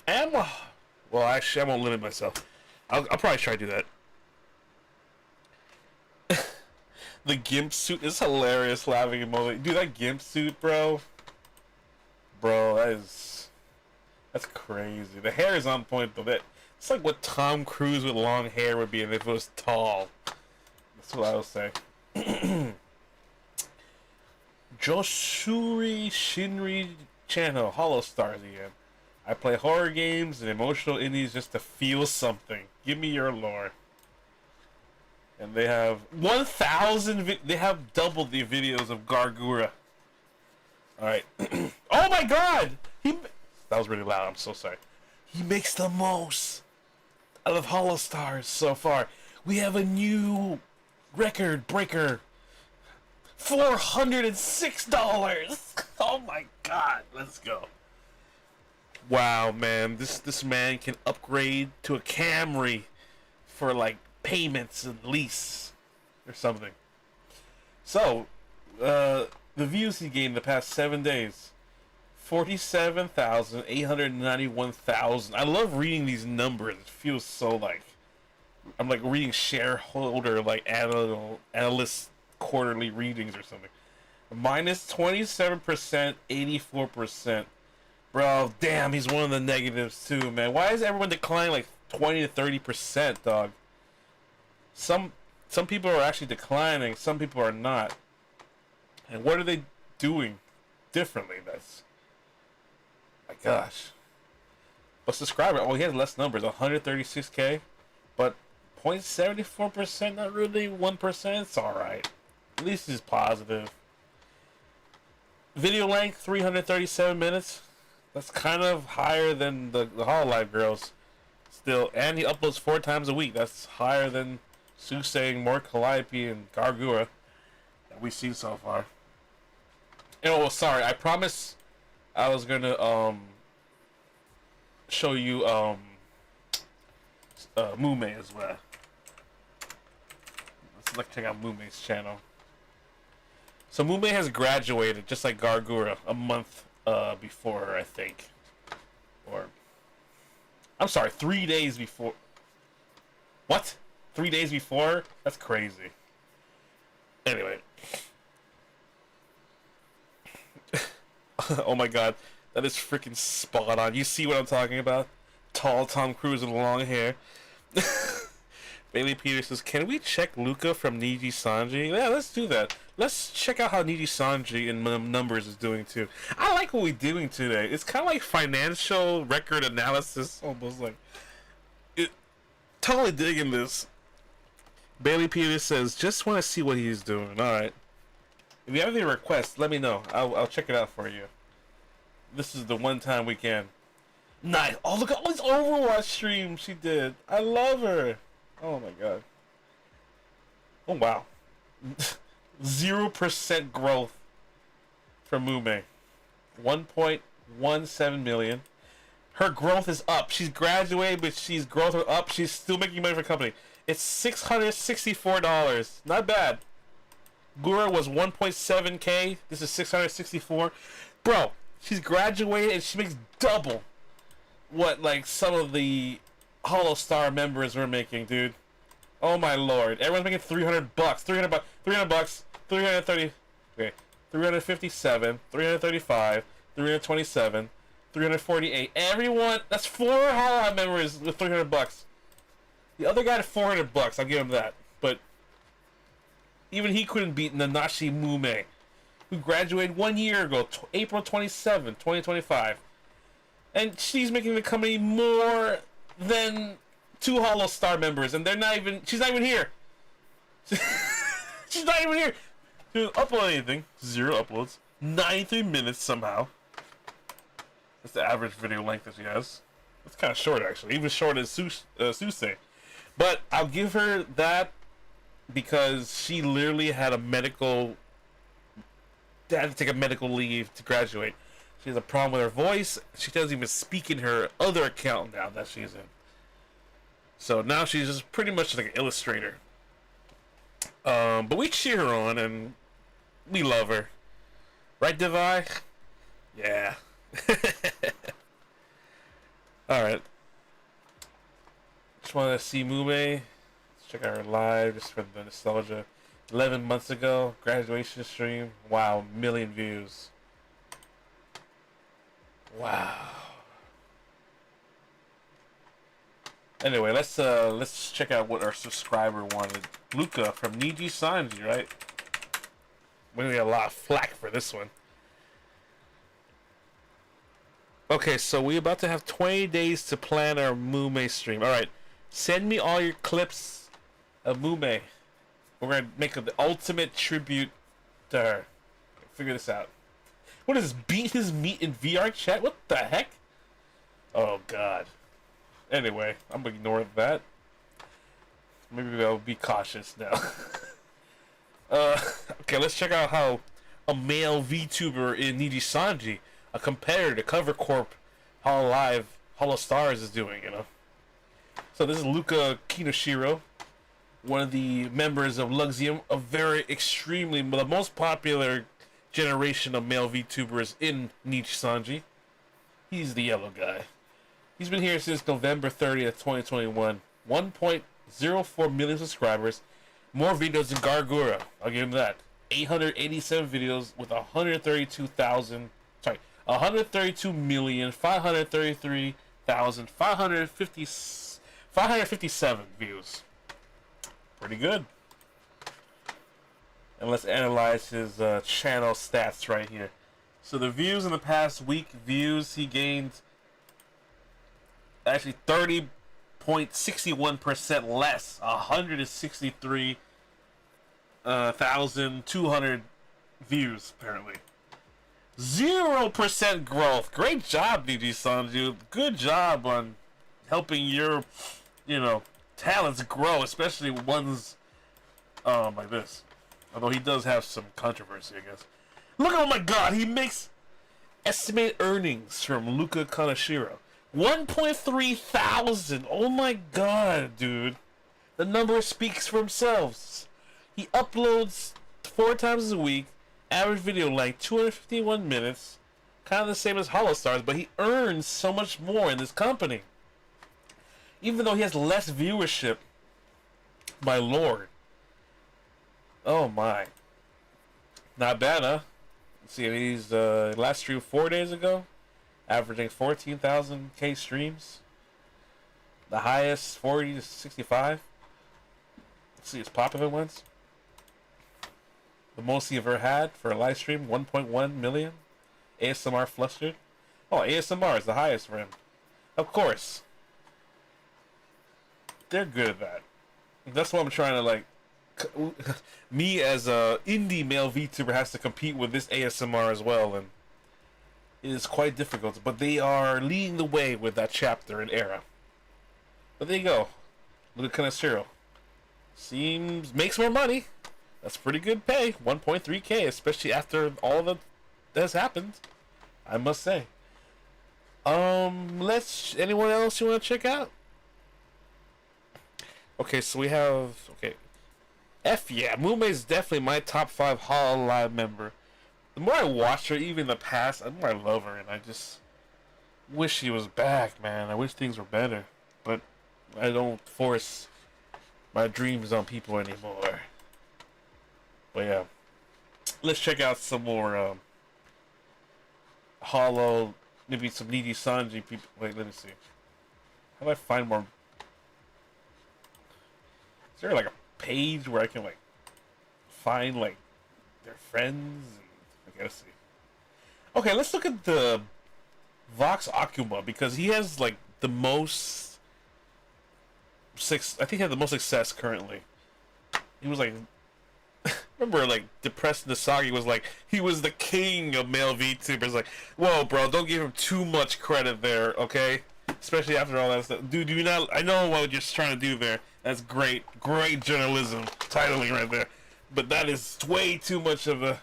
am, well actually I won't limit myself. I'll probably try to do that. The gimp suit is hilarious, laughing emoji. Dude, that gimp suit, bro. Bro, that's crazy. The hair is on point though. It's like what Tom Cruise with long hair would be if it was tall. That's what I would say. Joshuri Shinri channel, Holostars again. I play horror games and emotional indies just to feel something. Give me your lore. And they have 1,000. They have doubled the videos of Gargura. All right. Oh my God! That was really loud. I'm so sorry. He makes the most out of Holostars so far. We have a new record breaker. $406. Oh my God! Let's go. Wow, man, this man can upgrade to a Camry for like payments and lease or something. So, the views he gained the past 7 days, 47,891,000. I love reading these numbers. It feels so like I'm like reading shareholder like analyst quarterly readings or something. Minus 27%, 84%. Bro, damn, he's one of the negatives too, man. Why is everyone declining like 20 to 30%, dog? Some people are actually declining, some people are not. And what are they doing differently? That's, my gosh. But subscriber, oh, he has less numbers, 136K, but 0.74%, not really 1%. It's all right. At least it's positive. Video length 337 minutes. That's kind of higher than the Hololive girls. Still, and he uploads 4 times a week. That's higher than Susei, more Calliope, and Gargura that we've seen so far. Oh, sorry. I promised I was gonna show you Mume as well. Let's check out Mume's channel. So Mume has graduated just like Gargura a month before, I think, or I'm sorry, 3 days before. What? 3 days before? That's crazy. Anyway. Oh my God, that is freaking spot on. You see what I'm talking about? Tall Tom Cruise with long hair. Bailey Peters says, can we check Luca from Niji Sanji? Yeah, let's do that. Let's check out how Niji Sanji in numbers is doing too. I like what we're doing today. It's kind of like financial record analysis, almost like. Totally digging this. Bailey Peters says, just want to see what he's doing. Alright. If you have any requests, let me know. I'll check it out for you. This is the one time we can. Nice. Oh, look at all these Overwatch streams she did. I love her. Oh my God. Oh wow. 0% growth from Mume. 1.17 million. Her growth is up. She's graduated, but she's growth up. She's still making money for the company. It's $664. Not bad. Gura was 1.7K. This is 664. Bro, she's graduated and she makes double what like some of the Holostar members were making, dude. Oh my lord. Everyone's making $300. $300 bucks. 330. Okay. 357. 335. 327. 348. Everyone, that's 4 Hololive members with $300. The other guy had $400. I'll give him that. But even he couldn't beat Nanashi Mume, who graduated 1 year ago, April 27, 2025. And she's making the company more than 2 Holostar members, and they're not even. She's not even here. She's not even here. She didn't upload anything. 0 uploads. 93 minutes somehow. That's the average video length that she has. It's kind of short, actually. Even shorter than Susei. But I'll give her that because she literally had a medical. Had to take a medical leave to graduate. She has a problem with her voice. She doesn't even speak in her other account now that she's in. So now she's just pretty much like an illustrator. But we cheer her on and we love her. Right, Devi? Yeah. Alright. Just want to see Mume. Let's check out her live just for the nostalgia. 11 months ago, graduation stream. Wow, 1 million views. Wow. Anyway, let's check out what our subscriber wanted. Luca from Niji Sanji, right? we're gonna get a lot of flack for this one. Okay, so we're about to have 20 days to plan our Mume stream. Alright, send me all your clips of Mume. We're gonna make the ultimate tribute to her. Figure this out. What is this? Beat his meat in VR chat? What the heck? Oh god. Anyway, I'm gonna ignore that. Maybe I'll be cautious now. Okay, let's check out how a male VTuber in Nijisanji, a competitor to Cover Corp Holostars is doing, you know. So this is Luca Kinoshiro, one of the members of Luxium, a very the most popular generation of male VTubers in Nijisanji. He's the yellow guy. He's been here since November 30th, 2021. 1.04 million subscribers. More videos than Gargura. I'll give him that. 887 videos with 132,533,557 views. Pretty good. And let's analyze his channel stats right here. So the views in the past week, he gained actually 30.61% less, 163,200 views apparently. 0% growth. Great job, DG-san, dude. Good job on helping your, talents grow, especially ones like this. Although he does have some controversy, I guess. Look, oh my god, he makes estimated earnings from Luca Kanashiro. 1.3 thousand. Oh my god, dude. The number speaks for themselves. He uploads 4 times a week. Average video length 251 minutes. Kind of the same as Holostars, but he earns so much more in this company. Even though he has less viewership. My lord. Oh my. Not bad, huh? Let's see, he's last streamed 4 days ago. Averaging 14,000 streams. The highest 40 to 65. Let's see his popular ones. The most he ever had for a live stream, 1.1 million. ASMR Flustered. Oh, ASMR is the highest for him. Of course. They're good at that. That's what I'm trying to like. Me as a indie male VTuber has to compete with this ASMR as well, and it is quite difficult. But they are leading the way with that chapter and era. But there you go. Look at Kanashiro. Makes more money. That's pretty good pay. 1.3K, especially after all that has happened, I must say. Anyone else you want to check out? Okay, so we have Mume is definitely my top 5 Hololive member. The more I watch her, even in the past, the more I love her, and I just wish she was back, man. I wish things were better, but I don't force my dreams on people anymore. But yeah, let's check out some more maybe some Nijisanji people. Wait, let me see. How do I find more? Is there like a page where I can like find like their friends? Okay, let's see. Okay, let's look at the Vox Akuma, because he has like the most I think he had the most success currently. He was like, remember like Depressed Nasagi was like, he was the king of male VTubers. Like, whoa bro, don't give him too much credit there, okay? Especially after all that stuff. Dude, I know what you're trying to do there. That's great journalism titling right there. But that is way too much of a...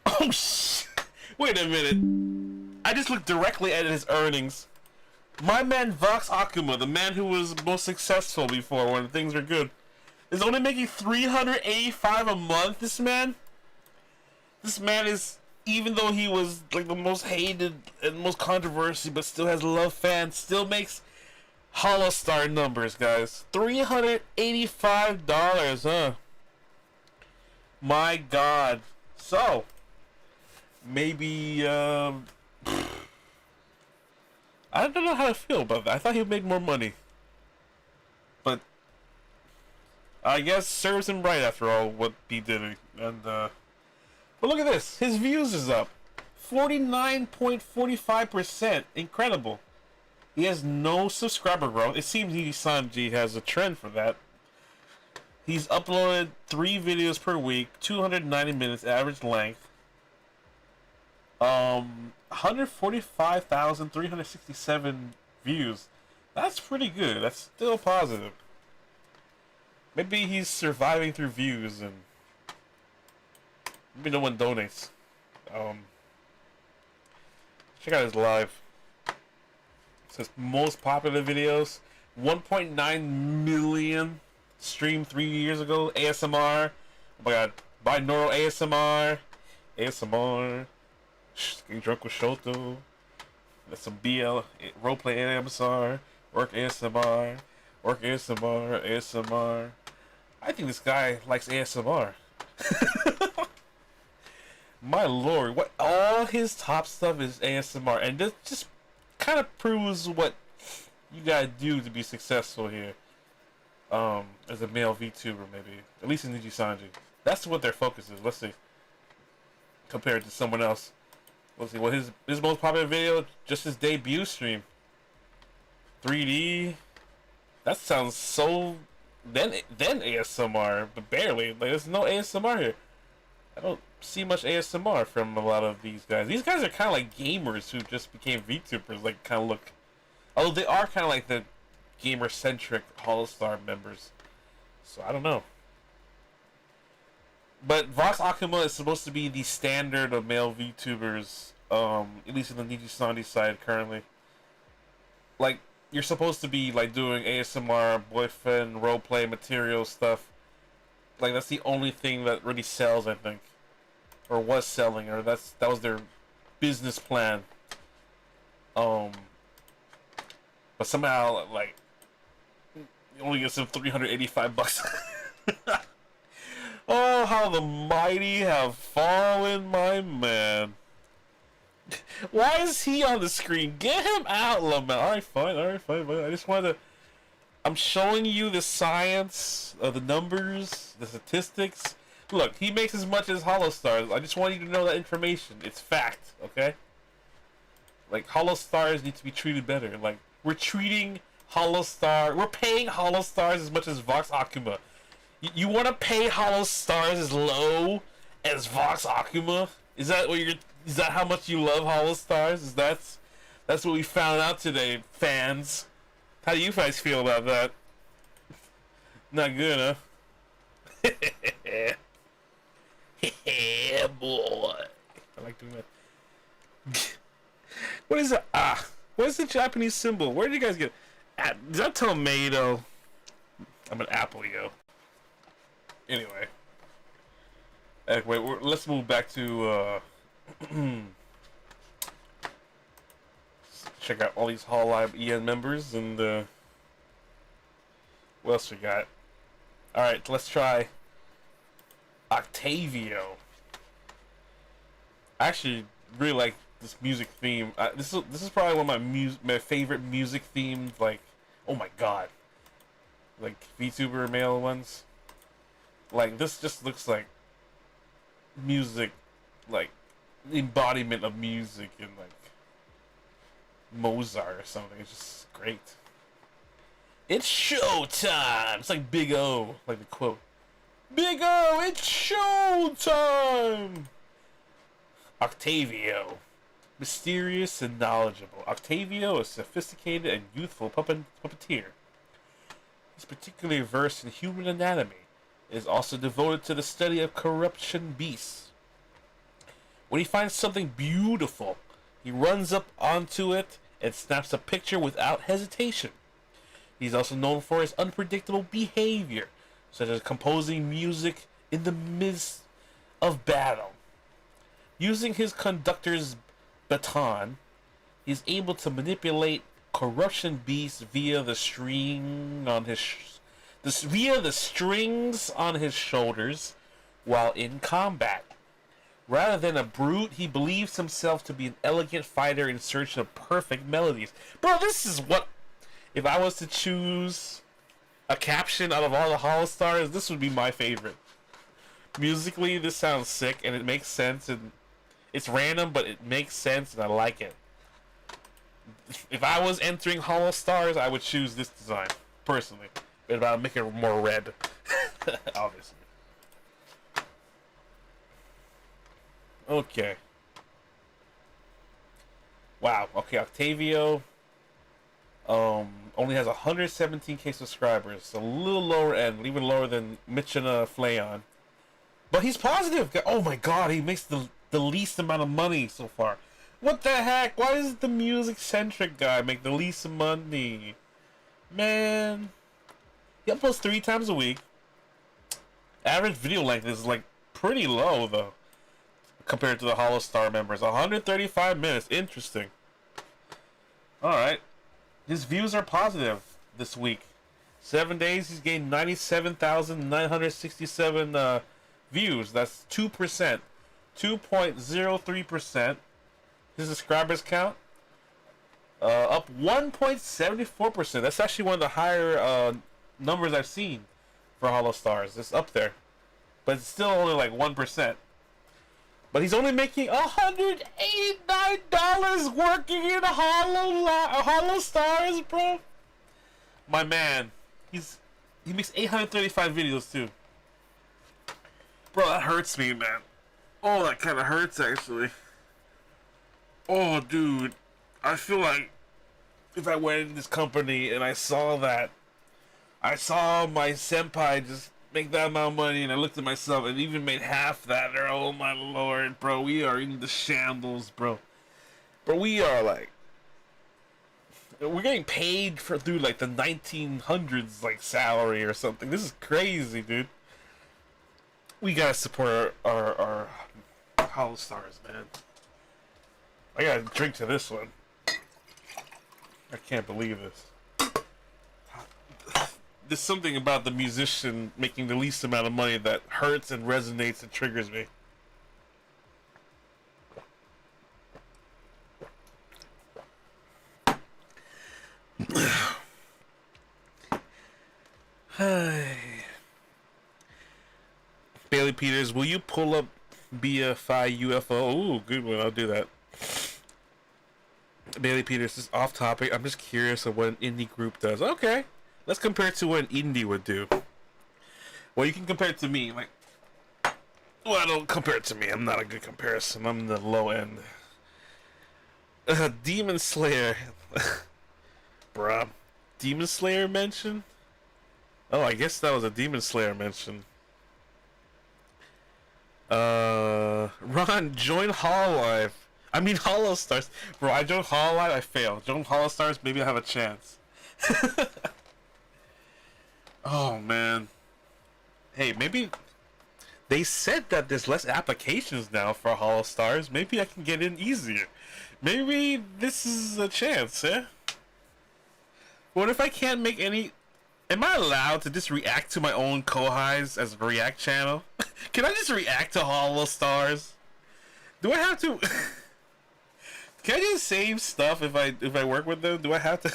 Oh shit! Wait a minute. I just looked directly at his earnings. My man Vox Akuma, the man who was most successful before when things were good, is only making $385 a month. This man is, even though he was like the most hated and most controversy, but still has love fans, still makes Holostar numbers, guys. $385, huh? My God. So maybe I don't know how to feel about that. I thought he made more money, but I guess serves him right after all what he did. And But look at this. His views is up 49.45%. Incredible. He has no subscriber growth. It seems Sanji has a trend for that. He's uploaded 3 videos per week, 290 minutes average length. 145,367 views. That's pretty good. That's still positive. Maybe he's surviving through views and maybe no one donates. Check out his live. It says most popular videos. 1.9 million streamed 3 years ago. ASMR. Oh my god. Binaural ASMR. ASMR. Getting drunk with Shoto. That's some BL. Roleplay ASMR. Work ASMR. Work ASMR. ASMR. I think this guy likes ASMR. My lord, what all his top stuff is ASMR, and this just kind of proves what you gotta do to be successful here. As a male VTuber, maybe at least in Sanji. That's what their focus is. Let's see, compared to someone else. Let's see what his most popular video, just his debut stream. 3D. That sounds so then ASMR, but barely. Like there's no ASMR here. I don't see much ASMR from a lot of these guys. These guys are kind of like gamers who just became VTubers. Like kind of look, although they are kind of like the gamer-centric Holostar members. So I don't know. But Vox Akuma is supposed to be the standard of male VTubers, at least in the Niji side currently. Like you're supposed to be like doing ASMR, boyfriend, roleplay material stuff. Like that's the only thing that really sells, I think, or was selling, or that was their business plan. But somehow, like, you only get some $385. Oh, how the mighty have fallen, my man. Why is he on the screen? Get him out, Lamel. Alright, fine. I just wanted to... I'm showing you the science, the numbers, the statistics. Look, he makes as much as Holostars. I just want you to know that information. It's fact, okay? Like, Holostars need to be treated better. Like, we're treating Holostar... We're paying Holostars as much as Vox Akuma. You want to pay Holostars as low as Vox Akuma? Is that what you're... Is that how much you love Holostars? That's what we found out today, fans. How do you guys feel about that? Not good, huh? Yeah, boy. I like doing that. What is that? What is the Japanese symbol? Where did you guys get? Is that tomato? I'm an apple, yo. Anyway. Wait, let's move back to, check out all these Hololive EN members and what else we got? Alright, let's try Octavio. I actually really like this music theme. This is probably one of my favorite music themed, like, oh my god, like VTuber male ones. Like this just looks like music, like embodiment of music and like Mozart or something. It's just great. It's showtime. It's like Big O, like the quote. Big O, it's showtime. Octavio, mysterious and knowledgeable. Octavio is sophisticated and youthful puppeteer. He's particularly versed in human anatomy. Is also devoted to the study of corruption beasts. When he finds something beautiful, he runs up onto it and snaps a picture without hesitation. He's also known for his unpredictable behavior, such as composing music in the midst of battle. Using his conductor's baton, he's able to manipulate corruption beasts via the strings on his shoulders while in combat. Rather than a brute, he believes himself to be an elegant fighter in search of perfect melodies. Bro, this is what... If I was to choose a caption out of all the Holostars, this would be my favorite. Musically, this sounds sick, and it makes sense, and it's random, but it makes sense, and I like it. If I was entering Holostars, I would choose this design, personally. But I'll make it more red, obviously. Okay. Wow. Okay, Octavio only has 117k subscribers, so a little lower end, even lower than Michina Flayon. But he's positive. Oh my god, he makes the least amount of money so far. What the heck? Why does the music-centric guy make the least money? Man. He uploads 3 times a week. Average video length is like pretty low though, compared to the Holostar members. 135 minutes. Interesting. Alright. His views are positive this week. 7 days, he's gained 97,967 views. That's 2%. 2.03%. His subscribers count up 1.74%. That's actually one of the higher numbers I've seen for Holostars. It's up there, but it's still only like 1%. But he's only making $189 working in Holostars, bro. My man, he makes 835 videos too. Bro, that hurts me, man. Oh, that kind of hurts actually. Oh, dude, I feel like if I went in this company and I saw that, I saw my senpai just make that amount of money, and I looked at myself and even made half that. Oh my lord, bro, we are in the shambles, bro. But we are like, we're getting paid through like the 1900s like salary or something. This is crazy, dude. We gotta support our Holostars, man. I gotta drink to this one. I can't believe this. There's something about the musician making the least amount of money that hurts and resonates and triggers me. Bailey Peters, will you pull up BFI UFO? Ooh, good one. I'll do that. Bailey Peters, this is off topic. I'm just curious of what an indie group does. Okay. Let's compare it to what an indie would do. Well, you can compare it to me. Like, well, don't compare it to me. I'm not a good comparison. I'm the low end. Demon Slayer. Bruh. Demon Slayer mention? Oh, I guess that was a Demon Slayer mention. Ron, join Hololive. I mean Holostars. Bro, I joined Hololive, I failed. Join Holostars, maybe I have a chance. Oh, man. Hey, maybe... They said that there's less applications now for Holostars. Maybe I can get in easier. Maybe this is a chance, eh? What if I can't make any... Am I allowed to just react to my own Kohais as a react channel? Can I just react to Holostars? Do I have to... Can I just save stuff if I work with them? Do I have to...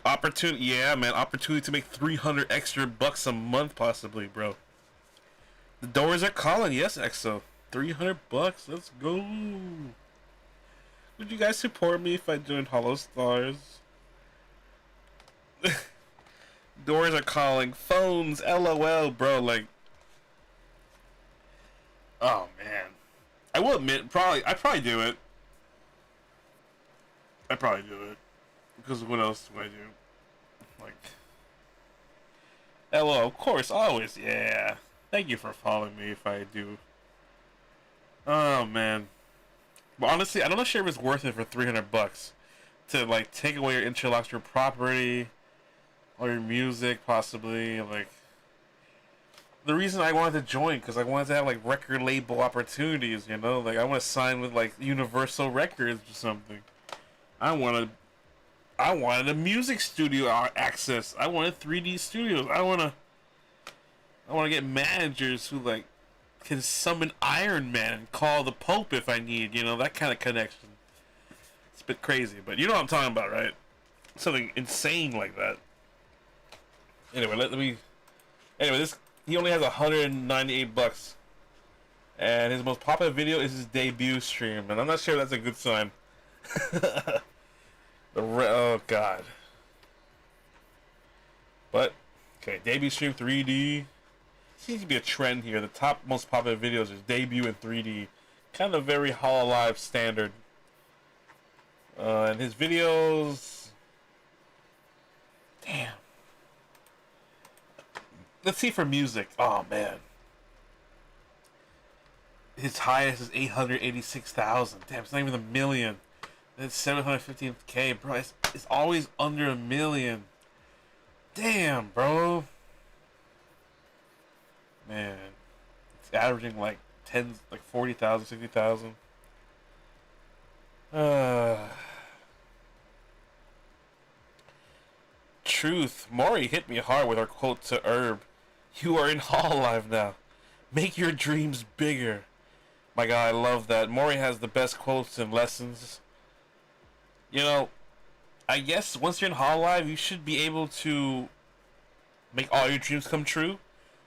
Opportunity, yeah, man. Opportunity to make 300 extra bucks a month, possibly, bro. The doors are calling. Yes, EXO. 300 bucks. Let's go. Would you guys support me if I joined Holostars? Doors are calling. Phones. LOL, bro. Like, oh man. I will admit, I'd probably do it. I'd probably do it. Because what else do I do? Like, hello, of course, always, yeah. Thank you for following me if I do. Oh, man. But honestly, I'm not sure if it's worth it for 300 bucks to, like, take away your intellectual property or your music, possibly. Like, the reason I wanted to join, because I wanted to have, like, record label opportunities, you know? Like, I want to sign with, like, Universal Records or something. I wanted a music studio access. I wanted 3D studios. I want to get managers who like can summon Iron Man and call the Pope if I need, you know, that kind of connection. It's a bit crazy, but you know what I'm talking about, right? Something insane like that. Anyway, he only has 198 bucks. And his most popular video is his debut stream, and I'm not sure that's a good sign. Oh god. But okay, debut stream 3D. Seems to be a trend here. The top most popular videos is debut in 3D, kind of very Hololive standard. And his videos. Damn. Let's see for music. Oh man. His highest is 886,000. Damn, it's not even a million. It's 715K, bro. It's always under a million. Damn, bro. Man, it's averaging like 40,000, 60,000. Truth. Maury hit me hard with our quote to Herb. You are in Hololive now. Make your dreams bigger. My God, I love that. Maury has the best quotes and lessons. You know, I guess once you're in Hololive, you should be able to make all your dreams come true.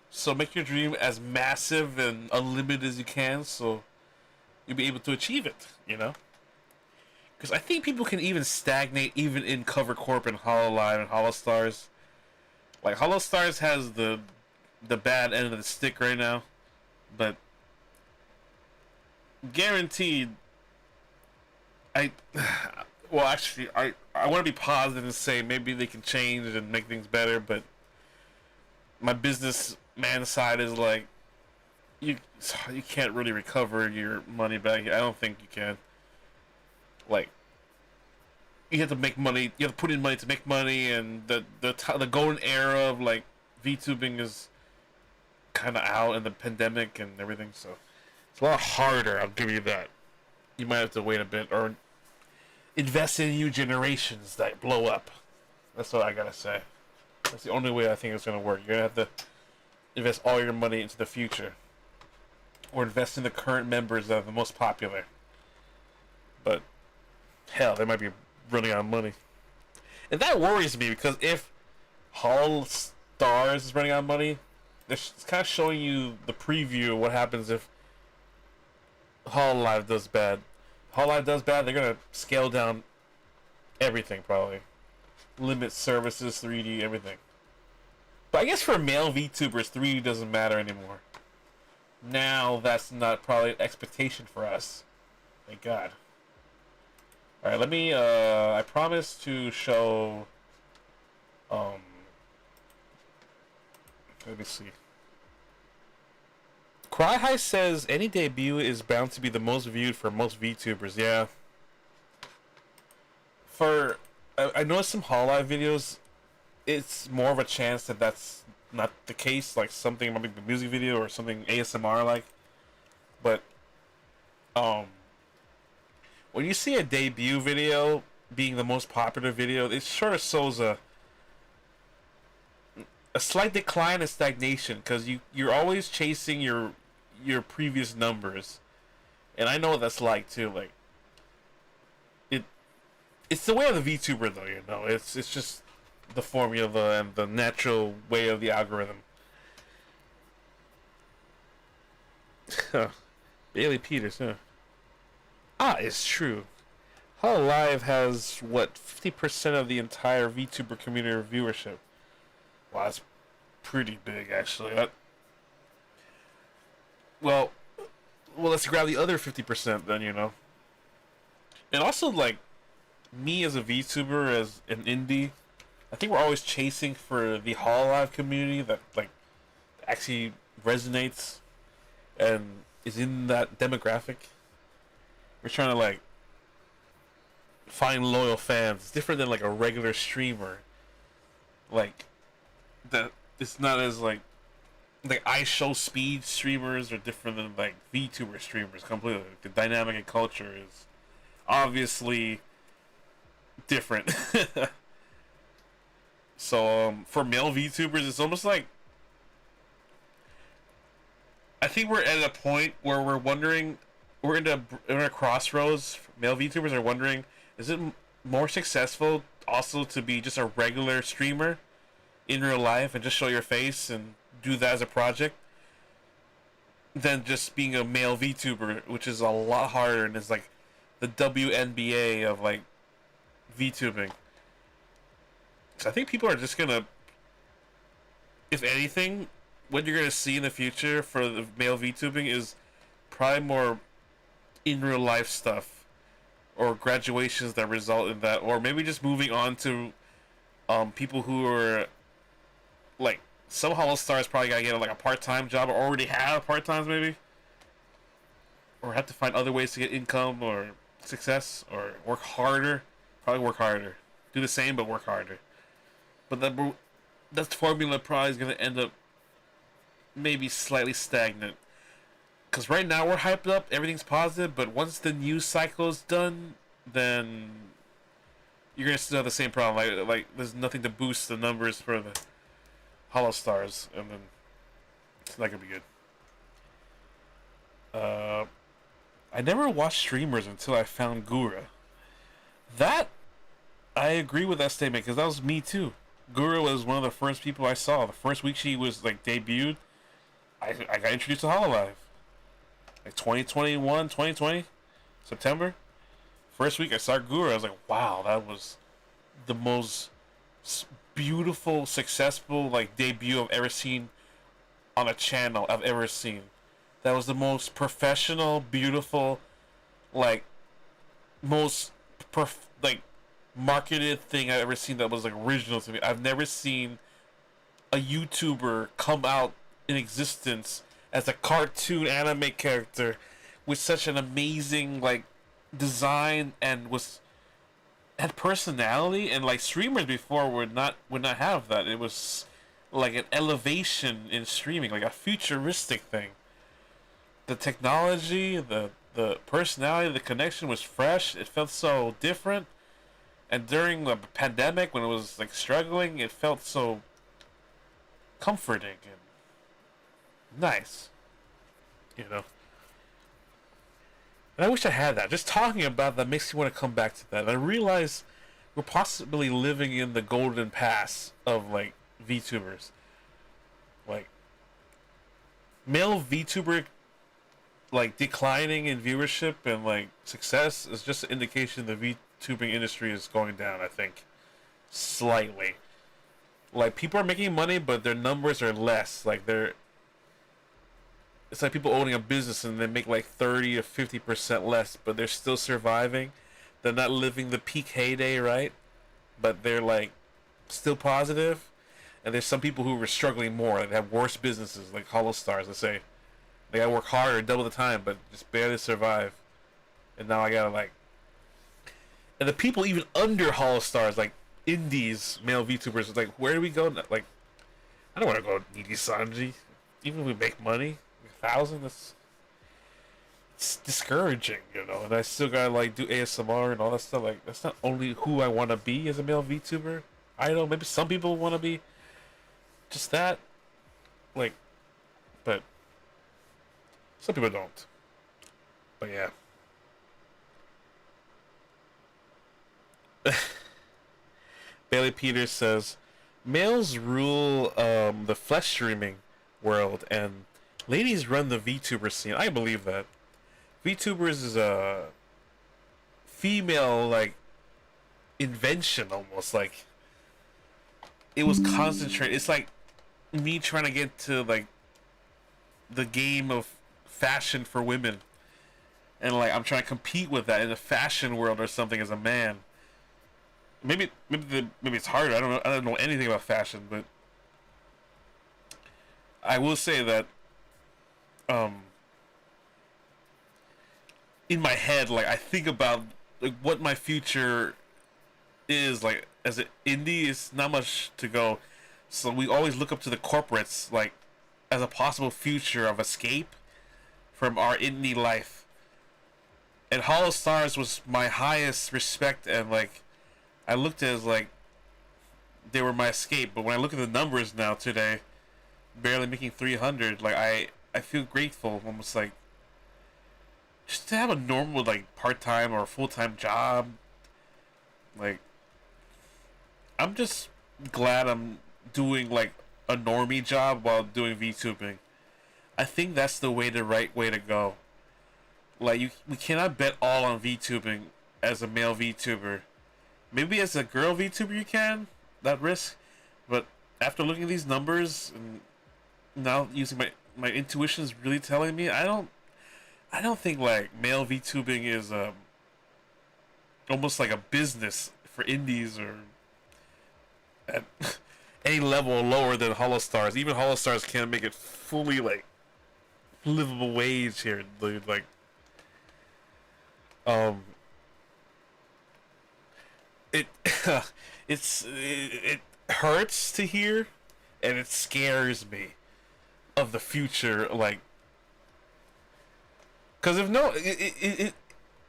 So make your dream as massive and unlimited as you can, so you'll be able to achieve it, you know? Because I think people can even stagnate even in Cover Corp and Hololive and Holostars. Like, Holostars has the bad end of the stick right now, but guaranteed, well, actually, I want to be positive and say maybe they can change and make things better, but my businessman side is like, you can't really recover your money back. I don't think you can. Like, you have to make money. You have to put in money to make money, and the golden era of like VTubing is kind of out in the pandemic and everything. So it's a lot harder. I'll give you that. You might have to wait a bit or invest in new generations that blow up. That's what I gotta say. That's the only way I think it's gonna work. You're gonna have to invest all your money into the future, or invest in the current members that are the most popular. But hell, they might be running out of money, and that worries me because if Holostars is running out of money, it's kind of showing you the preview of what happens if Hololive does bad. Hololive does bad, they're gonna scale down everything probably, limit services, 3D, everything. But I guess for male VTubers, 3D doesn't matter anymore. Now that's not probably an expectation for us. Thank God. Alright, let me, I promise to show, let me see. Cry says, any debut is bound to be the most viewed for most VTubers, yeah. I noticed some Hololive videos, it's more of a chance that that's not the case, like something might be a music video or something ASMR like. But, when you see a debut video being the most popular video, it sort of shows a slight decline and stagnation, because you're always chasing your previous numbers, and I know what that's like too. Like, it's the way of the VTuber though, you know. It's just the formula and the natural way of the algorithm. Bailey Peters, huh? Ah, it's true. Hololive has, what, 50% of the entire VTuber community viewership. Wow, that's pretty big, actually. Well, let's grab the other 50% then, you know. And also, like, me as a VTuber, as an indie, I think we're always chasing for the Hololive community that, like, actually resonates and is in that demographic. We're trying to, like, find loyal fans. It's different than, like, a regular streamer. Like, that it's not as, like I show speed streamers are different than, like, VTuber streamers completely. The dynamic and culture is obviously different. So, for male VTubers, it's almost like, I think we're at a point where we're wondering, we're in a crossroads. Male VTubers are wondering, is it more successful also to be just a regular streamer in real life and just show your face and do that as a project than just being a male VTuber, which is a lot harder and is like the WNBA of like VTubing. So I think people are just gonna, if anything, what you're gonna see in the future for the male VTubing is probably more in real life stuff or graduations that result in that, or maybe just moving on to people who are like, some Holostars probably gotta get like a part-time job or already have part-times maybe, or have to find other ways to get income or success, or work harder. Probably work harder, do the same but work harder. But that formula probably is gonna end up maybe slightly stagnant, because right now we're hyped up, everything's positive, but once the news cycle is done, then you're gonna still have the same problem. Like there's nothing to boost the numbers for the Holostars, and then it's not gonna be good. I never watched streamers until I found Gura. That, I agree with that statement, because that was me too. Gura was one of the first people I saw. The first week she was like debuted, I got introduced to Hololive. Like 2021, 2020, September. First week I saw Gura, I was like, wow, that was the most beautiful, successful like debut I've ever seen on a channel I've ever seen. That was the most professional, beautiful, like most like marketed thing I've ever seen that was like original to me. I've never seen a YouTuber come out in existence as a cartoon anime character with such an amazing like design and had personality, and like streamers before would not have that. It was like an elevation in streaming, like a futuristic thing. The technology, the personality, the connection was fresh. It felt so different. And during the pandemic, when it was like struggling, it felt so comforting and nice. You know? And I wish I had that. Just talking about that makes me want to come back to that. And I realize we're possibly living in the golden pass of like VTubers. Like male VTuber like declining in viewership and like success is just an indication the VTubing industry is going down, I think. Slightly. Like people are making money but their numbers are less. Like it's like people owning a business and they make like 30 to 50% less, but they're still surviving. They're not living the peak heyday, right? But they're like still positive. And there's some people who are struggling more. Like they have worse businesses, like Holostars, let's say. They gotta work harder, double the time, but just barely survive. And now I gotta like... And the people even under Holostars, like indies, male VTubers, like where do we go now? Like, I don't want to go Needy Sanji. Even if we make money, 1,000, it's discouraging, you know. And I still gotta like do ASMR and all that stuff. Like that's not only who I want to be as a male VTuber. I know maybe some people want to be just that, like, but some people don't. But yeah. Bailey Peters says males rule the flesh streaming world and ladies run the VTuber scene. I believe that. VTubers is a female like invention almost. Like it was concentrated. It's like me trying to get to like the game of fashion for women, and like I'm trying to compete with that in the fashion world or something as a man. Maybe it's harder. I don't know anything about fashion, but I will say that in my head, like I think about like what my future is like as an indie. Is not much to go, so we always look up to the corporates like as a possible future of escape from our indie life. And Holostars was my highest respect, and like I looked at it as like they were my escape. But when I look at the numbers now today, barely making 300, like I feel grateful, almost like just to have a normal like part-time or full-time job. Like I'm just glad I'm doing like a normie job while doing VTubing. I think that's the right way to go. Like, we cannot bet all on VTubing as a male VTuber. Maybe as a girl VTuber you can, that risk. But after looking at these numbers and now using my intuition is really telling me I don't think like male VTubing is almost like a business for indies or at any level lower than Holostars. Even Holostars can't make it fully like livable wage here, dude. Like, it it hurts to hear, and it scares me of the future. Like, because if no, it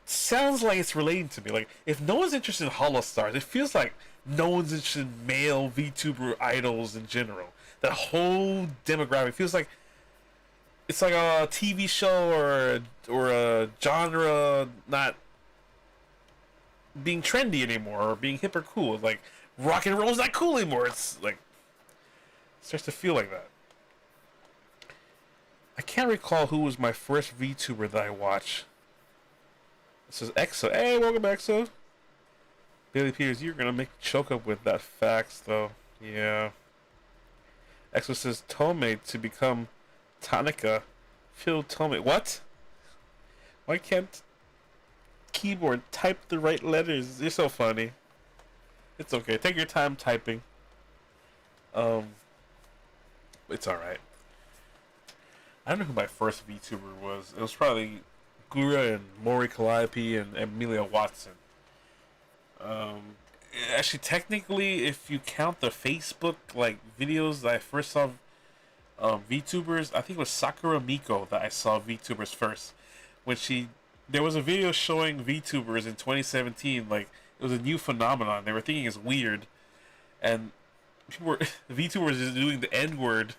sounds like it's relating to me. Like, if no one's interested in Holostars, it feels like no one's interested in male VTuber idols in general. That whole demographic feels like it's like a TV show or a genre not being trendy anymore or being hip or cool. Like, rock and roll's not cool anymore. It's like, it starts to feel like that. I can't recall who was my first VTuber that I watched. This is EXO. Hey, welcome back, EXO. Bailey Peters, you're gonna make me choke up with that facts, though. Yeah. EXO says Tomei to become Tonica. Phil Tomei. What? Why can't keyboard type the right letters? You're so funny. It's okay. Take your time typing. It's alright. I don't know who my first VTuber was. It was probably Gura and Maury Calliope and Amelia Watson. Actually, technically, if you count the Facebook like videos that I first saw VTubers, I think it was Sakura Miko that I saw VTubers first. When there was a video showing VTubers in 2017, like it was a new phenomenon. They were thinking it's weird, and VTubers is doing the N word.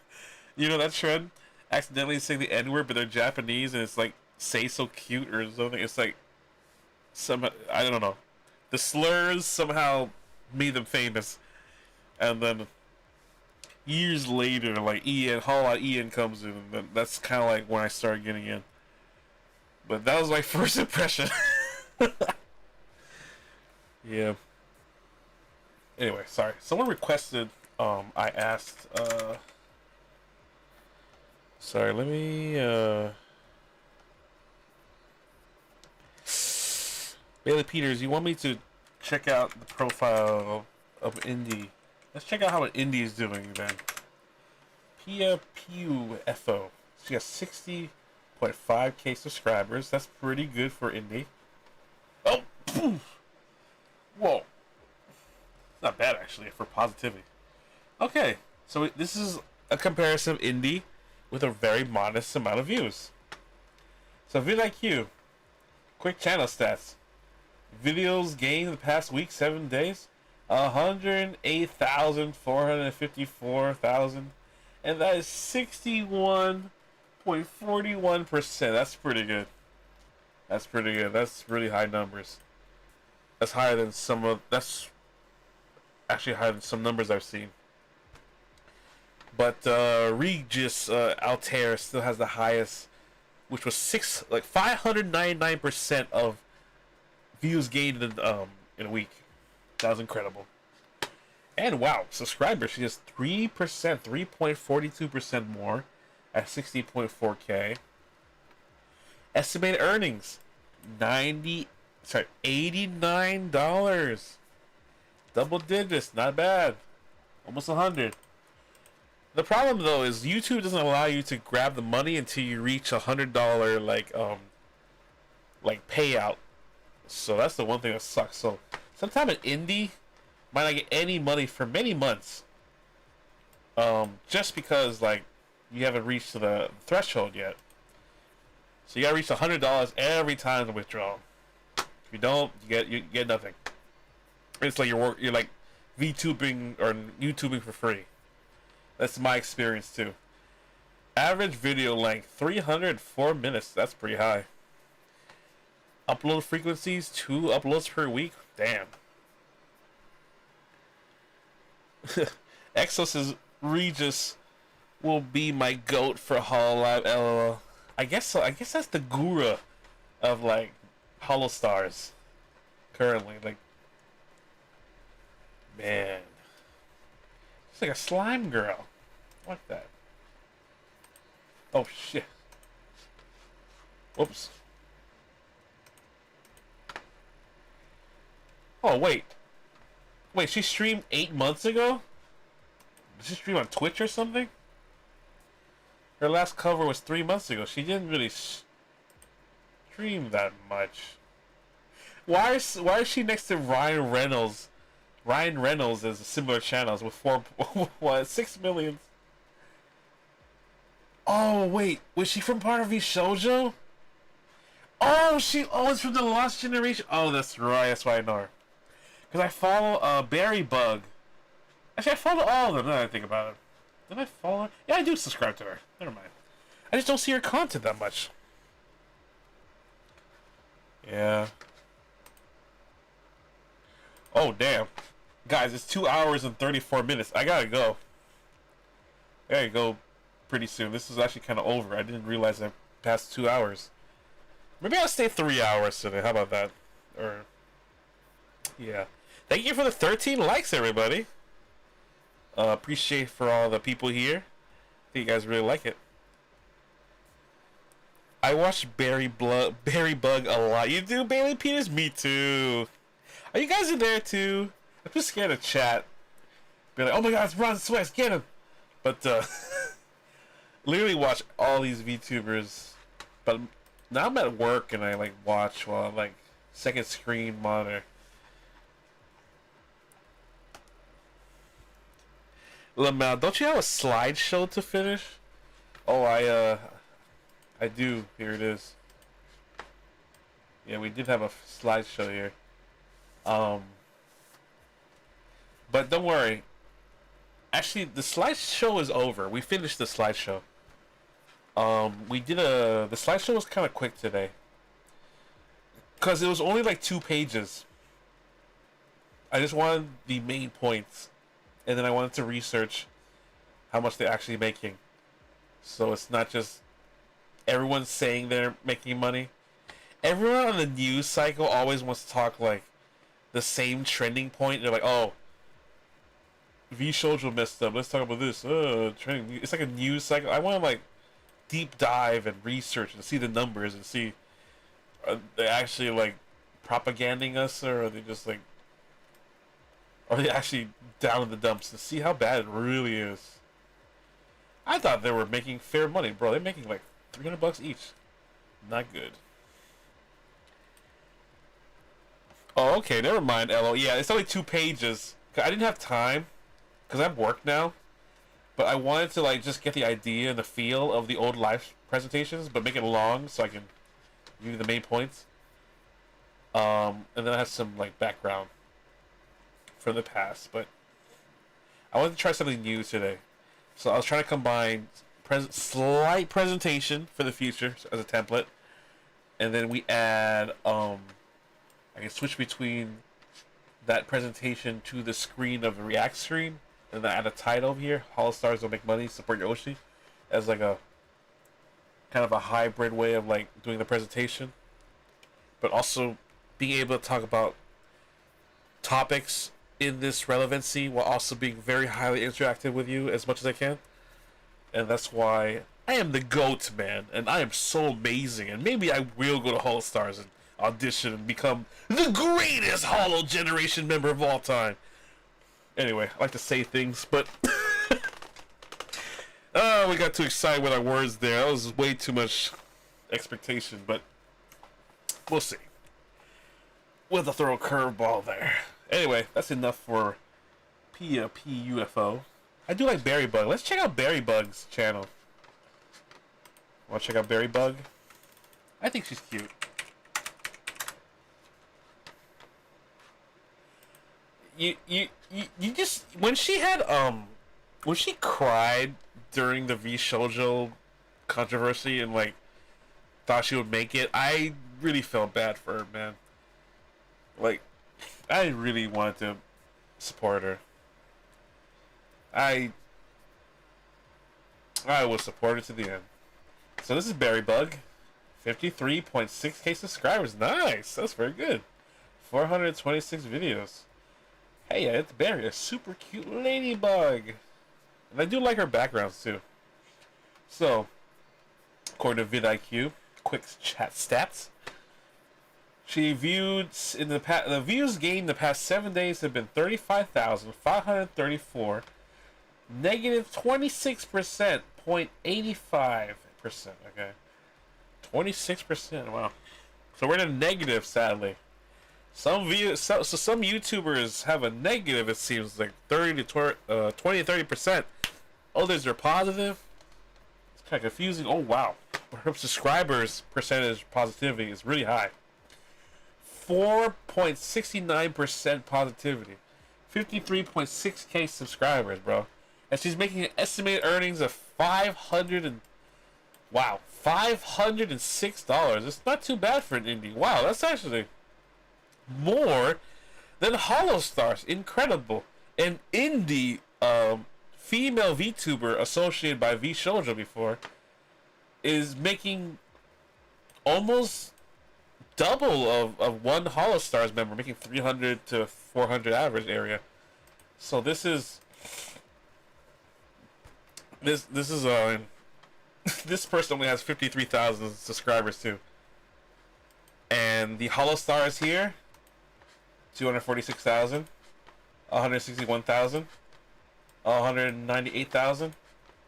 You know that trend? Accidentally saying the N word, but they're Japanese, and it's like say so cute or something. It's like I don't know. The slurs somehow made them famous, and then years later, like Ian comes in, and then that's kind of like when I started getting in. But that was my first impression. Yeah. Anyway, sorry. Someone requested. I asked. Sorry. Let me. Bailey Peters, you want me to check out the profile of Indie? Let's check out how an Indie is doing then. Pia Pew FO. She has 60.5k subscribers. That's pretty good for Indie. Oh! Poof. Whoa. Not bad, actually, for positivity. Okay, so this is a comparison of Indie with a very modest amount of views. So VidIQ. Quick channel stats. Videos gained in the past week, 7 days, 108,454,000, and that is 61.41%. That's pretty good. That's pretty good. That's really high numbers. That's higher than that's actually higher than some numbers I've seen. But Regis Altair still has the highest, which was 599% of views gained in a week. That was incredible. And wow, subscribers, she has 3%, 3.42% more at 60.4k. Estimated earnings, $89. Double digits, not bad. Almost 100. The problem though is YouTube doesn't allow you to grab the money until you reach $100 like payout. So that's the one thing that sucks. So sometime an indie might not get any money for many months. Just because like you haven't reached the threshold yet. So you gotta reach $100 every time to withdraw. If you don't, you get nothing. It's like you're like VTubing or YouTubing for free. That's my experience too. Average video length 304 minutes. That's pretty high. Upload frequencies 2 uploads per week. Damn. Exos is Regis will be my goat for Hololive. LOL. I guess so. I guess that's the guru of like Holostars currently. Like, man, it's like a slime girl. What that? Oh shit! Whoops. Oh wait, she streamed 8 months ago. Did she stream on Twitch or something? Her last cover was 3 months ago. She didn't really stream that much. Why is she next to Ryan Reynolds? Ryan Reynolds is similar channels with 6 million. Oh wait, was she from part of Shoujo? Oh, it's from the Lost Generation. Oh, that's right. That's why I know her. Because I follow Berry Bug. Actually, I follow all of them. Now that I think about it. Did I follow her? Yeah, I do subscribe to her. Never mind. I just don't see her content that much. Yeah. Oh, damn. Guys, it's 2 hours and 34 minutes. I gotta go. I gotta go pretty soon. This is actually kind of over. I didn't realize I passed 2 hours. Maybe I'll stay 3 hours today. How about that? Or, yeah. Thank you for the 13 likes, everybody. Appreciate for all the people here. I think you guys really like it. I watch Berry Bug a lot. You do, Bailey Peters? Me too. Are you guys in there too? I'm just scared of chat. Be like, oh my god, it's Ron Sweats, get him! But, literally watch all these VTubers. But now I'm at work and I, like, watch while I'm, like, second screen monitor. Lamel, don't you have a slideshow to finish? Oh, I do. Here it is. Yeah, we did have a slideshow here. But don't worry. Actually, the slideshow is over. We finished the slideshow. The slideshow was kind of quick today. Because it was only like 2 pages. I just wanted the main points. And then I wanted to research how much they're actually making. So it's not just everyone saying they're making money. Everyone on the news cycle always wants to talk like the same trending point. They're like, oh, V-Shoujo messed up. Let's talk about this. Trending. It's like a news cycle. I want to like deep dive and research and see the numbers and see are they actually like propaganding us, or are they just like, are they actually down in the dumps to see how bad it really is? I thought they were making fair money, bro. They're making like $300 each. Not good. Oh, okay. Never mind, LO. Yeah, it's only 2 pages. I didn't have time because I'm work now. But I wanted to like just get the idea and the feel of the old live presentations, but make it long so I can give you the main points. And then I have some like background from the past, but I wanted to try something new today. So I was trying to combine slight presentation for the future as a template, and then we add I can switch between that presentation to the screen of the React screen, and then add a title here: Holostars will make money, support your Oshi, as like a kind of a hybrid way of like doing the presentation, but also being able to talk about topics in this relevancy while also being very highly interactive with you as much as I can. And that's why I am the GOAT, man, and I am so amazing, and maybe I will go to Holostars and audition and become the greatest Holo Generation member of all time. Anyway, I like to say things, but oh, we got too excited with our words there. That was way too much expectation, but we'll see. We'll have to throw a curveball there. Anyway, that's enough for PUFO. I do like Berry Bug. Let's check out Berry Bug's channel. Want to check out Berry Bug? I think she's cute. You just, when she had when she cried during the V-Shoujo controversy and like thought she would make it, I really felt bad for her, man. Like, I really wanted to support her. I I will support it to the end. So this is Berrybug. 53.6k subscribers. Nice. That's very good. 426 videos. Hey, it's Barry, a super cute ladybug. And I do like her backgrounds too. So, according to vidIQ, quick chat stats. She viewed in the views gained in the past 7 days have been 35,534, negative 26%, 0.85%. Okay, 26%. Wow. So we're in a negative, sadly. Some YouTubers have a negative. It seems like 20 to 30%. Others are positive. It's kind of confusing. Oh wow, her subscribers percentage positivity is really high. 4.69% positivity. 53.6k subscribers, bro. And she's making an estimated earnings of $506. It's not too bad for an indie. Wow, that's actually more than Holostars. Incredible. An indie female VTuber associated by VShojo before is making almost double of one Holostars member, making 300 to 400 average area. So this is this person only has 53,000 subscribers too, and the Holostars here 246,000, 161,000, 198,000,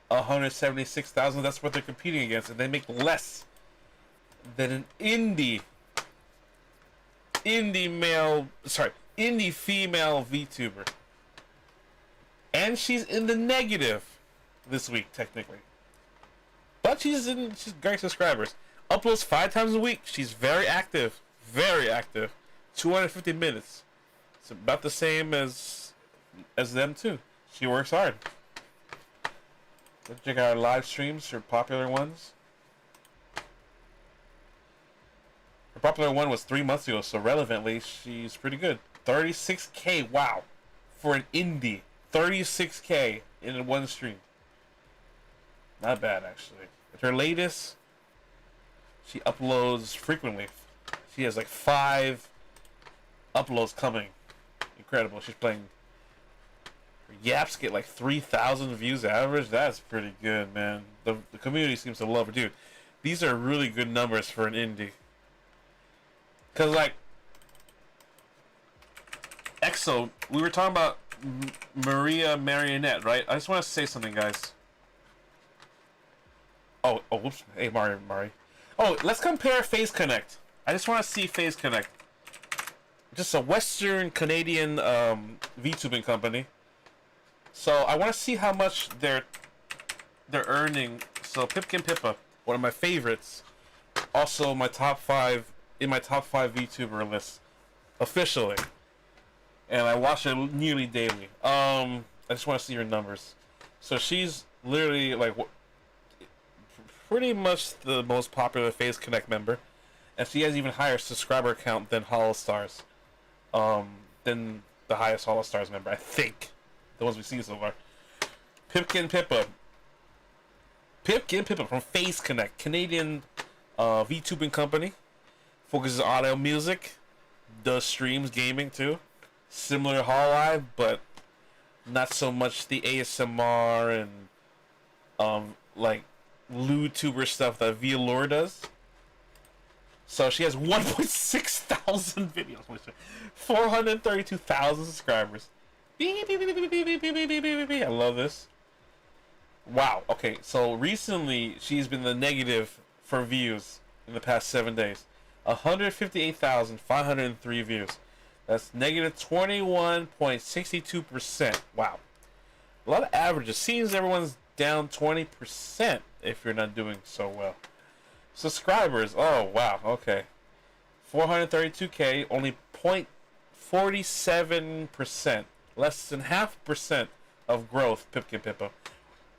176,000. That's what they're competing against, and they make less than an indie female VTuber. And she's in the negative this week, technically. But she's great subscribers. Uploads 5 times a week. She's very active. Very active. 250 minutes. It's about the same as them too. She works hard. Let's check out our live streams, her popular ones. Her popular one was 3 months ago, so relevantly, she's pretty good. 36k, wow. For an indie. 36k in one stream. Not bad, actually. At her latest, she uploads frequently. She has like 5 uploads coming. Incredible. She's playing. Her yaps get like 3,000 views average. That's pretty good, man. The community seems to love her. Dude, these are really good numbers for an indie. Because, like, EXO, we were talking about Maria Marionette, right? I just want to say something, guys. Oh, whoops. Hey, Mari. Oh, let's compare Phase Connect. I just want to see Phase Connect. Just a Western Canadian VTubing company. So I want to see how much they're earning. So Pipkin Pippa, one of my favorites. Also my top 5 VTuber list officially. And I watch it nearly daily. I just want to see her numbers. So she's literally like pretty much the most popular Phase Connect member, and she has even higher subscriber count than Holostars, than the highest Holostars member, I think, the ones we've seen so far. Pipkin Pippa from Phase Connect, Canadian VTubing company, focuses on audio music, does streams, gaming too, similar to Hololive, but not so much the ASMR and like Vtuber stuff that Vlore does. So she has 1.6 thousand videos, 432,000 subscribers. I love this. Wow. Okay, so recently she's been the negative for views in the past 7 days. 158,503 views. That's negative 21.62%. Wow. A lot of averages. Seems everyone's down 20% if you're not doing so well. Subscribers. Oh, wow. Okay. 432k, only 0.47%. Less than 0.5% of growth, Pipkin Pippa.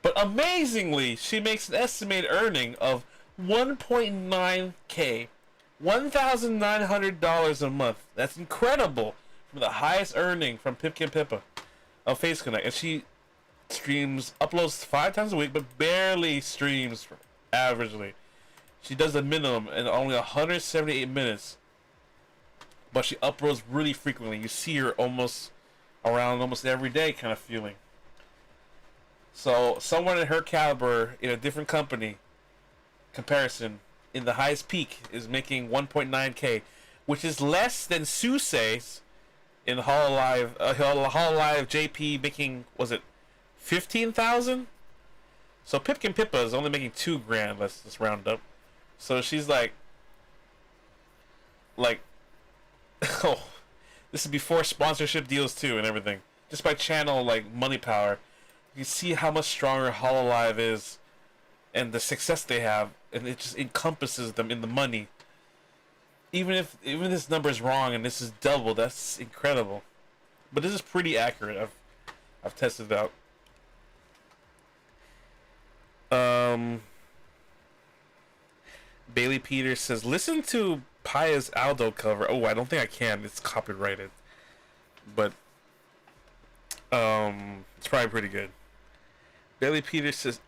But amazingly, she makes an estimated earning of 1.9k. $1,900 a month. That's incredible. From the highest earning from Pipkin Pippa of Phase Connect. And she streams, uploads 5 times a week, but barely streams averagely. She does the minimum in only 178 minutes, but she uploads really frequently. You see her almost around almost every day, kind of feeling. So someone in her caliber in a different company comparison in the highest peak is making 1.9k, which is less than Susei's in Hololive. Hololive JP making, was it 15,000? So Pipkin Pippa is only making 2 grand. Let's round up. So she's like, oh, this is before sponsorship deals too and everything. Just by channel like money power, you see how much stronger Hololive is, and the success they have, and it just encompasses them in the money. Even if this number is wrong and this is double, that's incredible. But this is pretty accurate. I've tested it out. Bailey Peters says, listen to Paya's Aldo cover. Oh, I don't think I can. It's copyrighted. But it's probably pretty good. Bailey Peters says,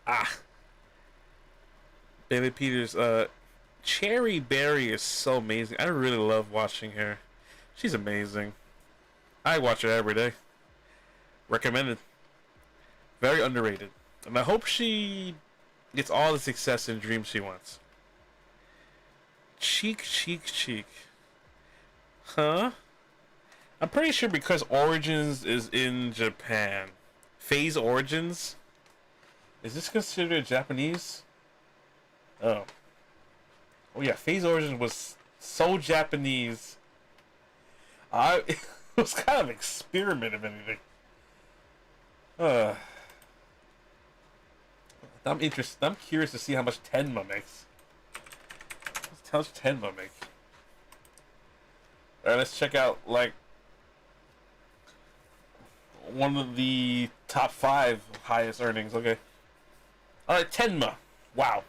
Bailey Peters, Cherry Berry is so amazing. I really love watching her. She's amazing. I watch her every day. Recommended. Very underrated. And I hope she gets all the success and dreams she wants. Cheek. Huh? I'm pretty sure because Origins is in Japan. Phase Origins? Is this considered Japanese? Oh yeah, Phase Origins was so Japanese. It was kind of experiment, if anything. I'm interested. I'm curious to see how much Tenma makes. How much Tenma make? All right, let's check out like one of the top 5 highest earnings. Okay. All right, Tenma. Wow.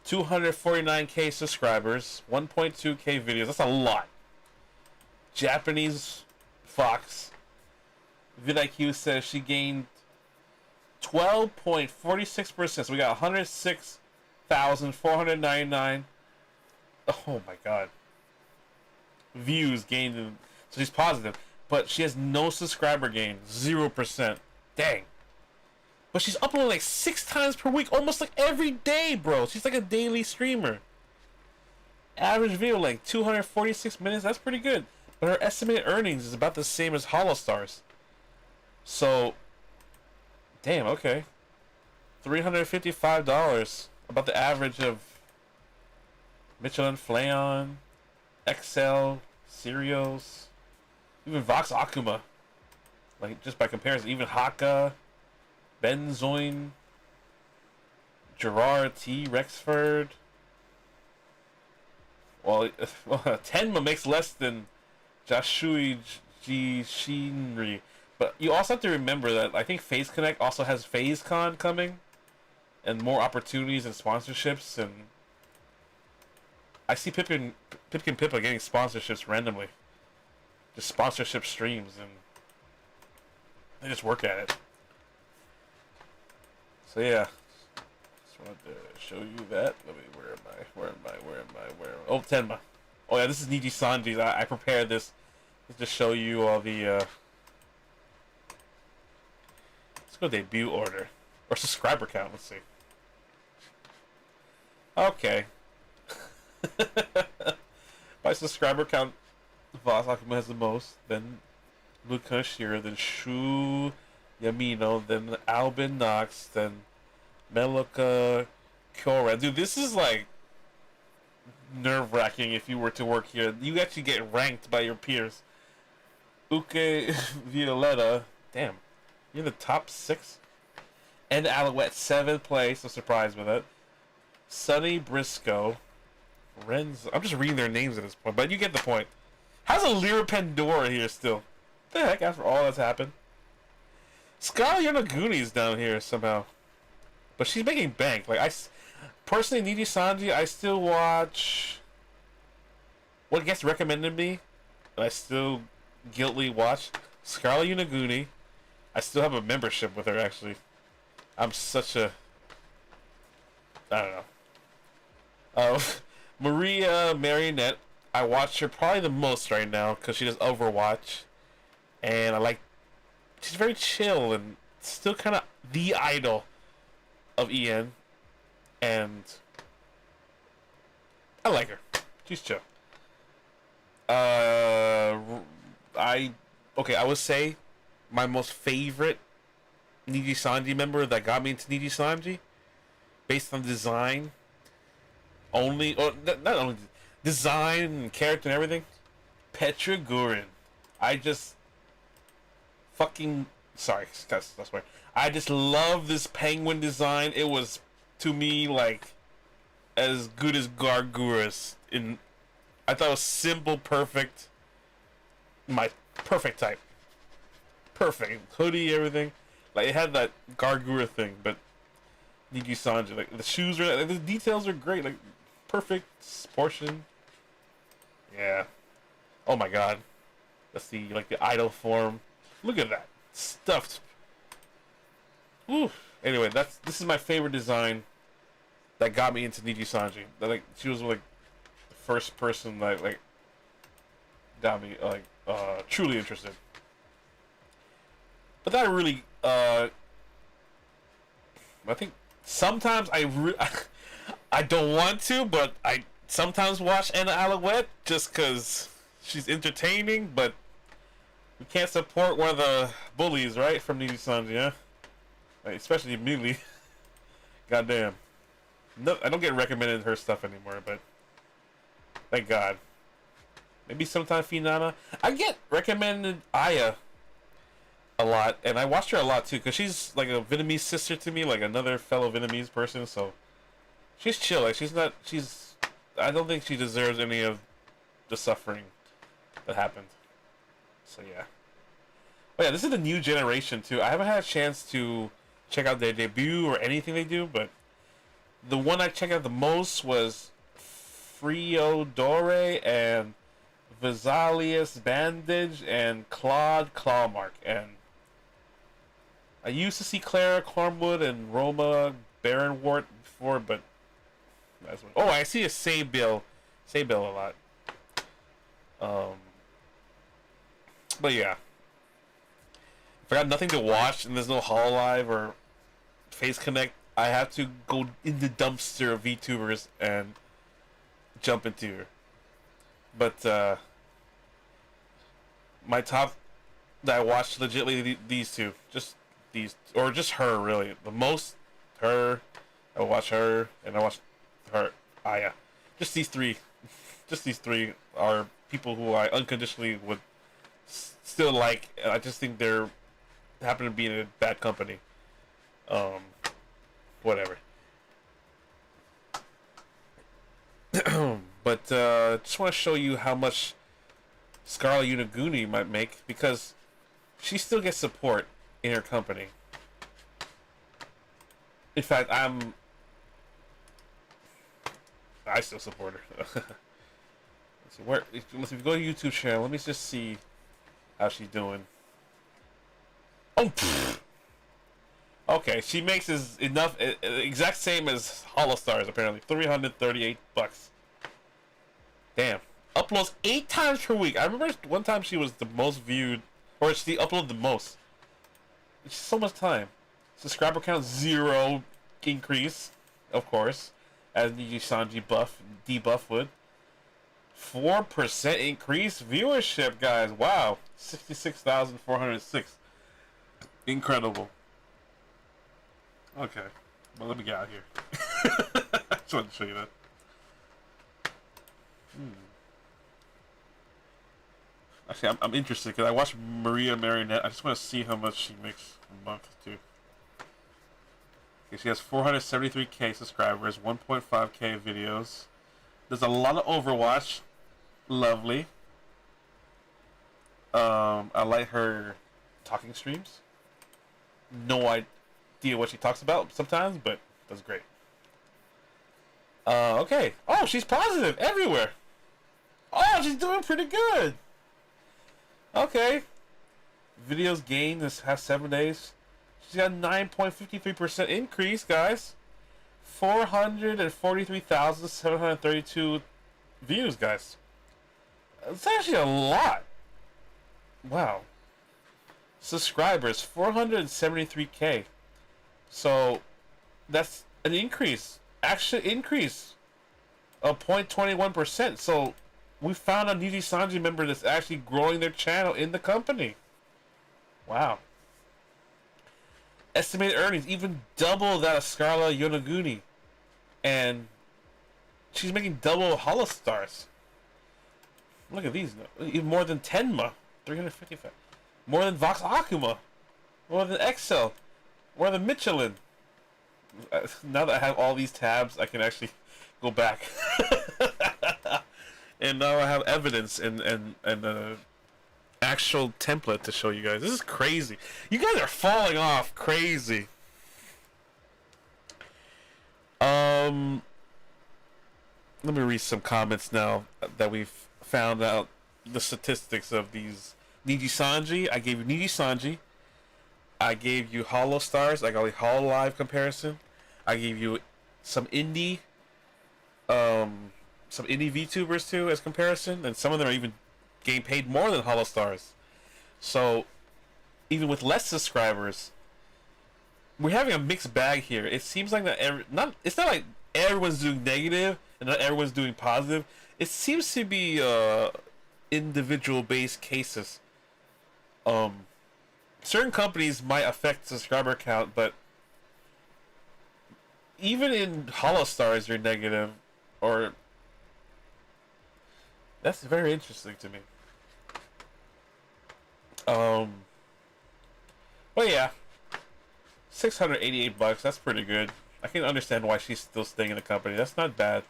249k subscribers, 1.2k videos. That's a lot. Japanese Fox. vidIQ says she gained 12.46%. So we got 106,499. Oh my god. Views gained. So she's positive. But she has no subscriber gain. 0%. Dang. But she's uploading like 6 times per week, almost like every day, bro. She's like a daily streamer. Average video like 246 minutes. That's pretty good. But her estimated earnings is about the same as Holostars. So, damn. Okay, $355. About the average of Michelin Flaon, XL, Cereals, even Vox Akuma. Like just by comparison, even Haka. Benzoin, Gerard T. Rexford. Well, Tenma makes less than Jashui G. Shinri. But you also have to remember that I think Phase Connect also has FazeCon coming. And more opportunities and sponsorships. And I see Pipkin Pippa getting sponsorships randomly. Just sponsorship streams. And they just work at it. So yeah, just wanted to show you that. Let me, where am I? Oh, Tenma. Oh yeah, this is Niji Sanji's. I prepared this to show you all the, let's go debut order. Or subscriber count, let's see. Okay. By subscriber count, Voss Akuma has the most, then Luca Shira, then Shu Yamino, then Albin Knox, then Meluka Kora. Dude, this is like nerve-wracking if you were to work here. You actually get ranked by your peers. Uke Violetta, damn, you're in the top 6. And Alouette, 7th place, I'm surprised with it. Sonny Briscoe, Renzo. I'm just reading their names at this point, but you get the point. How's a Lyra Pandora here still? What the heck, after all that's happened? Scarlett Yonaguni's down here somehow. But she's making bank. Like, I personally, Niji Sanji, I still watch what gets recommended me, and I still guiltily watch Scarlett Yonaguni, I still have a membership with her, actually. I'm such a... I don't know. Maria Marionette. I watch her probably the most right now because she does Overwatch. And I like... She's very chill and still kind of the idol of EN. And... I like her. She's chill. I would say my most favorite Niji Sanji member that got me into Niji Sanji, based on design only, or not only design and character and everything, Petra Gurin. I just fucking that's weird. I just love this penguin design. It was, to me, like as good as Garguras. I thought it was simple, perfect. My perfect type. Perfect. Hoodie, everything. Like, it had that Gargura thing, but Niji Sanji, like, the shoes are, like, the details are great. Like, perfect portion. Yeah. Oh my god. That's the, like, the idol form. Look at that. Stuffed. Woo. Anyway, this is my favorite design that got me into Niji Sanji. Like, she was, like, the first person that, like, got me, like, truly interested. But that really, I think sometimes I don't want to, but I sometimes watch Anna Alouette just because she's entertaining, but we can't support one of the bullies, right, from Niji Sanji, yeah? Like, especially Mili. Goddamn. No, I don't get recommended her stuff anymore, but thank God. Maybe sometime Finana. I get recommended Aya a lot, and I watched her a lot too, because she's like a Vietnamese sister to me, like another fellow Vietnamese person, so she's chill. Like, I don't think she deserves any of the suffering that happened. So yeah. Oh yeah, this is the new generation too. I haven't had a chance to check out their debut or anything they do, but the one I checked out the most was Friodore and Vesalius Bandage and Claude Clawmark. And I used to see Clara Cornwood and Roma Baronwort before, but that's one. Oh, I see a Saybill a lot. But yeah, if I got nothing to watch and there's no Hololive or Face Connect, I have to go in the dumpster of VTubers and jump into her. But my top that I watched legitimately these two, just these, or just her really. The most her, I watch her, and I watch her. Aya, just these three. Just these three are people who I unconditionally would still like. I just think they're happen to be in a bad company. Whatever. But just want to show you how much Scarlett Uniguni might make, because she still gets support in her company. In fact, I still support her. Let's see, if you go to YouTube channel, let me just see how she's doing. Oh, pfft. Okay, she makes enough, exact same as Holostars apparently, $338. Damn. Uploads 8 times per week. I remember one time she was the most viewed, or she uploaded the most. It's so much time. Subscriber count 0 increase, of course, as Niji Sanji debuff would. 4% increase viewership, guys. Wow, 66,406. Incredible. Okay, well, let me get out here. I just wanted to show you that. Actually, I'm interested because I watched Maria Marionette. I just want to see how much she makes a month too. Okay, she has 473k subscribers, 1.5k videos. There's a lot of Overwatch. Lovely. I like her talking streams. No idea what she talks about sometimes, but that's great. Okay. Oh, she's positive everywhere. Oh, she's doing pretty good. Okay. Videos gained this past 7 days. She's got a 9.53% increase, guys. 443,732 views, guys. It's actually a lot. Wow. Subscribers, 473K. So, that's an increase. Actually, increase of 0.21%. So, we found a Niji Sanji member that's actually growing their channel in the company. Wow. Estimated earnings even double that of Scarla Yonaguni. And she's making double Holostars. Look at these. Even more than Tenma. 355. More than Vox Akuma. More than Excel. More than Michelin. Now that I have all these tabs, I can actually go back. And now I have evidence and actual template to show you guys. This is crazy. You guys are falling off crazy. Let me read some comments now that we've found out the statistics of these Niji Sanji. I gave you Niji Sanji. I gave you Holostars. I got a Hololive comparison. I gave you some indie VTubers too as comparison, and some of them are even getting paid more than Holostars. So even with less subscribers, we're having a mixed bag here. It seems like it's not like everyone's doing negative and not everyone's doing positive. It seems to be individual based cases. Certain companies might affect subscriber count, but even in Holostars you're negative, or that's very interesting to me. But yeah, $688. That's pretty good. I can understand why she's still staying in the company. That's not bad.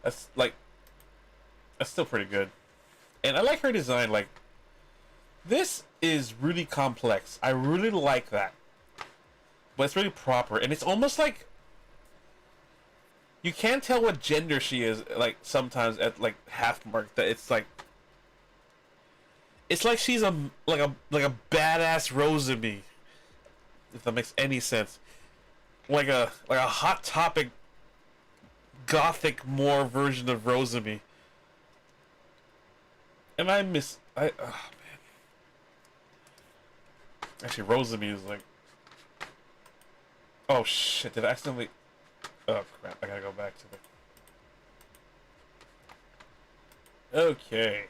That's still pretty good. And I like her design. Like, this is really complex. I really like that. But it's really proper, and it's almost like you can't tell what gender she is. Like sometimes at like half mark, that it's like she's a badass Rosemi, if that makes any sense. Like a Hot Topic gothic more version of Rosemi. And oh man. Actually, Rosemi is like, oh shit, did I accidentally, oh crap, I gotta go back to the, okay,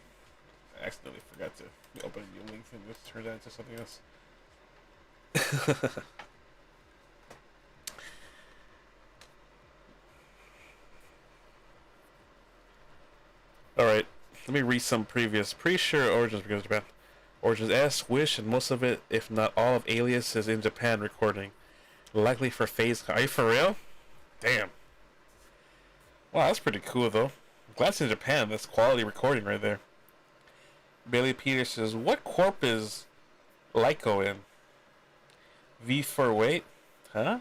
I accidentally forgot to open a new link and just turn that into something else. Alright, let me read some previous. Pretty sure Origins because of Japan. Origins S, Wish, and most of it, if not all of Alias, is in Japan recording. Likely for phase. Are you for real? Damn. Wow, that's pretty cool though. I'm glad it's in Japan. That's quality recording right there. Bailey Peters says, what Corp is Lyco in? V for wait? Huh?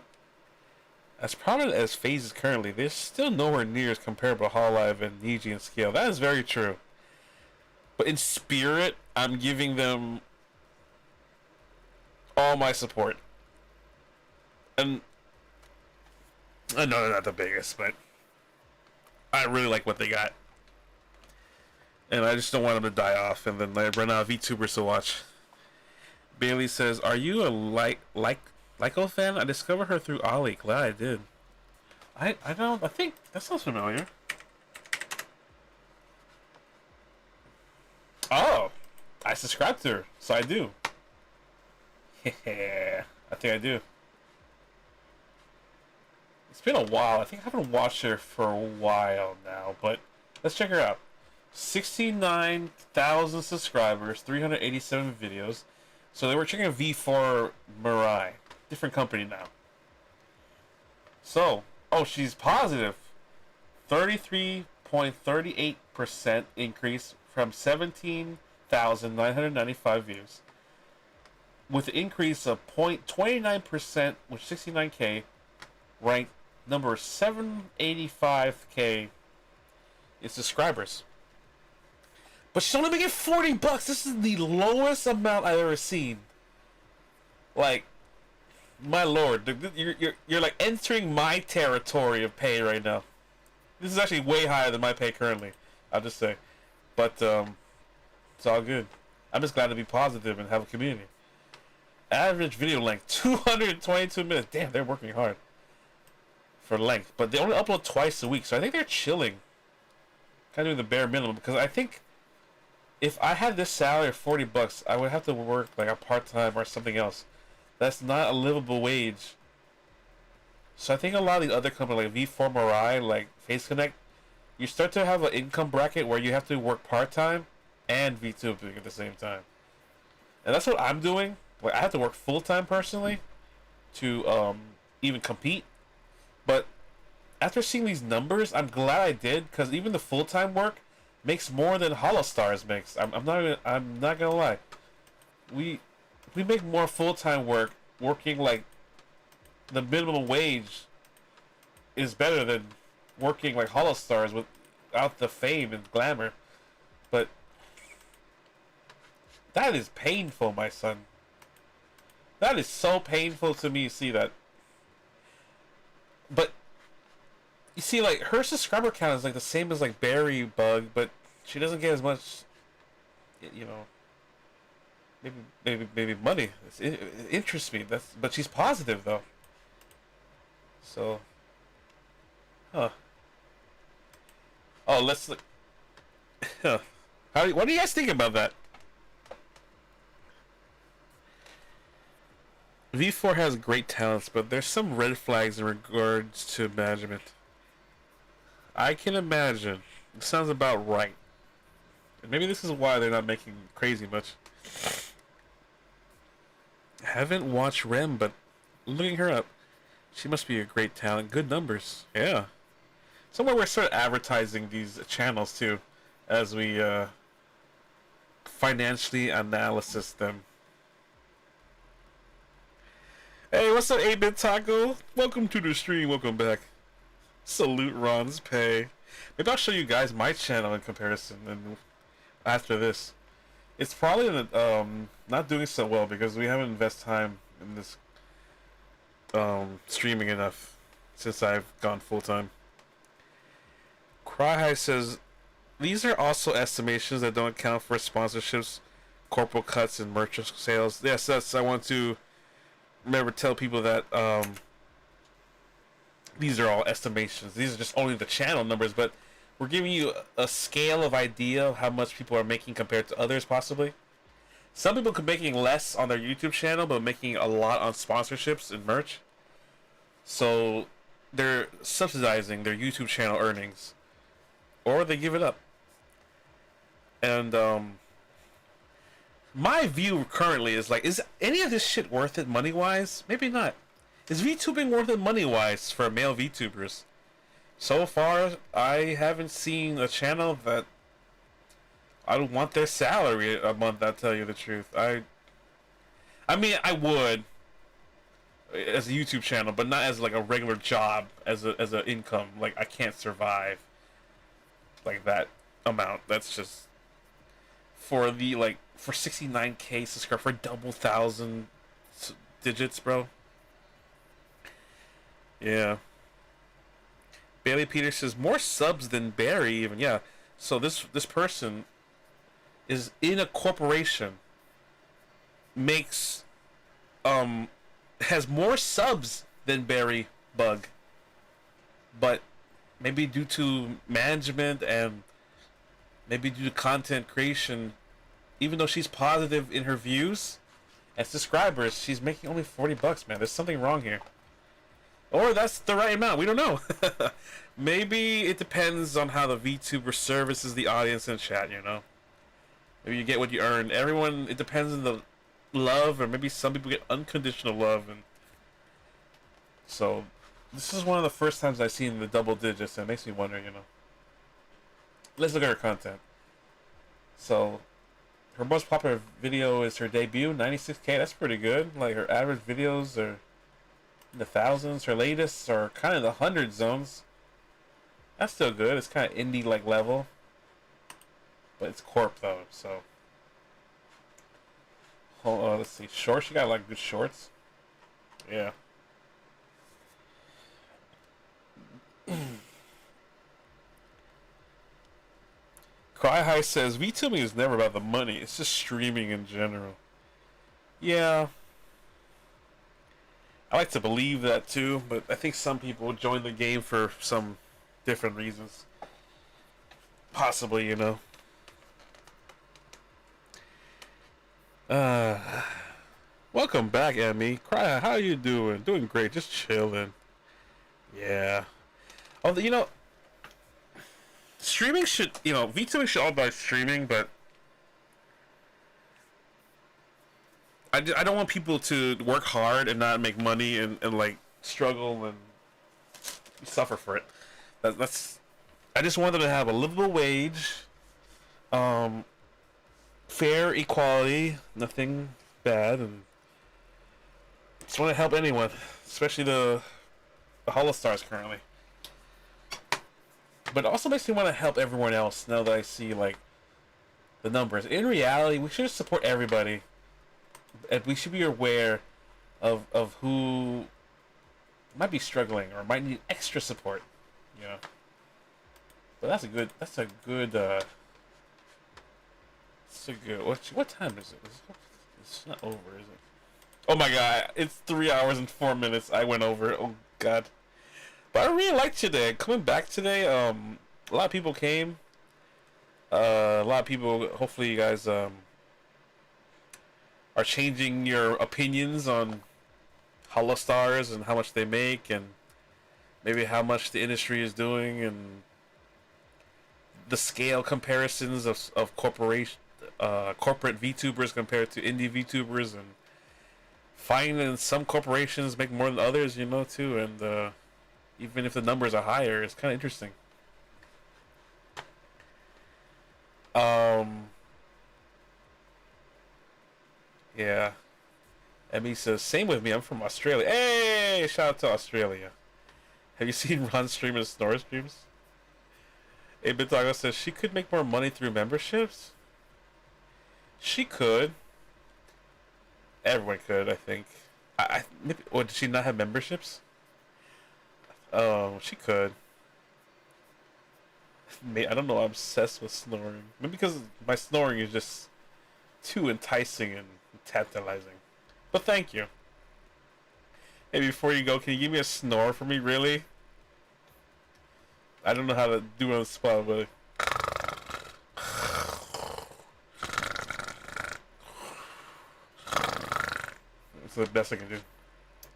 As prominent as Phase is currently, they're still nowhere near as comparable to Hololive and Niji in scale. That is very true. But in spirit, I'm giving them all my support. And I know they're not the biggest, but I really like what they got. And I just don't want them to die off and then I run out of VTubers to watch. Bailey says, are you a Lyco fan? I discovered her through Ollie. Glad I did. I think that sounds familiar. Oh, I subscribed to her, so I do. Yeah, I think I do. It's been a while. I think I haven't watched her for a while now, but let's check her out. 69,000 subscribers, 387 videos. So they were checking a V4 Mirai. Different company now. So, oh, she's positive. 33.38% increase from 17,995 views. With an increase of 0.29% with 69K, ranked number 785K in subscribers. But she's only making $40. This is the lowest amount I've ever seen. Like, my lord, you're like entering my territory of pay right now. This is actually way higher than my pay currently, I'll just say. But it's all good. I'm just glad to be positive and have a community. Average video length 222 minutes. Damn, they're working hard for length, but they only upload twice a week, so I think they're chilling, kind of doing the bare minimum. Because I think if I had this salary of $40, I would have to work like a part-time or something else. That's not a livable wage. So I think a lot of these other companies like V4 Mirai, like Face Connect, you start to have an income bracket where you have to work part-time and Vtuber at the same time. And that's what I'm doing. Like, I have to work full-time personally to even compete. But after seeing these numbers, I'm glad I did, because even the full-time work makes more than Holostars makes. I'm not gonna lie. We make more full-time work working like the minimum wage is better than working like Holostars without the fame and glamour. But that is painful, my son. That is so painful to me to see that. But you see, like, her subscriber count is like the same as like Barry Bug, but she doesn't get as much, you know. Maybe money. It interests me. But she's positive though. So, huh? Oh, let's look. Huh. What do you guys think about that? V4 has great talents, but there's some red flags in regards to management. I can imagine. It sounds about right. And maybe this is why they're not making crazy much. I haven't watched Rem, but looking her up, she must be a great talent. Good numbers. Yeah. Somewhere we're sort of advertising these channels too, as we financially analysis them. Hey, what's up, 8-Bit Taco? Welcome to the stream. Welcome back. Salute Ron's pay. Maybe I'll show you guys my channel in comparison, and after this, it's probably not doing so well because we haven't invested time in this streaming enough since I've gone full time. Cry High says these are also estimations that don't account for sponsorships, corporal cuts, and merch sales. Yes, I want to. Remember, tell people that these are all estimations. These are just only the channel numbers, but we're giving you a scale of idea of how much people are making compared to others, possibly. Some people could be making less on their YouTube channel, but making a lot on sponsorships and merch. So they're subsidizing their YouTube channel earnings, or they give it up. And my view currently is like, is any of this shit worth it money-wise? Maybe not. Is VTubing worth it money-wise for male VTubers? So far, I haven't seen a channel that I don't want their salary a month, I'll tell you the truth. I mean, I would as a YouTube channel, but not as like a regular job, as a income. Like, I can't survive like that amount. That's just for the like for 69K subscribers, for double 1,000 digits, bro. Yeah. Bailey Peters says more subs than Barry even. Yeah. So this person is in a corporation, makes has more subs than Barry Bug, but maybe due to management and maybe due to content creation, even though she's positive in her views and subscribers, she's making only $40, man. There's something wrong here. Or that's the right amount. We don't know. Maybe it depends on how the VTuber services the audience in chat, you know? Maybe you get what you earn. Everyone, it depends on the love, or maybe some people get unconditional love. And so, this is one of the first times I've seen the double digits, and it makes me wonder, you know? Let's look at her content. So, her most popular video is her debut, 96K. That's pretty good. Like, her average videos are in the thousands. Her latest are kind of the 100 zones. That's still good. It's kind of indie-like level. but it's Corp though. So, hold on, let's see. Shorts, you got like good shorts. Yeah. Cry High says VTubing is never about the money. It's just streaming in general. Yeah. I like to believe that too, but I think some people join the game for some different reasons. Possibly, you know. Welcome back, Emmy. Cry, how you doing? Doing great, just chilling. Yeah. Oh, you know, streaming should, you know, VTubing should all about streaming, but I don't want people to work hard and not make money and like struggle and suffer for it. That's I just want them to have a livable wage, fair equality, nothing bad, and just want to help anyone, especially the Holostars currently. But it also makes me want to help everyone else now that I see like the numbers. In reality, we should support everybody. And we should be aware of who might be struggling or might need extra support, you know. But that's a good what time is it? It's not over, is it? Oh my god, it's 3 hours and 4 minutes. I went over. Oh god. But I really liked today. Coming back today, a lot of people came. A lot of people, hopefully you guys are changing your opinions on Holostars and how much they make and maybe how much the industry is doing and the scale comparisons of corporate VTubers compared to indie VTubers, and finding some corporations make more than others, you know, too, and even if the numbers are higher, it's kind of interesting. Yeah. Emmy says, same with me, I'm from Australia. Hey, shout out to Australia. Have you seen Ron stream and Snore streams? Hey, Bitago says she could make more money through memberships. She could. Everyone could, I think. Maybe, or did she not have memberships? Oh, she could. I don't know, I'm obsessed with snoring. Maybe because my snoring is just too enticing and tantalizing. But thank you. Hey, before you go, can you give me a snore for me, really? I don't know how to do it on the spot, but... That's the best I can do.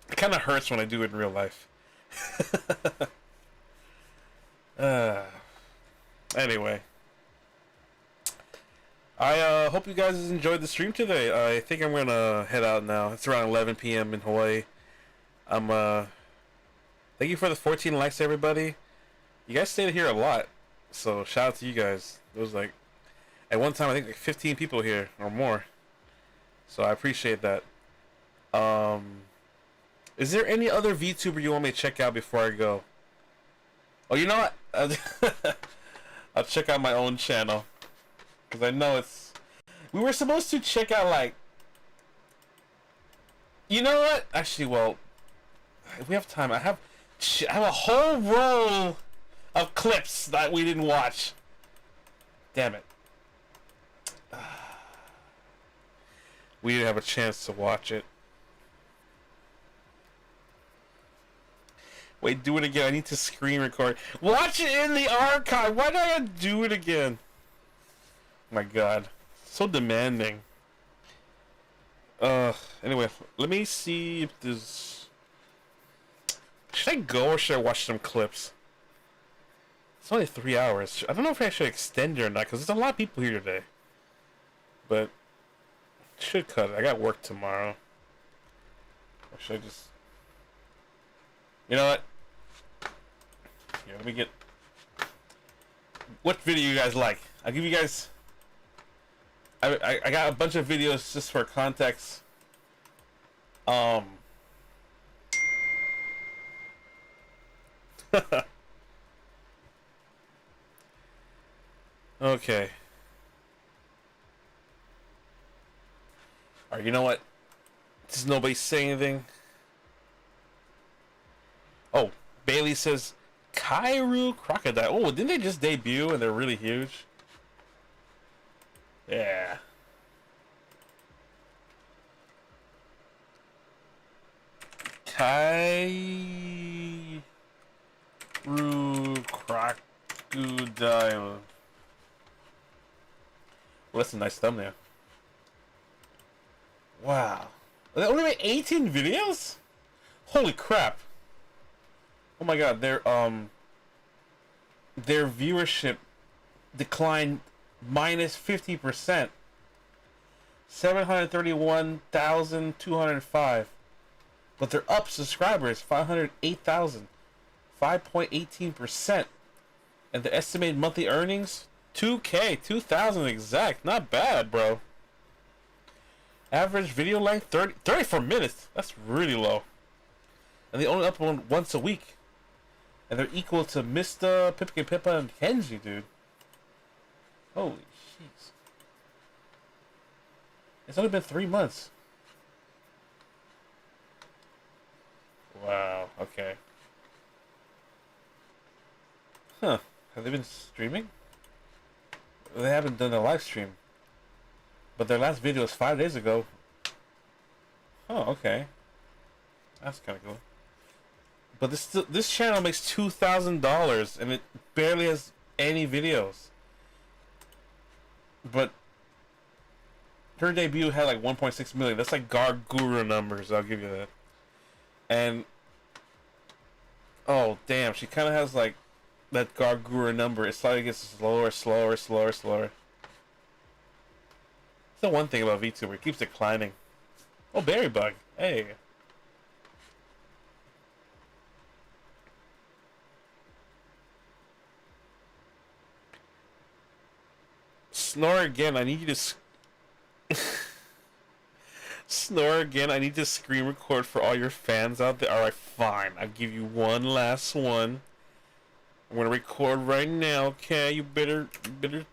It kind of hurts when I do it in real life. Anyway. I hope you guys enjoyed the stream today. I think I'm gonna head out now. It's around 11 p.m. in Hawaii. Thank you for the 14 likes, everybody. You guys stayed here a lot, so shout out to you guys. It was like, at one time I think like 15 people here or more. So I appreciate that. Is there any other VTuber you want me to check out before I go? Oh, you know what? I'll check out my own channel. Because I know it's... We were supposed to check out, like... You know what? Actually, well... If we have time, I have a whole roll of clips that we didn't watch. Damn it. We didn't have a chance to watch it. Wait, do it again. I need to screen record. Watch it in the archive. Why do I gotta do it again? Oh my god. So demanding. Anyway, let me see if there's... Should I go or should I watch some clips? It's only 3 hours. I don't know if I should extend it or not, because there's a lot of people here today. But... should cut it. I got work tomorrow. Or should I just... You know what? Here, let me get... What video you guys like? I'll give you guys... I got a bunch of videos just for context. Okay. Alright, you know what? Does nobody say anything? Oh, Bailey says Kairu Crocodile. Oh, didn't they just debut and they're really huge? Yeah. Kairu Crocodile. Well, that's a nice thumbnail. Wow. They only made 18 videos? Holy crap. Oh my god, their viewership declined minus 50%. 731,205. But they're up subscribers, 508,000. 5.18%. And the estimated monthly earnings, 2K, 2,000 exact. Not bad, bro. Average video length, 34 minutes. That's really low. And they only upload once a week. And they're equal to Mista, Pippa Pippa, and Kenji, dude. Holy jeez. It's only been 3 months. Wow, okay. Huh. Have they been streaming? They haven't done a live stream. But their last video was 5 days ago. Oh, okay. That's kind of cool. But this channel makes $2,000 and it barely has any videos. But her debut had like 1.6 million. That's like Gargura numbers, I'll give you that. And oh damn, she kind of has like that Gargura number. It slightly gets slower. It's the one thing about Vtuber, it keeps declining. Oh, Berry Bug. Hey. Snore again. I need you to snore again. I need to screen record for all your fans out there. Alright, fine. I'll give you one last one. I'm gonna record right now, okay? You better do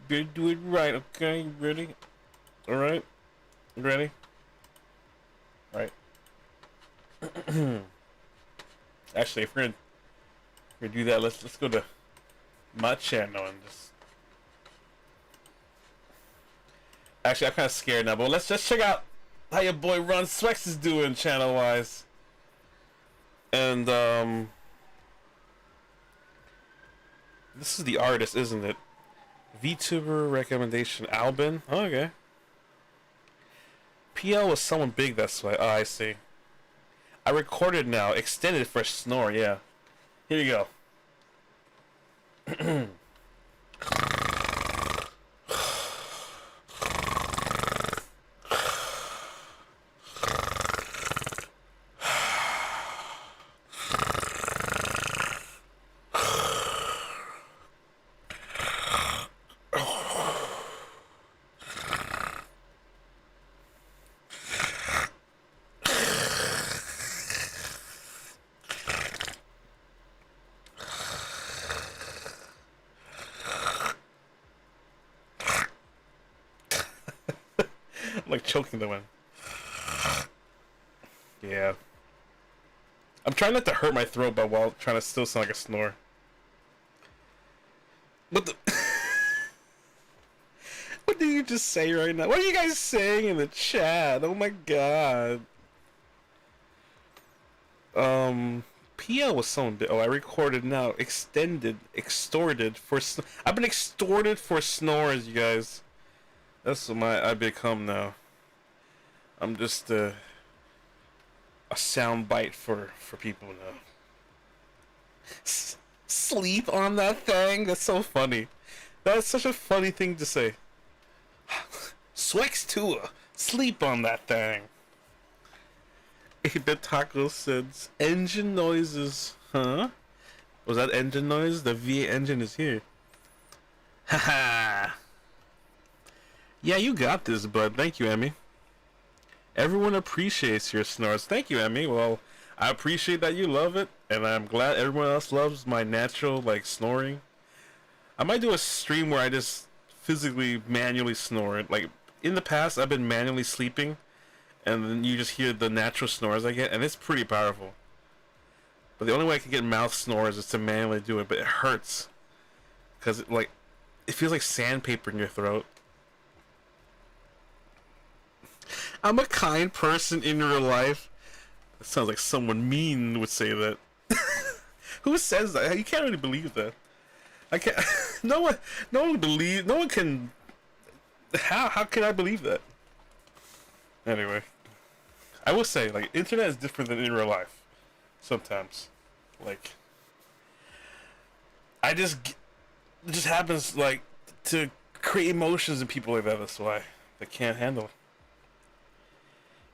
it right, okay? You ready? Alright? You ready? Alright. Actually, if we're gonna do that, let's go to my channel and just. Actually, I'm kind of scared now, but let's just check out how your boy Ron Swex is doing channel-wise. And, this is the artist, isn't it? VTuber recommendation, Albin? Oh, okay. PL was someone big, that's why. Oh, I see. I recorded now, extended for snore, yeah. Here you go. I'm like choking the one. Yeah. I'm trying not to hurt my throat, but while trying to still sound like a snore. What the? What did you just say right now? What are you guys saying in the chat? Oh my god. PL was someone. Oh, I recorded now. Extorted for. I've been extorted for snores, you guys. That's what I become now. I'm just a sound bite for people now. Sleep on that thing? That's so funny. That's such a funny thing to say. Swex Tua, sleep on that thing. The taco says engine noises, huh? Was that engine noise? The V8 engine is here. Haha. Yeah, you got this, bud. Thank you, Emmy. Everyone appreciates your snores. Thank you, Emmy. Well, I appreciate that you love it, and I'm glad everyone else loves my natural, like, snoring. I might do a stream where I just physically, manually snore it. Like, in the past I've been manually sleeping, and then you just hear the natural snores I get, and it's pretty powerful. But the only way I can get mouth snores is to manually do it, but it hurts. Because it feels like sandpaper in your throat. I'm a kind person in real life. That sounds like someone mean would say that. Who says that? You can't really believe that. I can't. No one can. How can I believe that? Anyway, I will say, like, internet is different than in real life. Sometimes, like, it just happens, like, to create emotions in people like that. That's why they can't handle it.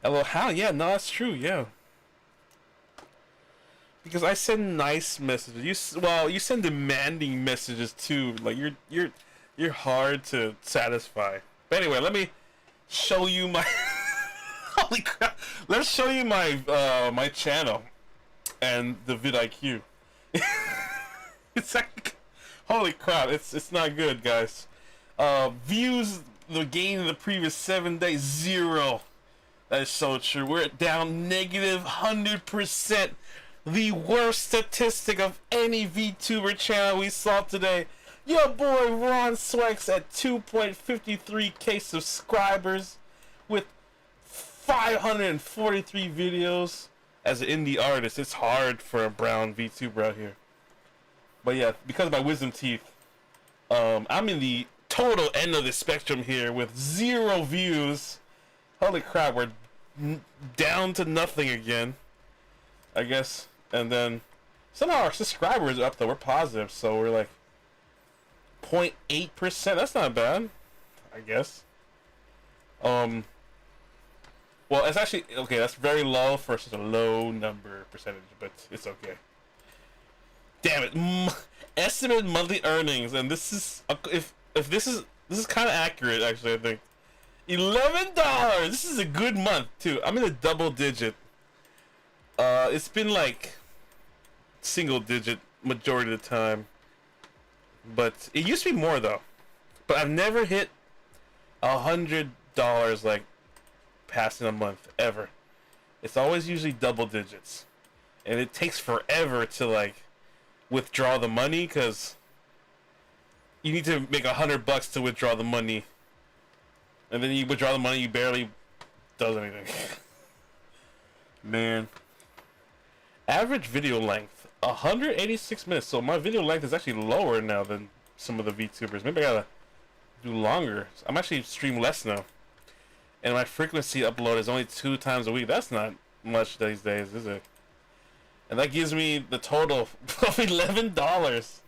Hello, how? Yeah, no, that's true. Yeah, because I send nice messages. You send demanding messages too. Like, you're hard to satisfy. But anyway, let me show you my. Holy crap! Let's show you my my channel and the vidIQ. It's like, holy crap! It's not good, guys. Views the gain in the previous 7 days, 0. That is so true. We're down negative 100%. The worst statistic of any VTuber channel we saw today. Your boy Ron Swex at 2.53k subscribers with 543 videos. As an indie artist, it's hard for a brown VTuber out here. But yeah, because of my wisdom teeth, I'm in the total end of the spectrum here with 0 views. Holy crap, we're down to nothing again, I guess. And then somehow our subscribers are up though. We're positive, so we're like 0.8%. That's not bad, I guess. Well, it's actually okay. That's very low for such a low number percentage, but it's okay. Damn it! Estimated monthly earnings, and this is if this is kind of accurate actually. I think $11. This is a good month too. I'm in a double digit. It's been like single digit majority of the time, but it used to be more though. But I've never hit $100 like passing a month ever. It's always usually double digits, and it takes forever to like withdraw the money because you need to make $100 to withdraw the money, and then you withdraw the money, you barely does anything. Man, average video length 186 minutes. So my video length is actually lower now than some of the VTubers. Maybe I gotta do longer. I'm actually stream less now, and my frequency upload is only 2 times a week. That's not much these days, is it? And that gives me the total of $11.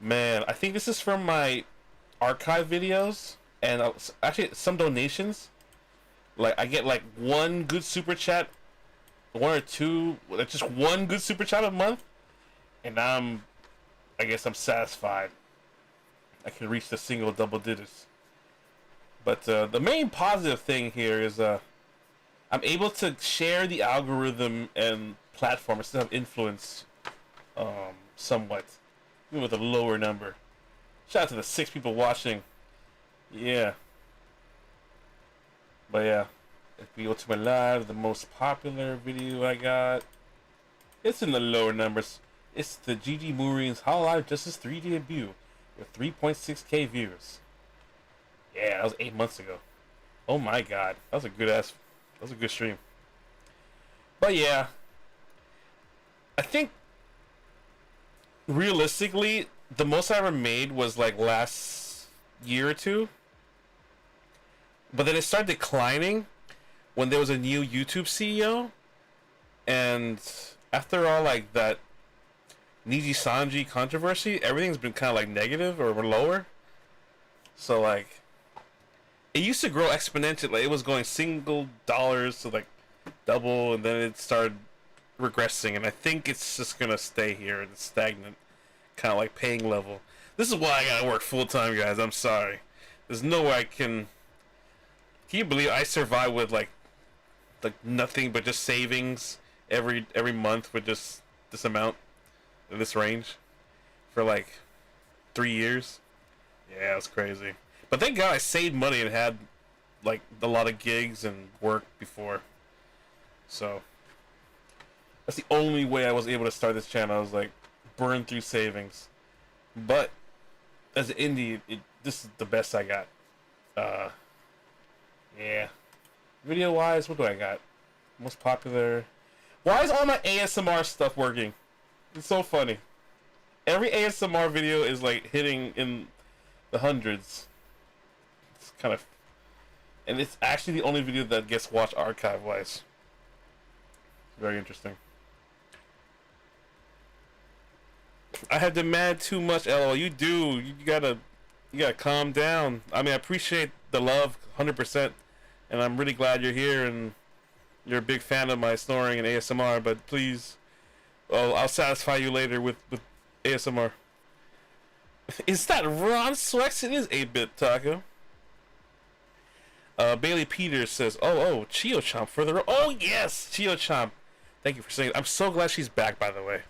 Man, I think this is from my archive videos and actually some donations. Like, I get like 1 good super chat, 1 or 2, just 1 good super chat a month, and I guess I'm satisfied. I can reach the single double digits. But the main positive thing here is I'm able to share the algorithm and platform. I still have influence somewhat, even with a lower number. Shout out to the 6 people watching. Yeah. But yeah, if we go to my live, the most popular video I got, it's in the lower numbers. It's the GG Moorian's Hololive Justice 3 debut with 3.6k views. Yeah, that was 8 months ago. Oh my god, that was a good stream. But yeah, I think realistically, the most I ever made was like last year or 2. But then it started declining when there was a new YouTube CEO, and after all, like that Niji Sanji controversy, everything's been kind of like negative or lower. So like, it used to grow exponentially. It was going single dollars to like double, and then it started regressing. And I think it's just gonna stay here in the stagnant, kind of like paying level. This is why I gotta work full time, guys. I'm sorry. There's no way I can. Can you believe I survive with like nothing but just savings every month with just this amount in this range for like 3 years? Yeah, it's crazy. But thank God I saved money and had like a lot of gigs and work before, so that's the only way I was able to start this channel. I was like burn through savings, but as an indie, this is the best I got. Yeah. Video wise, what do I got? Most popular. Why is all my ASMR stuff working? It's so funny. Every ASMR video is like hitting in the hundreds. It's kind of, and it's actually the only video that gets watched archive wise. Very interesting. I have demanded too much, LOL. You do. You gotta calm down. I mean, I appreciate the love 100%, and I'm really glad you're here and you're a big fan of my snoring and ASMR, but please, well, I'll satisfy you later with ASMR. Is that Ron Swex? It is 8-bit Taco. Bailey Peters says, oh, Chio-Chomp further. Oh, yes, Chio-Chomp. Thank you for saying it. I'm so glad she's back, by the way.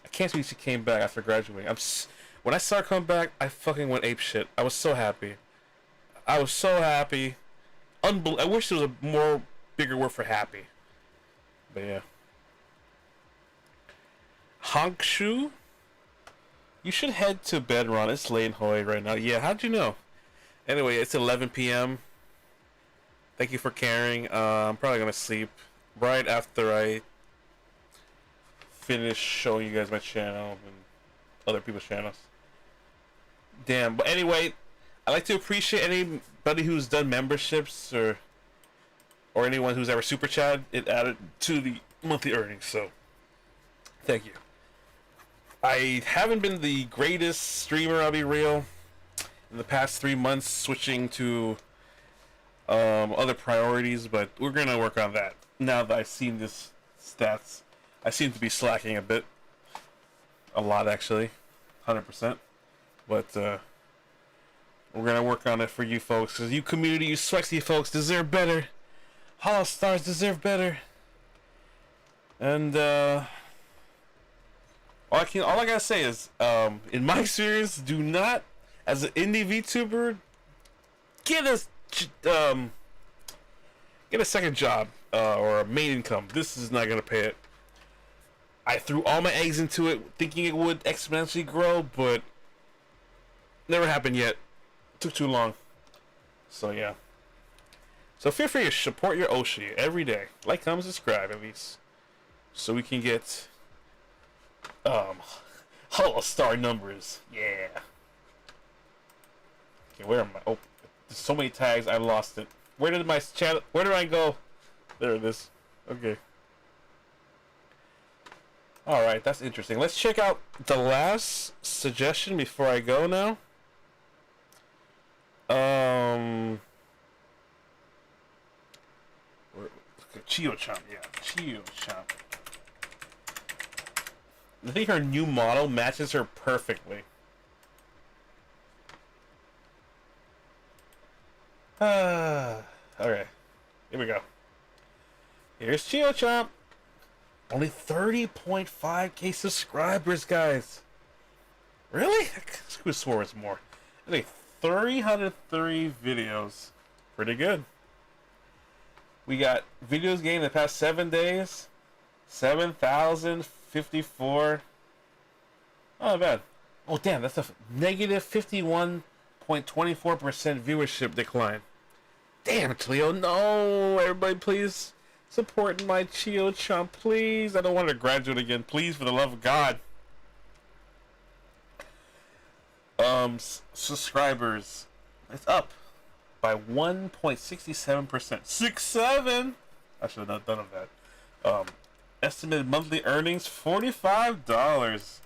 I can't believe she came back after graduating. When I saw her come back, I fucking went apeshit. I was so happy. I was so happy. I wish there was a more bigger word for happy. But yeah. Honkshu? You should head to bed, Ron. It's late in Hawaii right now. Yeah, how'd you know? Anyway, it's 11 p.m. Thank you for caring. I'm probably gonna sleep right after I finish showing you guys my channel and other people's channels. Damn. But anyway, I'd like to appreciate anybody who's done memberships or anyone who's ever super chatted. It added to the monthly earnings, so thank you. I haven't been the greatest streamer, I'll be real, in the past 3 months, switching to other priorities, but we're gonna work on that. Now that I've seen this stats, I seem to be slacking a bit. A lot, actually. 100%. But we're gonna work on it for you folks, because you community, you Swexy folks deserve better. Holostars deserve better. And all I gotta say is, in my experience, do not, as an indie VTuber, get a second job or a main income. This is not gonna pay it. I threw all my eggs into it, thinking it would exponentially grow, but never happened yet. Took too long. So yeah. So feel free to support your Oshi every day. Like, comment, subscribe at least, so we can get Holostar numbers. Yeah. Okay, where am I? Oh, there's so many tags, I lost it. Where did my channel? Where did I go? There it is. Okay. All right, that's interesting. Let's check out the last suggestion before I go now. Chio-Chomp, yeah, Chio-Chomp. I think her new model matches her perfectly. Okay, here we go. Here's Chio-Chomp. Only 30.5k subscribers, guys. Really? I could have swore it's more. I think 303 videos. Pretty good. We got videos gained in the past 7 days. 7,054. Oh, not bad. Oh, damn, that's a negative 51.24% viewership decline. Damn, Cleo. No, everybody, please support my Chio-Chomp, please. I don't want to graduate again. Please, for the love of God. Subscribers. It's up by 1.67%. 67. I should have not done that. Estimated monthly earnings $45.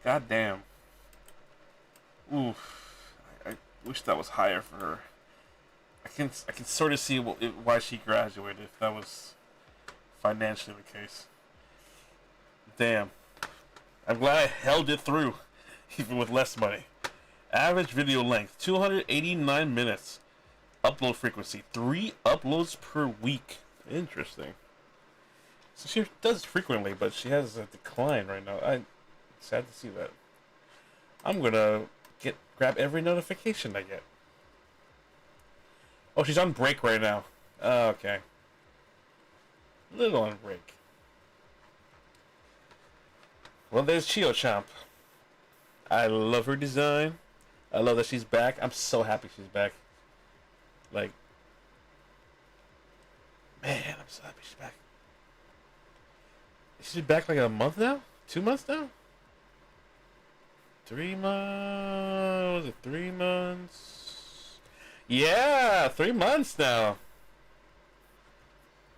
God damn. Oof. I wish that was higher for her. I can sort of see why she graduated if that was financially the case. Damn. I'm glad I held it through, even with less money. Average video length 289 minutes. Upload frequency 3 uploads per week. Interesting. So she does frequently, but she has a decline right now. I'm sad to see that. I'm gonna grab every notification I get. Oh, she's on break right now. Oh, okay. Little on break. Well, there's Chio-Champ. I love her design. I love that she's back. I'm so happy she's back. Like, man, I'm so happy she's back. She's back like a month now? 2 months now? 3 months? Was it 3 months? Yeah, 3 months now.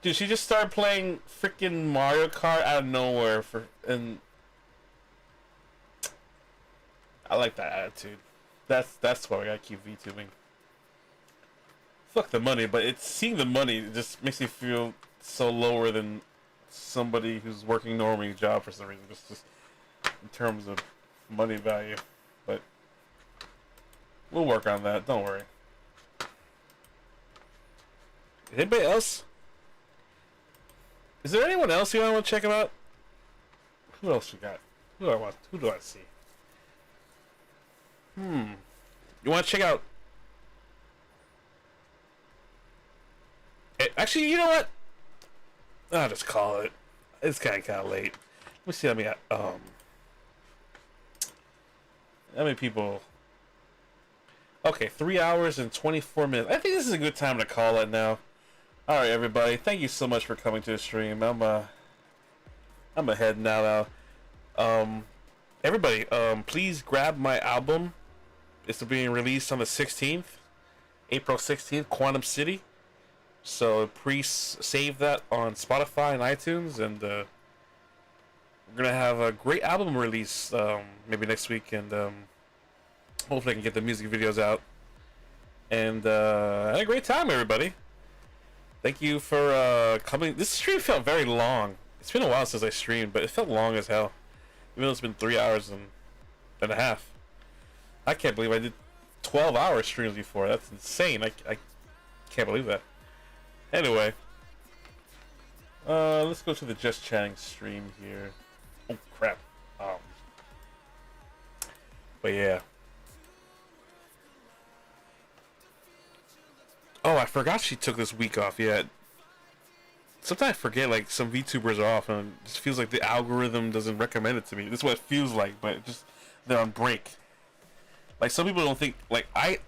Dude, she just started playing freaking Mario Kart out of nowhere and I like that attitude. That's why I gotta keep VTubing. Fuck the money, but it's seeing the money just makes me feel so lower than somebody who's working normally job for some reason. Just in terms of money value, but we'll work on that. Don't worry. Anybody else? Is there anyone else you want to check out? Who else we got? Who do I see? You want to check out? Actually, you know what? I'll just call it. It's kind of late. Let me see how many people. Okay, 3 hours and 24 minutes. I think this is a good time to call it now. All right, everybody. Thank you so much for coming to the stream. I'm ahead now. Everybody, please grab my album. It's being released on the 16th, April 16th, Quantum City. So save that on Spotify and iTunes, and we're gonna have a great album release maybe next week, and hopefully I can get the music videos out. And had a great time, everybody. Thank you for coming. This stream felt very long. It's been a while since I streamed, but it felt long as hell. Even though it's been 3 hours and a half. I can't believe I did 12-hour streams before. That's insane. I can't believe that. Anyway, let's go to the Just Chatting stream here. Oh crap. But yeah. Oh, I forgot she took this week off. Yeah. Sometimes I forget, like, some VTubers are off, and it just feels like the algorithm doesn't recommend it to me. This is what it feels like, but it just they're on break. Like, some people don't think, like, I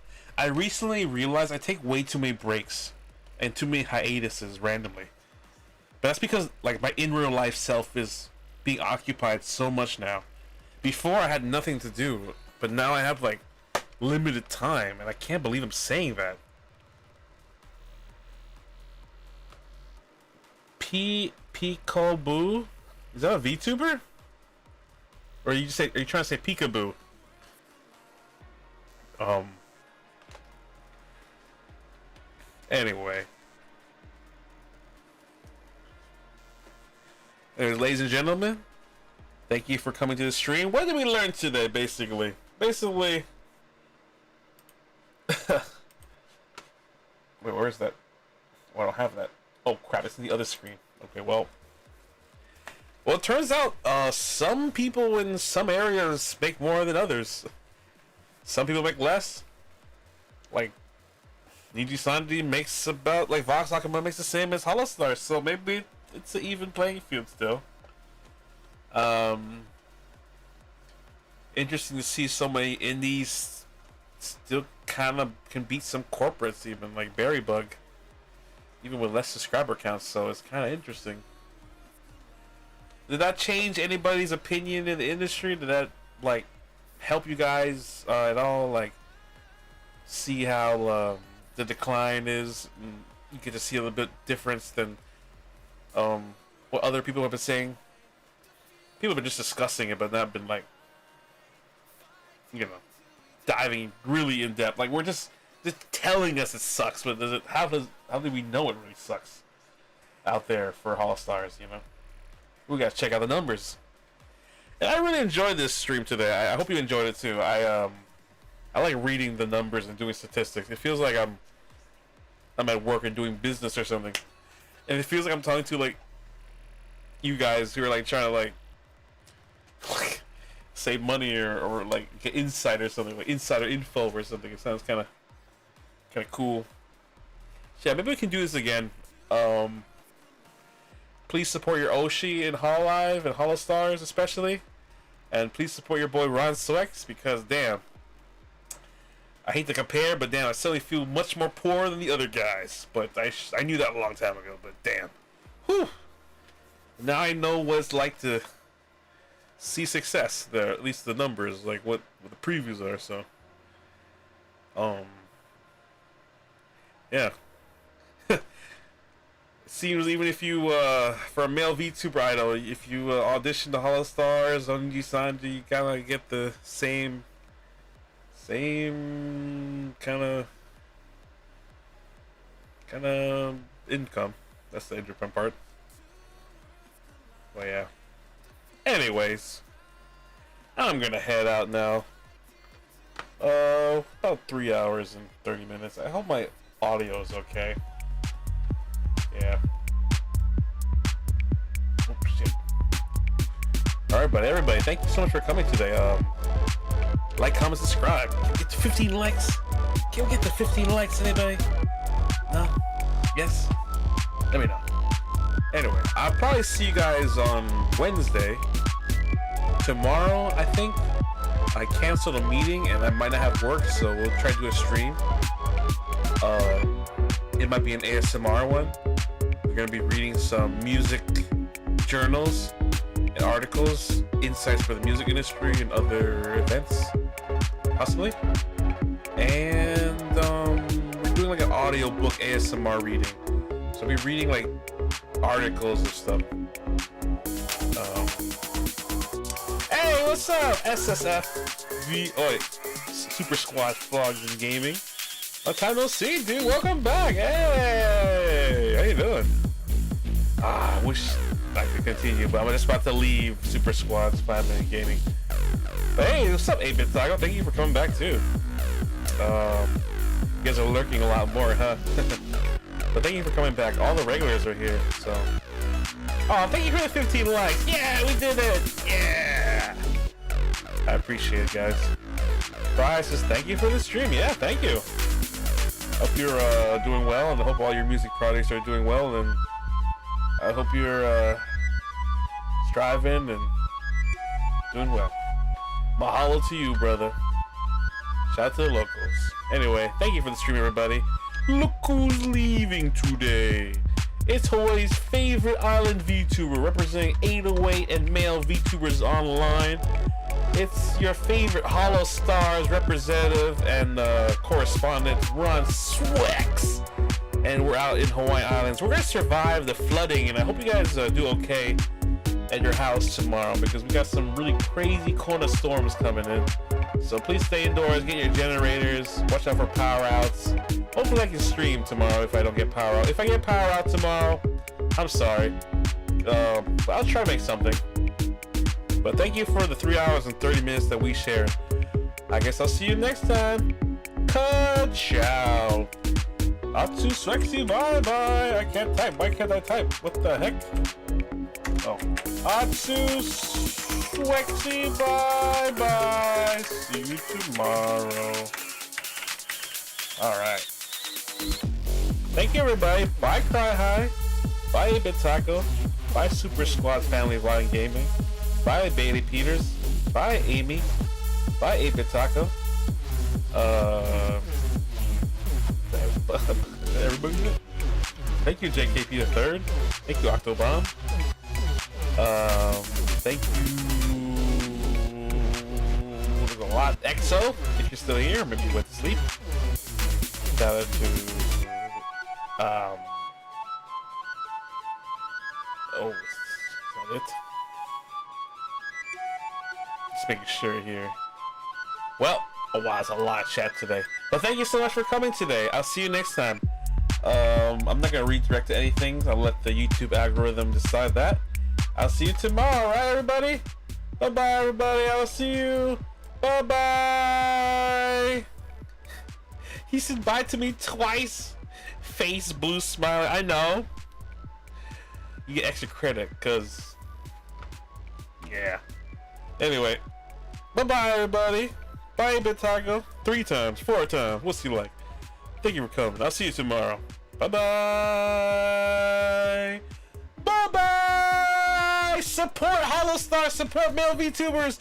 recently realized I take way too many breaks and too many hiatuses randomly. But that's because, like, my in real life self is being occupied so much now. Before I had nothing to do, but now I have, like, limited time, and I can't believe I'm saying that. Peekaboo? Is that a VTuber? Or are you trying to say peekaboo? Anyway. Anyways, ladies and gentlemen, thank you for coming to the stream. What did we learn today, basically? Wait, where's that? Oh, I don't have that. Oh crap, it's in the other screen. Okay, well, it turns out some people in some areas make more than others. Some people make less. Like, Niji Sandy makes about, like, Vox Akuma makes the same as Holostars, so maybe it's an even playing field still. Interesting to see so many indies still kind of can beat some corporates, even like Berrybug, even with less subscriber counts. So it's kind of interesting. Did that change anybody's opinion in the industry? Did that, like, help you guys at all? Like, see how the decline is? You get to see a little bit difference than what other people have been saying. People have been just discussing it, but not been, like, you know, diving really in depth. Like, we're just telling us it sucks, but how do we know it really sucks out there for Holostars? You know, we gotta check out the numbers. And I really enjoyed this stream today. I hope you enjoyed it too. I like reading the numbers and doing statistics. It feels like I'm at work and doing business or something, and it feels like I'm talking to, like, you guys who are, like, trying to, like save money or like get insider or something, like insider info or something. It sounds kind of cool. Yeah, maybe we can do this again. Please support your Oshi and Hololive and Holostars especially. And please support your boy Ron Swex because damn. I hate to compare, but damn, I suddenly feel much more poor than the other guys. But I knew that a long time ago, but damn. Whew. Now I know what it's like to see success there, at least the numbers, like what the previews are, so. Yeah. Seems even if you, for a male VTuber idol, if you audition the Holostars on G-Sanji, you kinda get the same kind of income. That's the interesting part. Well, yeah. Anyways, I'm gonna head out now. About 3 hours and 30 minutes. I hope my audio is okay. Yeah. Oh, shit. Alright, but everybody, thank you so much for coming today. Like, comment, subscribe. Can we get to 15 likes? Can we get to 15 likes, anybody? No? Yes? Let me know. Anyway, I'll probably see you guys on Wednesday. Tomorrow, I think, I canceled a meeting and I might not have work, so we'll try to do a stream. It might be an ASMR one. We're gonna be reading some music journals and articles, insights for the music industry and other events, possibly. And we're doing like an audiobook ASMR reading. So I'll be reading like articles and stuff. Hey, what's up, Super Squad Vlogs and Gaming. Long time no see, dude. Welcome back. Hey, how you doing? I wish I could continue, but I'm just about to leave Super Squad's 5-minute gaming. But hey, what's up, 8-Bit Taco? Thank you for coming back too. You guys are lurking a lot more, huh? But thank you for coming back. All the regulars are here, so. Oh, thank you for the 15 likes. Yeah, we did it. Yeah. I appreciate it, guys. Bryce says thank you for the stream. Yeah, thank you. Hope you're doing well, and I hope all your music projects are doing well, and I hope you're striving and doing well. Mahalo to you, brother. Shout out to the locals. Anyway, thank you for the stream, everybody. Look who's leaving today. It's Hawaii's favorite island VTuber, representing 808 and male VTubers online. It's your favorite Holostars representative and correspondent, Ron Swex. And we're out in Hawaii Islands. We're gonna survive the flooding, and I hope you guys do okay at your house tomorrow, because we got some really crazy corner storms coming in. So please stay indoors, get your generators, watch out for power outs. Hopefully I can stream tomorrow if I don't get power out. If I get power out tomorrow, I'm sorry. But I'll try to make something. But thank you for the 3 hours and 30 minutes that we shared. I guess I'll see you next time. Ka-chow. Atsu Swexy, bye bye. I can't type. Why can't I type? What the heck? Oh. Atsu Swexy, bye bye. See you tomorrow. Alright. Thank you, everybody. Bye, Cry High. Bye, 8-Bit Taco. Bye, Super Squad Family Vlog Gaming. Bye, Bailey Peters. Bye, Amy. Bye, 8-Bit Taco. Everybody. Thank you, JKP the Third. Thank you, Octobomb. Thank you. There's a lot. EXO, if you're still here, maybe you went to sleep. Shout out to oh, is that it? Just making sure here. Well, oh wow, it's a lot of chat today. But thank you so much for coming today. I'll see you next time. I'm not gonna redirect to anything. I'll let the YouTube algorithm decide that. I'll see you tomorrow, right, everybody? Bye bye, everybody. I'll see you. Bye bye. He said bye to me twice. Face blue smiling. I know. You get extra credit, cause yeah. Anyway, bye bye, everybody. Bye, Bitago. 3 times, 4 times. What's he like? Thank you for coming. I'll see you tomorrow. Bye-bye. Bye-bye. Support Holostars. Support male VTubers.